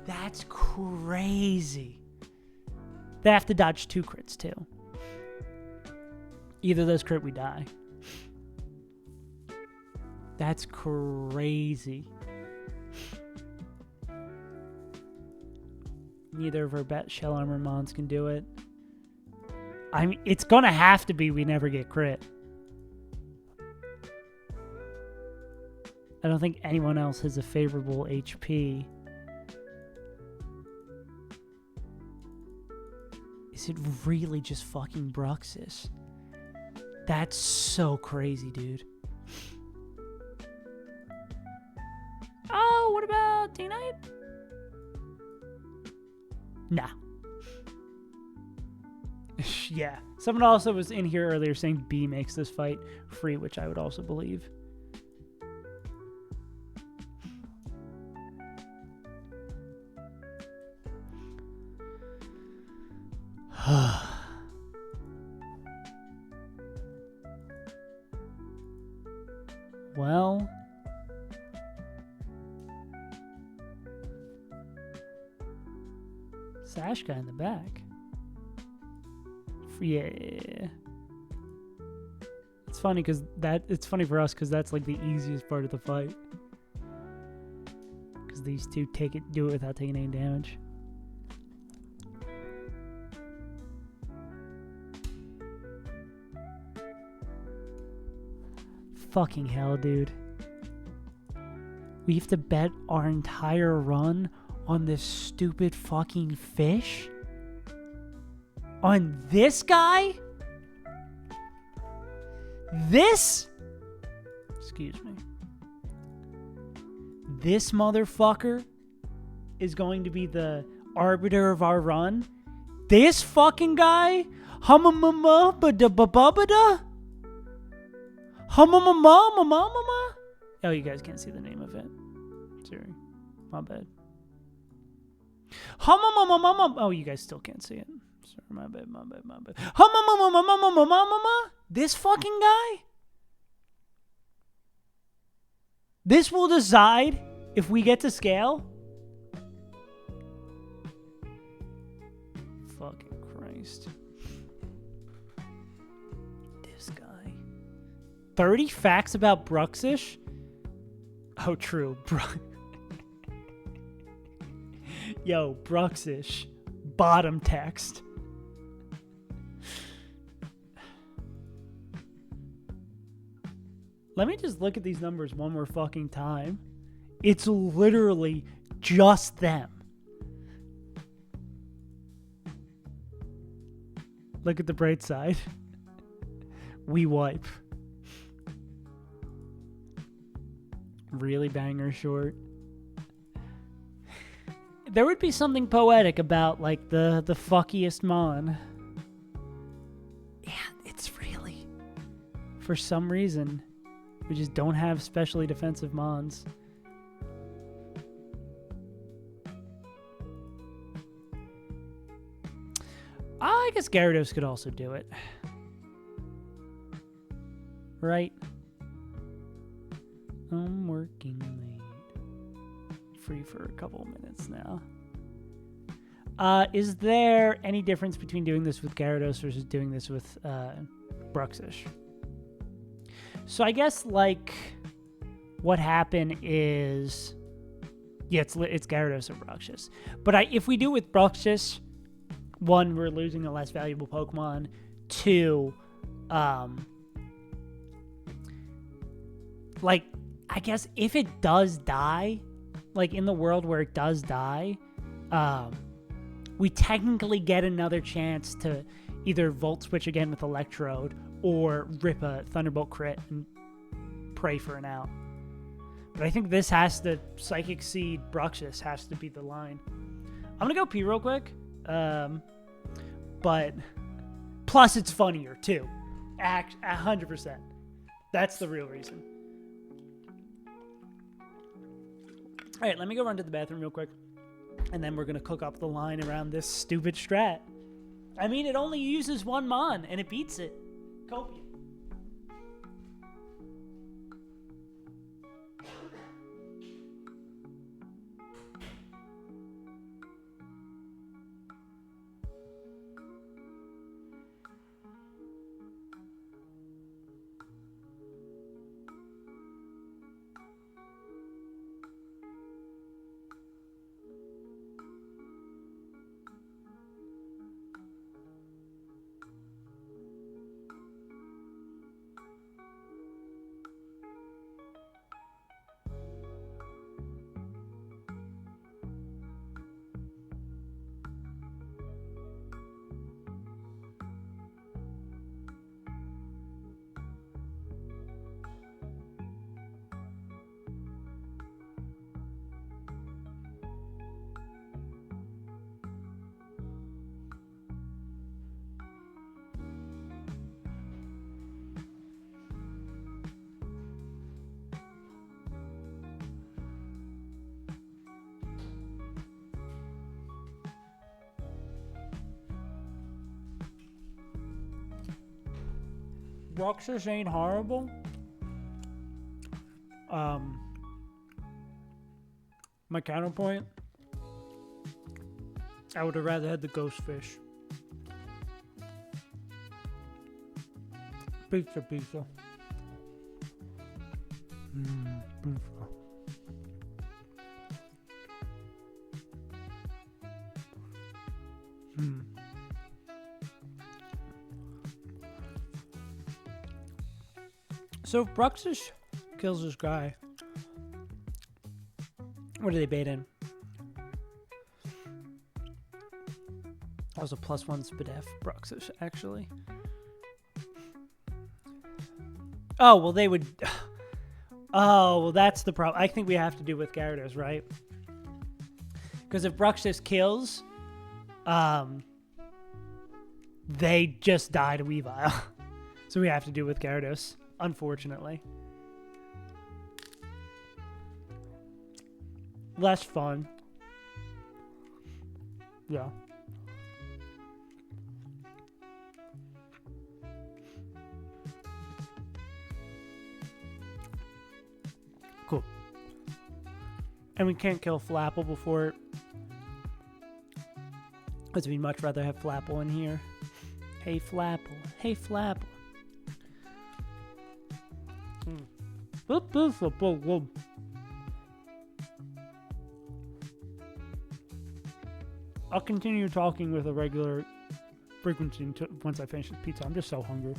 That's crazy. They have to dodge 2 crits too. Either those crit, we die. That's crazy. Neither of our shell armor mons can do it. I mean, it's gonna have to be we never get crit. I don't think anyone else has a favorable HP. Is it really just fucking Bruxus? That's so crazy, dude. Oh, what about T-Knight? Nah. Yeah. Someone also was in here earlier saying B makes this fight free, which I would also believe. Well, Sash guy in the back. Yeah. It's funny because it's funny for us because that's like the easiest part of the fight. Because these two do it without taking any damage. Fucking hell, dude. We have to bet our entire run on this stupid fucking fish? On this guy? This? Excuse me. This motherfucker is going to be the arbiter of our run? This fucking guy? Humma-mama-ba-da-ba-ba-ba-da? Humma-mama-mama-mama? Oh, you guys can't see the name of it. Sorry. My bad. Humma-mama-mama. Oh, you guys still can't see it. Sorry, my bad. Humma-mama-mama-mama-mama-mama. This fucking guy? This will decide if we get to scale? Fucking Christ. This guy. 30 facts about Bruxish? Oh, true. Yo, Bruxish. Bottom text. Let me just look at these numbers one more fucking time. It's literally just them. Look at the bright side. We wipe. Really banger short. There would be something poetic about, like, the fuckiest mon. Yeah, it's really... For some reason, we just don't have specially defensive mons. I guess Gyarados could also do it. Right? I'm working late. Free for a couple minutes now. Is there any difference between doing this with Gyarados versus doing this with Bruxish? So I guess, like, what happened is... Yeah, it's Gyarados or Bruxish. But if we do it with Bruxish, one, we're losing a less valuable Pokemon. Two, like, I guess if it does die, like in the world where it does die, we technically get another chance to either Volt Switch again with Electrode or rip a Thunderbolt crit and pray for an out. But I think this has to, Psychic Seed Bruxus has to be the line. I'm going to go P real quick. But plus it's funnier too. 100%. That's the real reason. All right, let me go run to the bathroom real quick. And then we're going to cook up the line around this stupid strat. I mean, it only uses one Mon, and it beats it. Copium. Bruxus ain't horrible. My counterpoint, I would have rather had the ghost fish. Pizza. Pizza. So if Bruxus kills this guy, what do they bait in? That was a +1 Spadef Bruxus, actually. Oh, well, they would... Oh, well, that's the problem. I think we have to do with Gyarados, right? Because if Bruxus kills, they just die to Weavile. So we have to do with Gyarados, unfortunately. Less fun. Yeah. Cool. And we can't kill Flapple before it. Because we'd much rather have Flapple in here. Hey, Flapple. Hey, Flapple. Boop, boop, boop, boop, boop. I'll continue talking with a regular frequency until, once I finish this pizza. I'm just so hungry.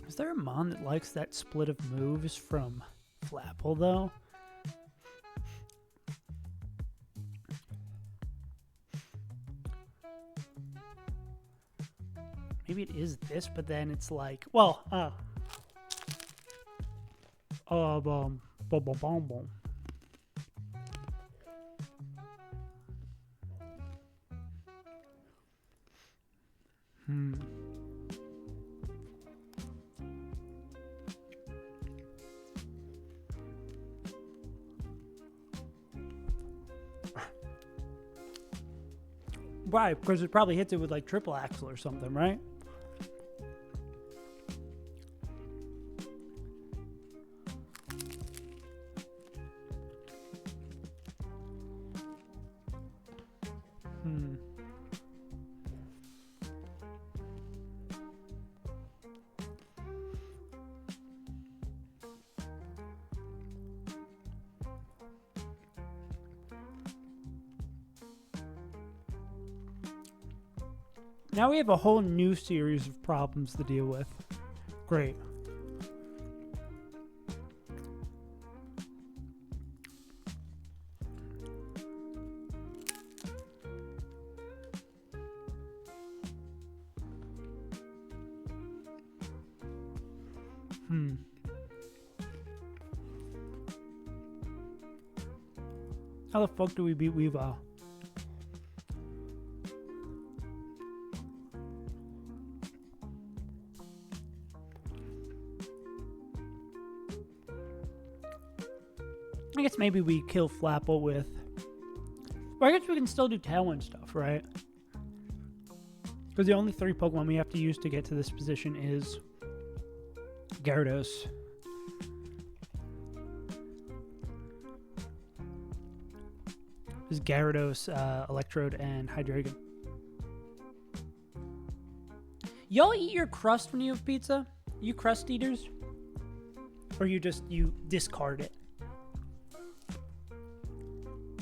Is there a Mon that likes that split of moves from Flapple, though? Maybe it is this, but then it's like, well, boom, boom, boom, boom. Right, because it probably hits it with like triple axle or something, right? Now we have a whole new series of problems to deal with. Great. How the fuck do we beat Weavile? I guess maybe we kill Flapple with... Well, I guess we can still do Tailwind stuff, right? Because the only 3 Pokemon we have to use to get to this position is Gyarados. Is Gyarados, Electrode, and Hydreigon. Y'all eat your crust when you have pizza? You crust eaters? Or you discard it?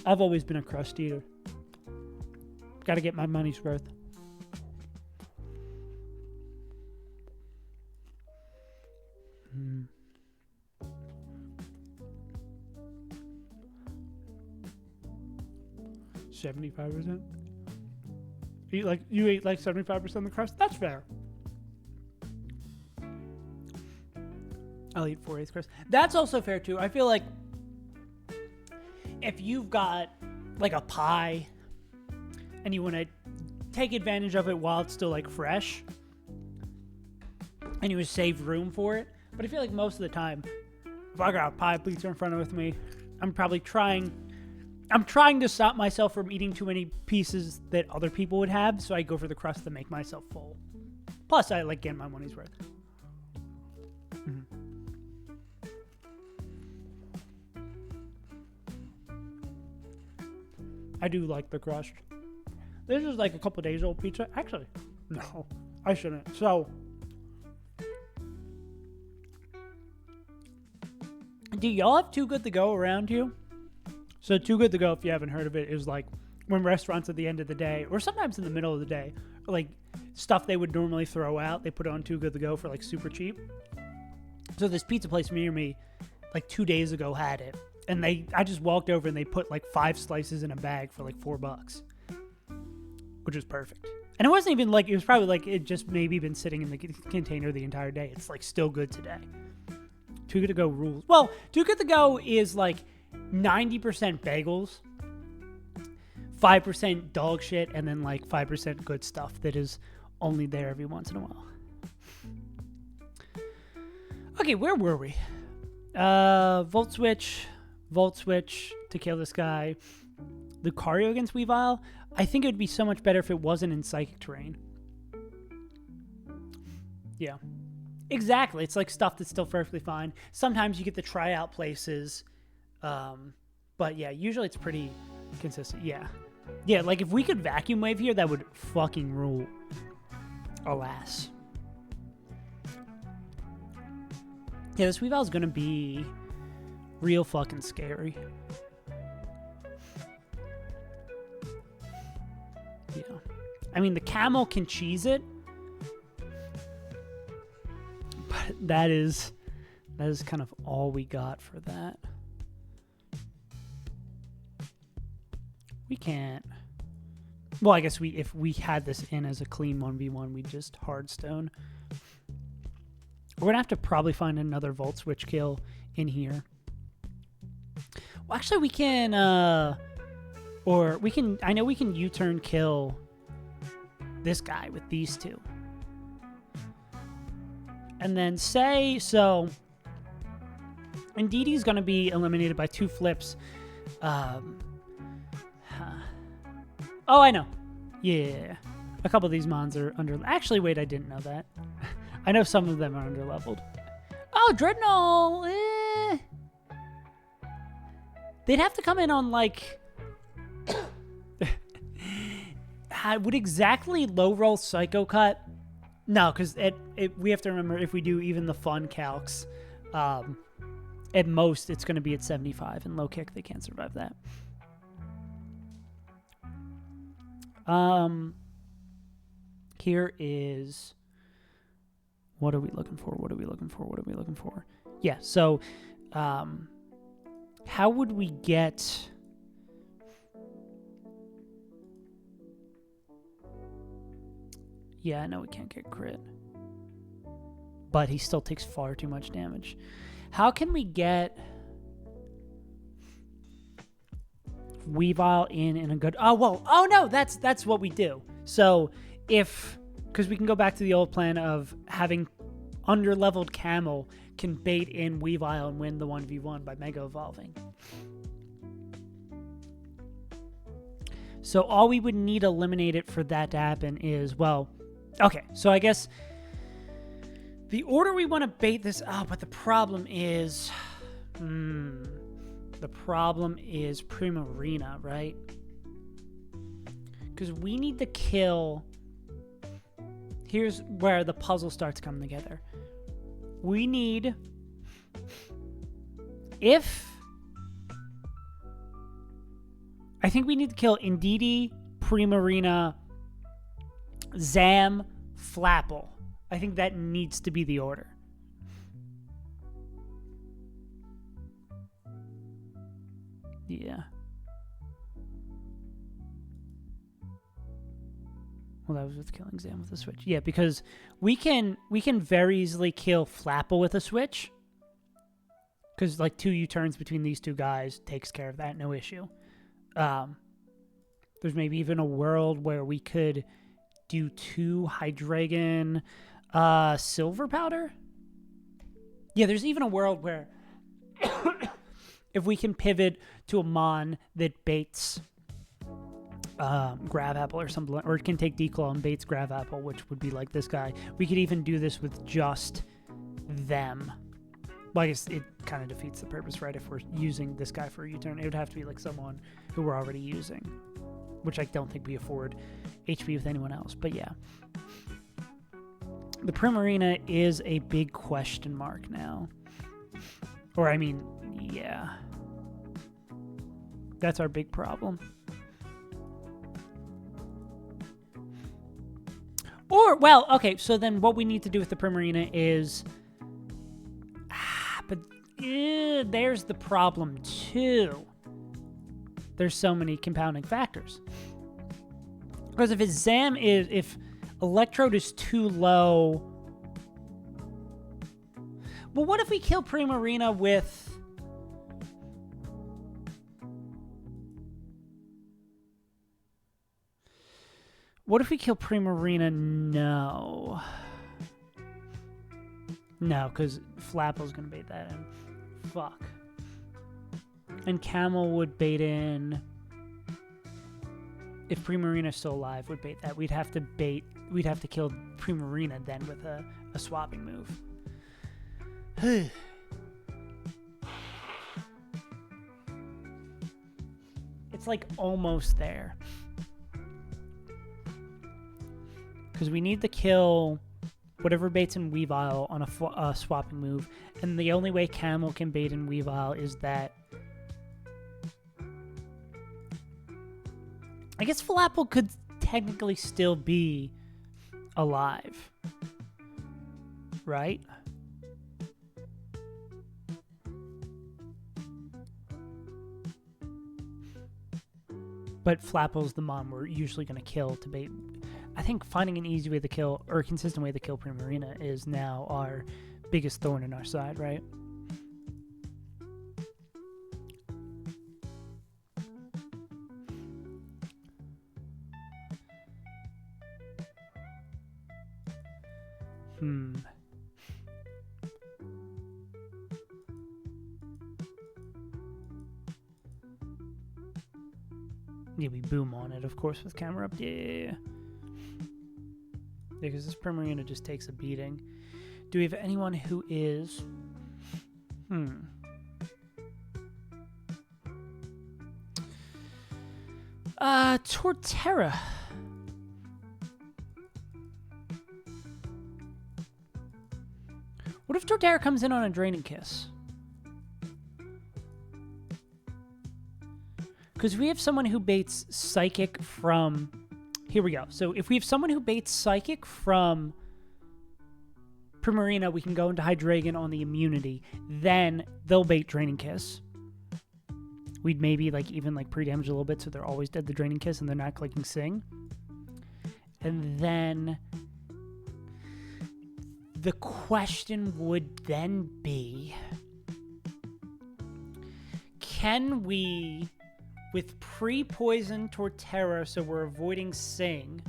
I've always been a crust eater. Gotta get my money's worth. Hmm. 75%? You ate like 75% of the crust? That's fair. I'll eat 4/8 crust. That's also fair too. I feel like if you've got like a pie and you want to take advantage of it while it's still like fresh and you would save room for it. But I feel like most of the time, if I got a pie pizza in front of me, I'm trying to stop myself from eating too many pieces that other people would have, so I go for the crust to make myself full. Plus, I like getting my money's worth. Mm-hmm. I do like the crust. This is like a couple days old pizza. Actually, no, I shouldn't. So, do y'all have Too Good To Go around you? So Too Good To Go, if you haven't heard of it, is like when restaurants at the end of the day, or sometimes in the middle of the day, like stuff they would normally throw out, they put on Too Good To Go for like super cheap. So this pizza place near me, like 2 days ago, had it. And I just walked over and they put like 5 slices in a bag for like $4, which was perfect. And it wasn't even like, it was probably like it just maybe been sitting in the container the entire day. It's like still good today. Too Good To Go rules. Well, Too Good To Go is like 90% bagels, 5% dog shit, and then like 5% good stuff that is only there every once in a while. Okay, where were we? Volt Switch to kill this guy. Lucario against Weavile. I think it would be so much better if it wasn't in Psychic Terrain. Yeah. Exactly. It's like stuff that's still perfectly fine. Sometimes you get the tryout places. But yeah, usually it's pretty consistent. Yeah. Yeah, like if we could vacuum wave here, that would fucking rule. Alas. Yeah, this Weavile's gonna be real fucking scary. Yeah. I mean, the camel can cheese it. But that is kind of all we got for that. We can't. Well, I guess if we had this in as a clean 1v1, we'd just hardstone. We're going to have to probably find another Volt Switch kill in here. Well, actually, we can, I know we can U-turn kill this guy with these two. And then so Indeedee going to be eliminated by 2 flips. Oh, I know. Yeah. A couple of these mons are under... Actually, wait, I didn't know that. I know some of them are under-leveled. Oh, Dreadnought! They'd have to come in on, like... Would exactly low-roll Psycho Cut? No, because we have to remember, if we do even the fun calcs, at most, it's going to be at 75, and low kick, they can't survive that. here is... What are we looking for? What are we looking for? What are we looking for? Yeah, so how would we get... Yeah, I know we can't get crit. But he still takes far too much damage. How can we get Weavile in a good... Oh, well, oh no, that's what we do. So if... Because we can go back to the old plan of having under-leveled Camel can bait in Weavile and win the 1v1 by Mega Evolving. So all we would need to eliminate it for that to happen is, well... Okay, so I guess... The order we want to bait this out, but the problem is... the problem is Primarina, right? Because we need to kill... Here's where the puzzle starts coming together. We need... I think we need to kill Indeedee, Primarina, Zam, Flapple. I think that needs to be the order. Yeah. Well, that was with killing Zam with a switch. Yeah, because we can very easily kill Flapple with a switch. Because like 2 U-turns between these two guys takes care of that, no issue. There's maybe even a world where we could do 2 Hydreigon Silver Powder. Yeah, there's even a world where if we can pivot to a Mon that baits Grav Apple or something, or it can take Declaw and baits Grav Apple, which would be like this guy. We could even do this with just them. Well, I guess it kind of defeats the purpose, right? If we're using this guy for a U-turn, it would have to be like someone who we're already using, which I don't think we afford HP with anyone else. But yeah, the Primarina is a big question mark now. Or I mean, yeah, that's our big problem. Or, well, okay, so then what we need to do with the Primarina is... there's the problem, too. There's so many compounding factors. Because if his if Electrode is too low... Well, what if we kill Primarina with... What if we kill Primarina? No. No, because Flapple's going to bait that in. Fuck. And Camel would bait in... If Primarina's still alive, would bait that. We'd have to kill Primarina then with a swapping move. It's like almost there. Because we need to kill whatever baits in Weavile on a swapping move. And the only way Camel can bait in Weavile is that... I guess Flapple could technically still be alive. Right? But Flapple's the Mon we're usually going to kill to bait... I think finding an easy way to kill, or a consistent way to kill Primarina is now our biggest thorn in our side, right? Yeah, we boom on it, of course, with camera up. Yeah. Because this Primarina just takes a beating. Do we have anyone who is... Torterra. What if Torterra comes in on a Draining Kiss? Because we have someone who baits Psychic from... here we go. So if we have someone who baits Psychic from Primarina, we can go into Hydreigon on the immunity. Then they'll bait Draining Kiss. We'd maybe even pre-damage a little bit so they're always dead the Draining Kiss and they're not clicking Sing. And then the question would then be, can we, with pre-poison Torterra, so we're avoiding Sing,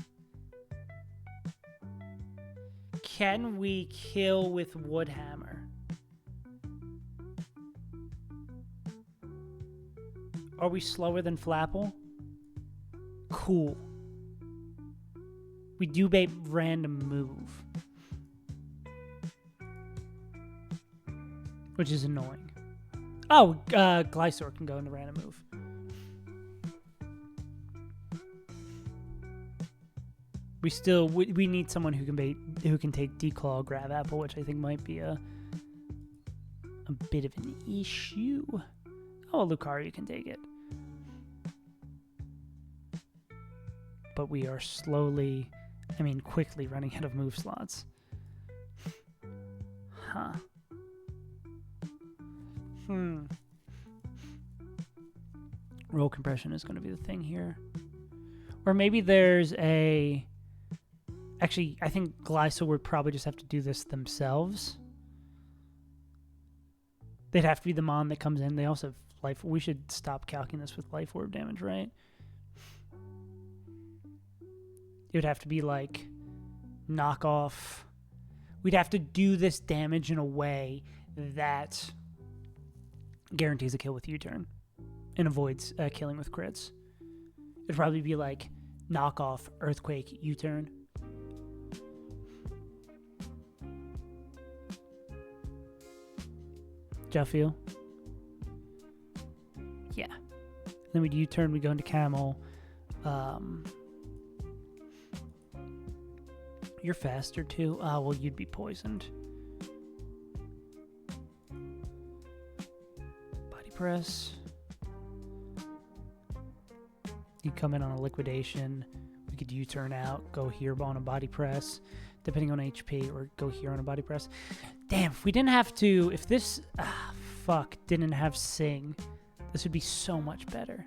can we kill with Woodhammer? Are we slower than Flapple? Cool. We do bait random move, which is annoying. Oh, Glysaur can go into random move. We need someone who can take Declaw, Grab Apple, which I think might be a bit of an issue. Oh, Lucario can take it. But we are quickly running out of move slots. Huh. Roll compression is going to be the thing here. Or maybe there's a... Actually, I think Glysaur would probably just have to do this themselves. They'd have to be the Mon that comes in. They also have life... We should stop calculating this with Life Orb damage, right? It would have to be knockoff. We'd have to do this damage in a way that guarantees a kill with U-turn and avoids killing with crits. It'd probably be knockoff, Earthquake, U-turn. Do y'all feel? Yeah. Then we'd U-turn, we go into Camel. You're faster too. Oh, well, you'd be poisoned. Body press. You come in on a liquidation. We could U-turn out, go here on a body press, depending on HP, or go here on a body press. Damn, if we didn't have to... If this... didn't have Sing, this would be so much better.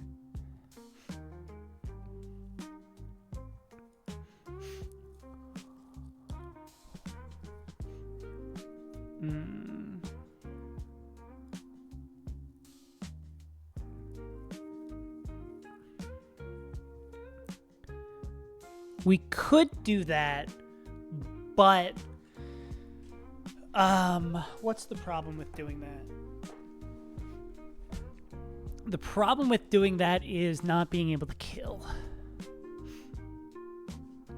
We could do that, but what's the problem with doing that? The problem with doing that is not being able to kill.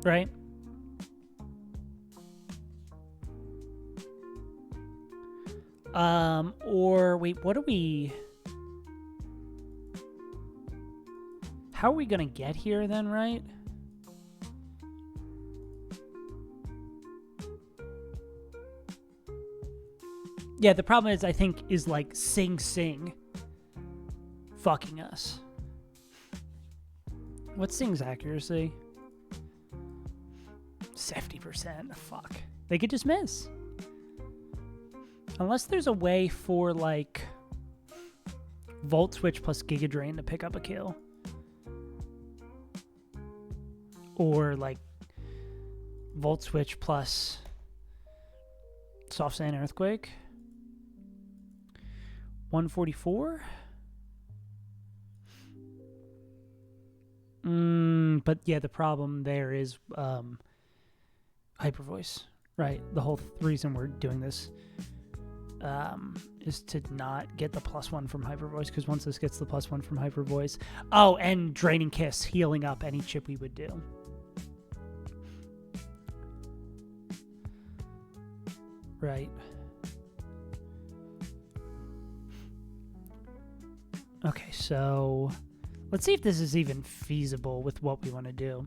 Right? Or wait, what are we... How are we gonna get here then, right? Yeah, the problem is, I think, is Sing fucking us. What's Sing's accuracy? 70%. Fuck. They could just miss. Unless there's a way for, Volt Switch plus Giga Drain to pick up a kill. Or, Volt Switch plus Soft Sand Earthquake. 144? But yeah, the problem there is Hyper Voice, right? The whole reason we're doing this is to not get the +1 from Hyper Voice, because once this gets the +1 from Hyper Voice... Oh, and Draining Kiss, healing up any chip we would do. Right. Okay, so let's see if this is even feasible with what we want to do.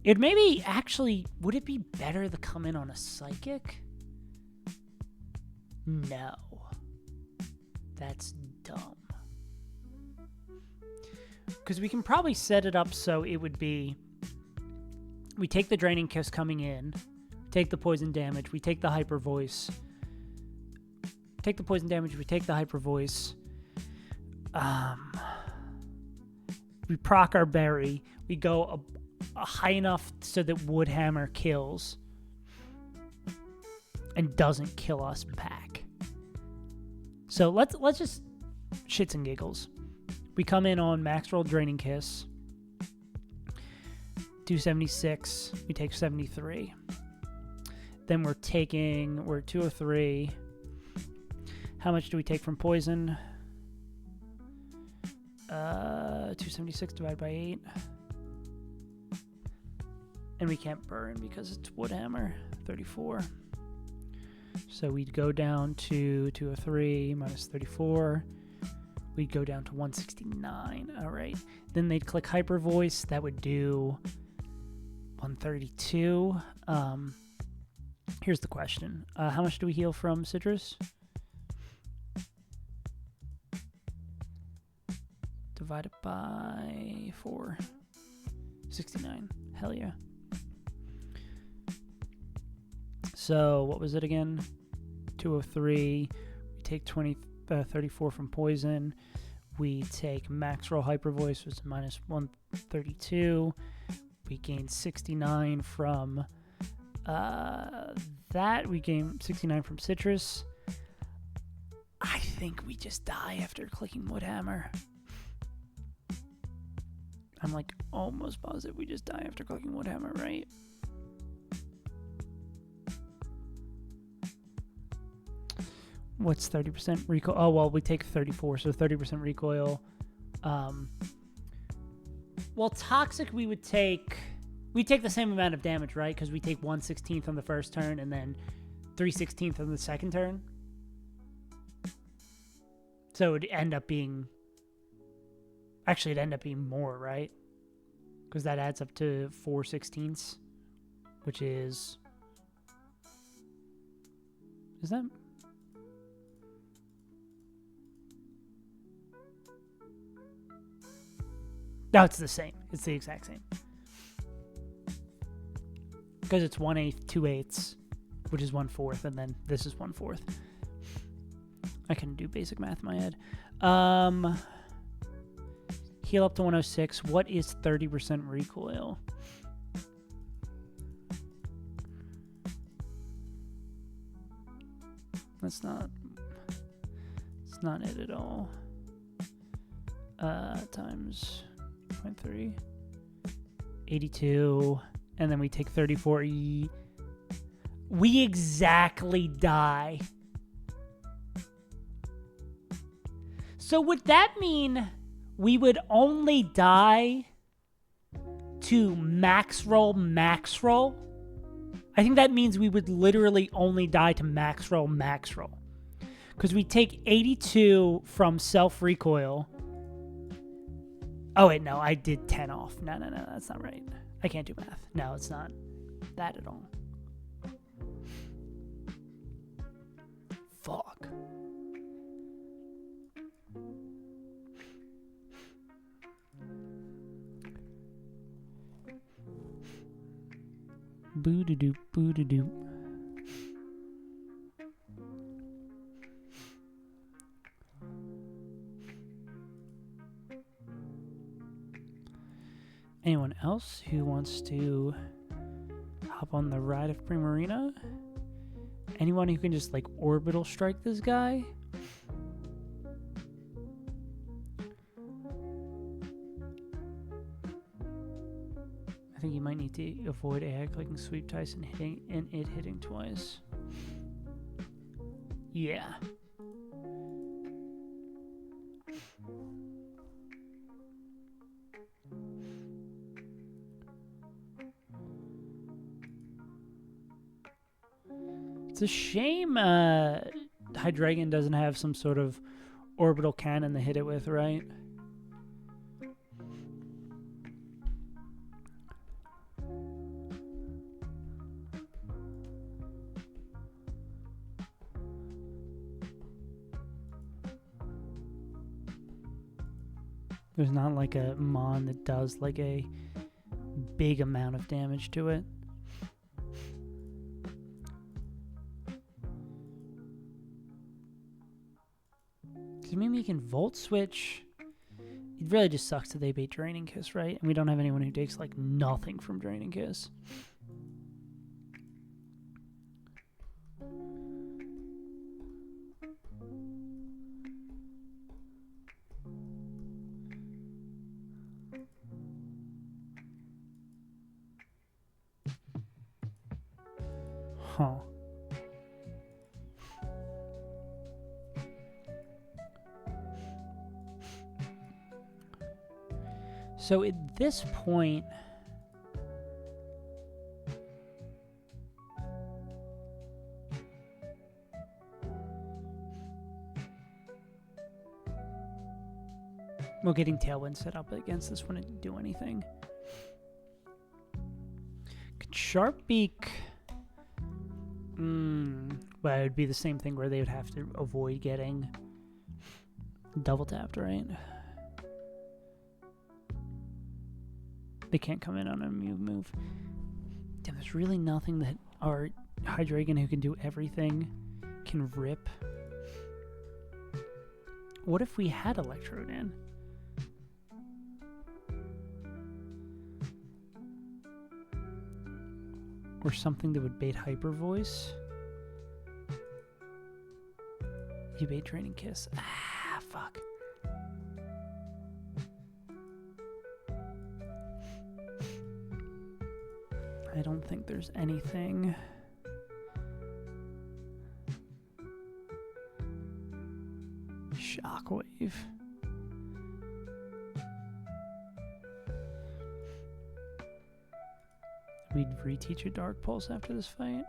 It maybe actually, would it be better to come in on a Psychic? No. That's dumb. Because we can probably set it up so it would be, we take the Draining Kiss coming in, take the poison damage, we take the Hyper Voice, take the poison damage, we take the Hyper Voice, we proc our berry, we go a high enough so that Woodhammer kills and doesn't kill us back. So let's just shits and giggles. We come in on max roll Draining Kiss, 276, we take 73. Then we're 203. How much do we take from poison? 276 divided by 8. And we can't burn because it's Woodhammer, 34. So we'd go down to 203 minus 34. We'd go down to 169. All right. Then they'd click Hyper Voice. That would do 132. Here's the question. How much do we heal from Citrus? Divided by 4. 69. Hell yeah. So what was it again? 203. We take 34 from poison. We take max roll Hyper Voice, which is minus 132. We gain 69 from that. We gain 69 from Citrus. I think we just die after clicking Woodhammer. I'm like almost positive we just die after clicking Woodhammer, right? What's 30% recoil? Oh, well, we take 34, so 30% recoil. Well, Toxic, we take the same amount of damage, right? Because we take 1/16 on the first turn and then 3/16 on the second turn. So it'd end up being... Actually, it'd end up being more, right? Because that adds up to 4/16, which is... Is that... No, it's the same. It's the exact same. Because it's 1/8, 2/8, which is 1/4, and then this is 1/4. I can do basic math in my head. Heal up to 106. What is 30% recoil? It's not it at all. Times 0.3. 82. And then we take 34. We exactly die. So would that mean we would only die to max roll? I think that means we would literally only die to max roll. Because we take 82 from self-recoil. Oh, wait, no, I did 10 off. No, that's not right. I can't do math. No, it's not that at all. Fuck. Boo-da-doo, boo-da-doo. Anyone else who wants to hop on the ride of Primarina? Anyone who can just like orbital strike this guy? I think you might need to avoid AI clicking Sweep Tyson and it hitting twice. Yeah. It's a shame Hydreigon doesn't have some sort of orbital cannon to hit it with, right? There's not like a mon that does like a big amount of damage to it. Does it mean we can Volt Switch? It really just sucks that they bait Draining Kiss, right? And we don't have anyone who takes like nothing from Draining Kiss. Huh. So at this point, well, getting Tailwind set up against this wouldn't do anything. Could Sharpbeak... Well, it would be the same thing where they would have to avoid getting double tapped, right? They can't come in on a move. Damn, there's really nothing that our Hydreigon, who can do everything, can rip. What if we had Electrode in? Or something that would bait Hyper Voice? You bait Draining Kiss. Ah, fuck. I don't think there's anything. Shockwave. We'd reteach a Dark Pulse after this fight.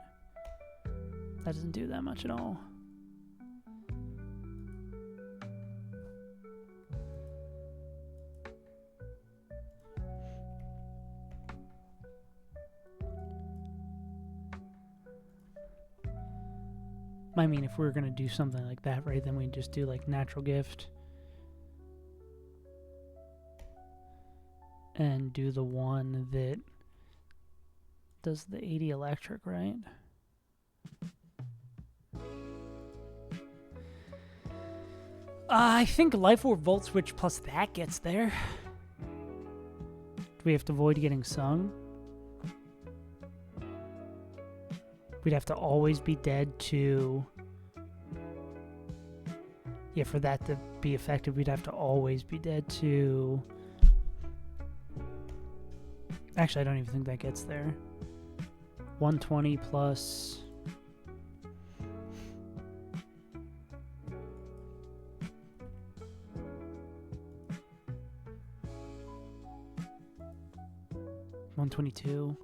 That doesn't do that much at all. I mean, if we were going to do something like that, right, then we'd just do, like, Natural Gift. And do the one that does the 80 electric, right? I think Life Orb Volt Switch plus that gets there. Do we have to avoid getting sung? We'd have to always be dead to... Yeah, for that to be effective, we'd have to always be dead to... Actually, I don't even think that gets there. 120 plus... $122.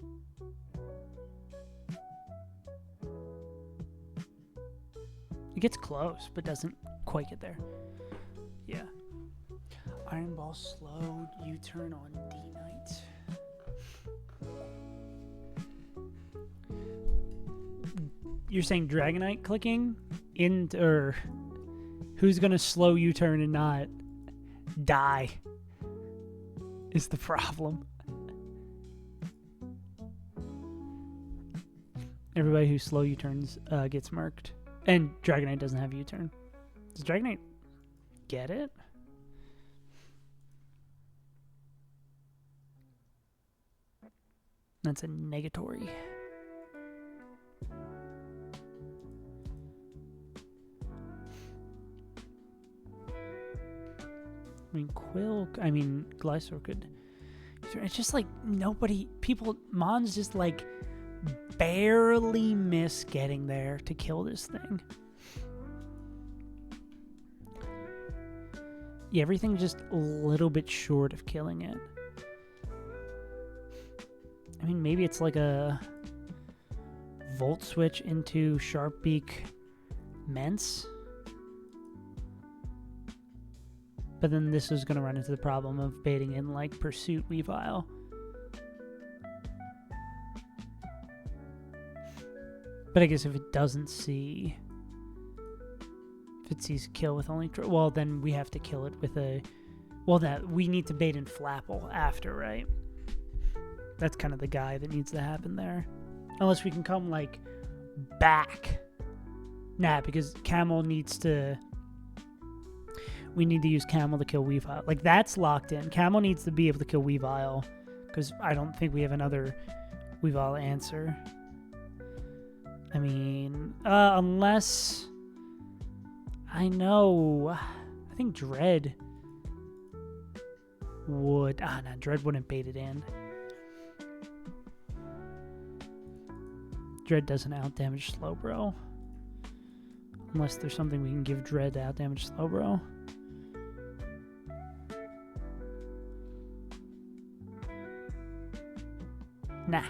It gets close, but doesn't quite get there. Yeah. Iron Ball slowed U-turn on D-Knight. You're saying Dragonite clicking? Or who's gonna slow U-turn and not die is the problem. Everybody who slow U-turns gets marked. And Dragonite doesn't have U-turn. Does Dragonite get it? That's a negatory. I mean, Glysaur could... It's just like Mons just like barely miss getting there to kill this thing. Yeah, everything's just a little bit short of killing it. I mean, maybe it's like a Volt Switch into Sharpbeak Mence. But then this is going to run into the problem of baiting in like Pursuit Weavile. But I guess if it doesn't see... If it sees kill with only... Well, then we have to kill it with a Well, that we need to bait in Flapple after, right? That's kind of the guy that needs to happen there. Unless we can come, like, back. Nah, because Camel needs to... We need to use Camel to kill Weavile. Like, that's locked in. Camel needs to be able to kill Weavile. Because I don't think we have another Weavile answer. I mean, unless... I know... I think Dread would... no, Dread wouldn't bait it in. Dread doesn't outdamage Slowbro. Unless there's something we can give Dread to outdamage Slowbro. Nah.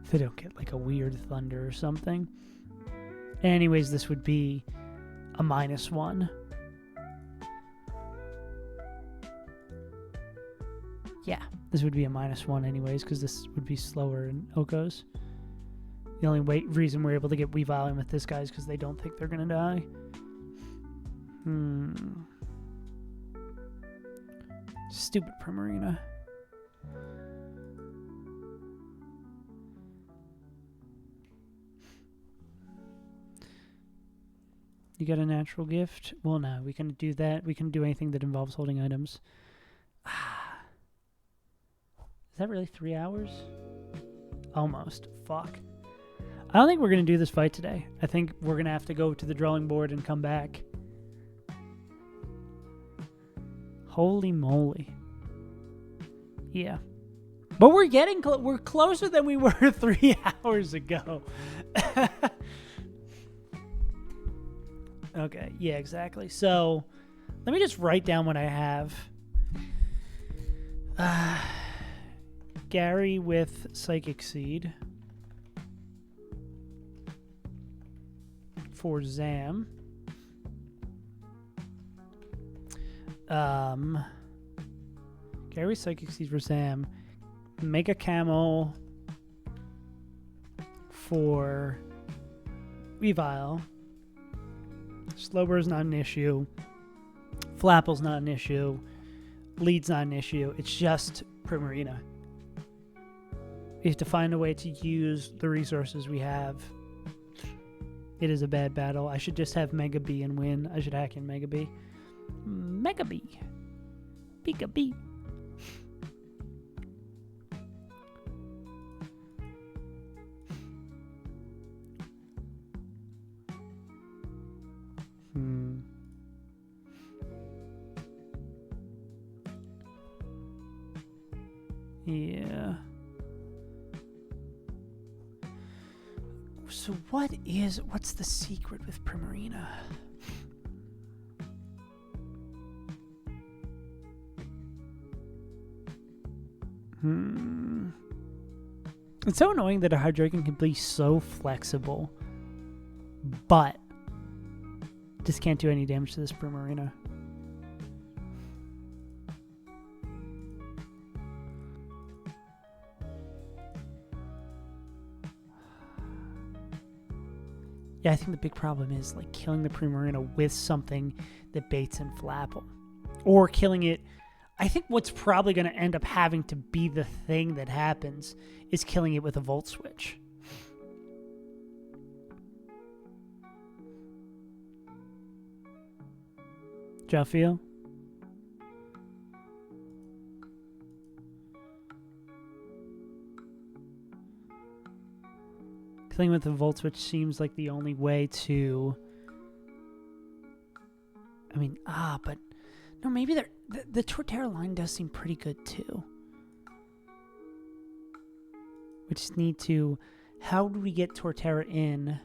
If they don't get like a weird Thunder or something. Anyways, this would be a -1. Yeah, this would be a -1 anyways, because this would be slower in Oko's. The only reason we're able to get Weavile in with this guy is because they don't think they're going to die. Stupid Primarina. You got a natural gift? Well, no, we can do that. We can do anything that involves holding items. Is that really 3 hours? Almost. Fuck. I don't think we're going to do this fight today. I think we're going to have to go to the drawing board and come back. Holy moly. Yeah. But we're getting we're closer than we were 3 hours ago. Okay, yeah, exactly. So, let me just write down what I have. Gary with Psychic Seed. For Zam. Gary Psychic Seed for Zam. Make a Camel for Weavile. Slowbro's not an issue. Flapple's not an issue. Lead's not an issue. It's just Primarina. We have to find a way to use the resources we have. It is a bad battle. I should just have Mega B and win. I should hack in Mega B. Mega B. Pika B. Yeah. So what's the secret with Primarina? It's so annoying that a Hydreigon can be so flexible, but just can't do any damage to this Primarina. Yeah, I think the big problem is like killing the Primarina with something that baits in Flapple. Or killing it. I think what's probably going to end up having to be the thing that happens is killing it with a Volt Switch. Jaffiel? Killing with the Volt Switch seems like the only way to... I mean, but... No, maybe the Torterra line does seem pretty good, too. We just need to... How do we get Torterra in?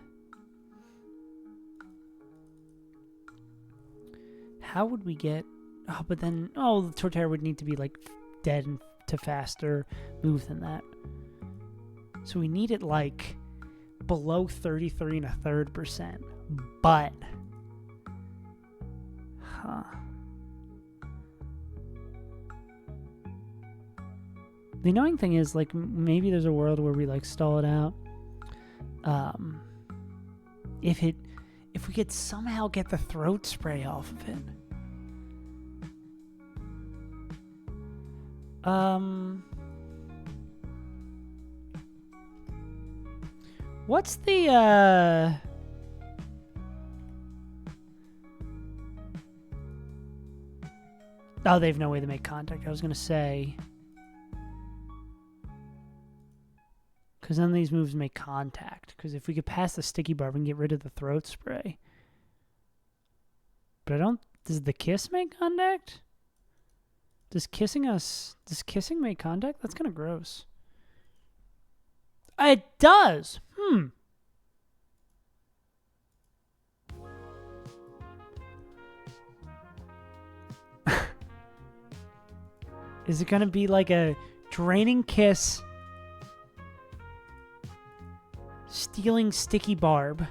How would we get... Oh, but then... Oh, the Torterra would need to be, like, dead and to faster move than that. So we need it, like... below 33 1/3%, but the annoying thing is like maybe there's a world where we like stall it out. If we could somehow get the throat spray off of it, What's the, Oh, they have no way to make contact. I was going to say. Because none of these moves make contact. Because if we could pass the sticky barb and get rid of the throat spray. But I don't... Does the kiss make contact? Does kissing make contact? That's kind of gross. It does! Is it going to be like a draining kiss, stealing sticky barb,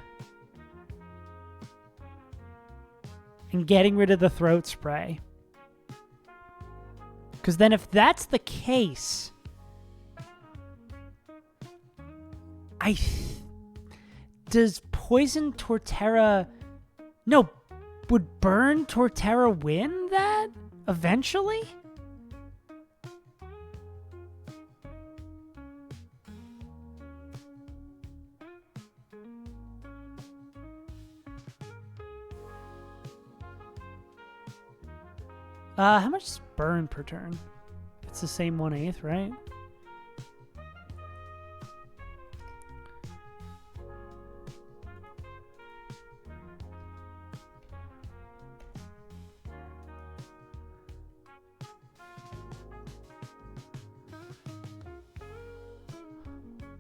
and getting rid of the throat spray? Because then if that's the case, does Poison Torterra... No, would Burn Torterra win that eventually? How much is burn per turn? It's the same 1/8, right?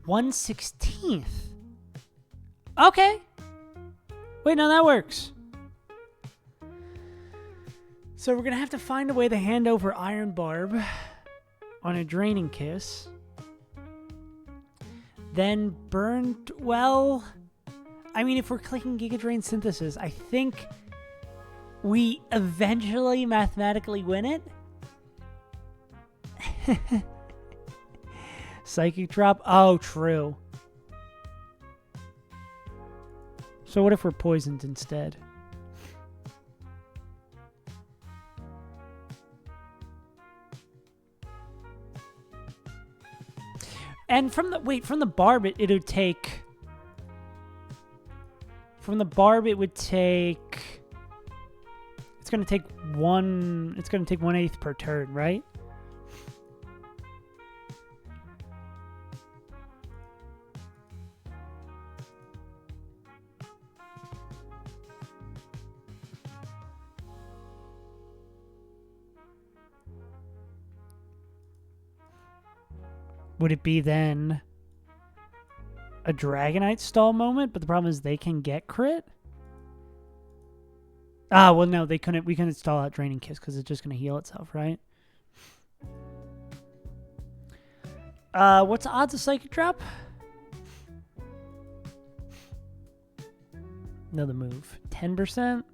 $1/16. Okay. Wait, no, that works. So we're going to have to find a way to hand over Iron Barb on a Draining Kiss. Then Burned... Well, I mean, if we're clicking Giga Drain Synthesis, I think we eventually mathematically win it. Psychic Drop? Oh, true. So what if we're poisoned instead? And from the barb, it would take... From the barb, it would take... It's going to take 1/8 per turn, right? Would it be then a Dragonite stall moment? But the problem is they can get crit. Ah, well, no, they couldn't. We couldn't stall out Draining Kiss because it's just going to heal itself, right? What's the odds of Psychic Drop? Another move. 10%?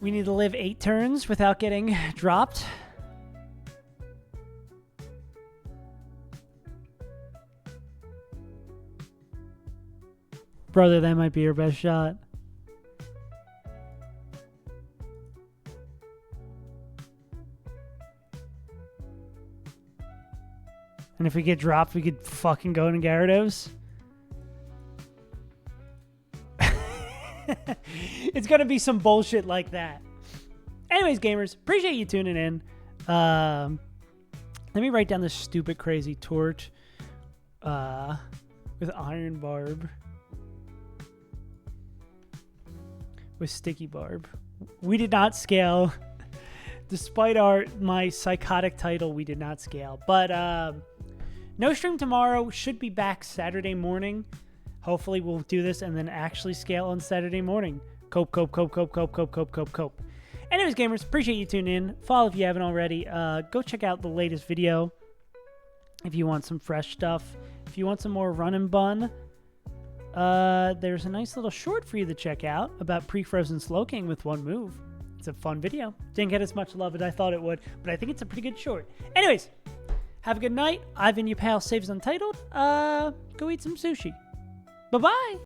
We need to live 8 turns without getting dropped. Brother, that might be your best shot. And if we get dropped, we could fucking go into Gyarados. It's going to be some bullshit like that. Anyways, gamers, appreciate you tuning in. Let me write down this stupid, crazy torch with Iron Barb. With Sticky Barb. We did not scale. Despite my psychotic title, we did not scale. But no stream tomorrow. Should be back Saturday morning. Hopefully we'll do this and then actually scale on Saturday morning. Cope. Anyways, gamers, appreciate you tuning in. Follow if you haven't already. Go check out the latest video if you want some fresh stuff. If you want some more run and bun, there's a nice little short for you to check out about pre-frozen Slowking with one move. It's a fun video. Didn't get as much love as I thought it would, but I think it's a pretty good short. Anyways, have a good night. I've been your pal, Saves Untitled. Go eat some sushi. Bye-bye.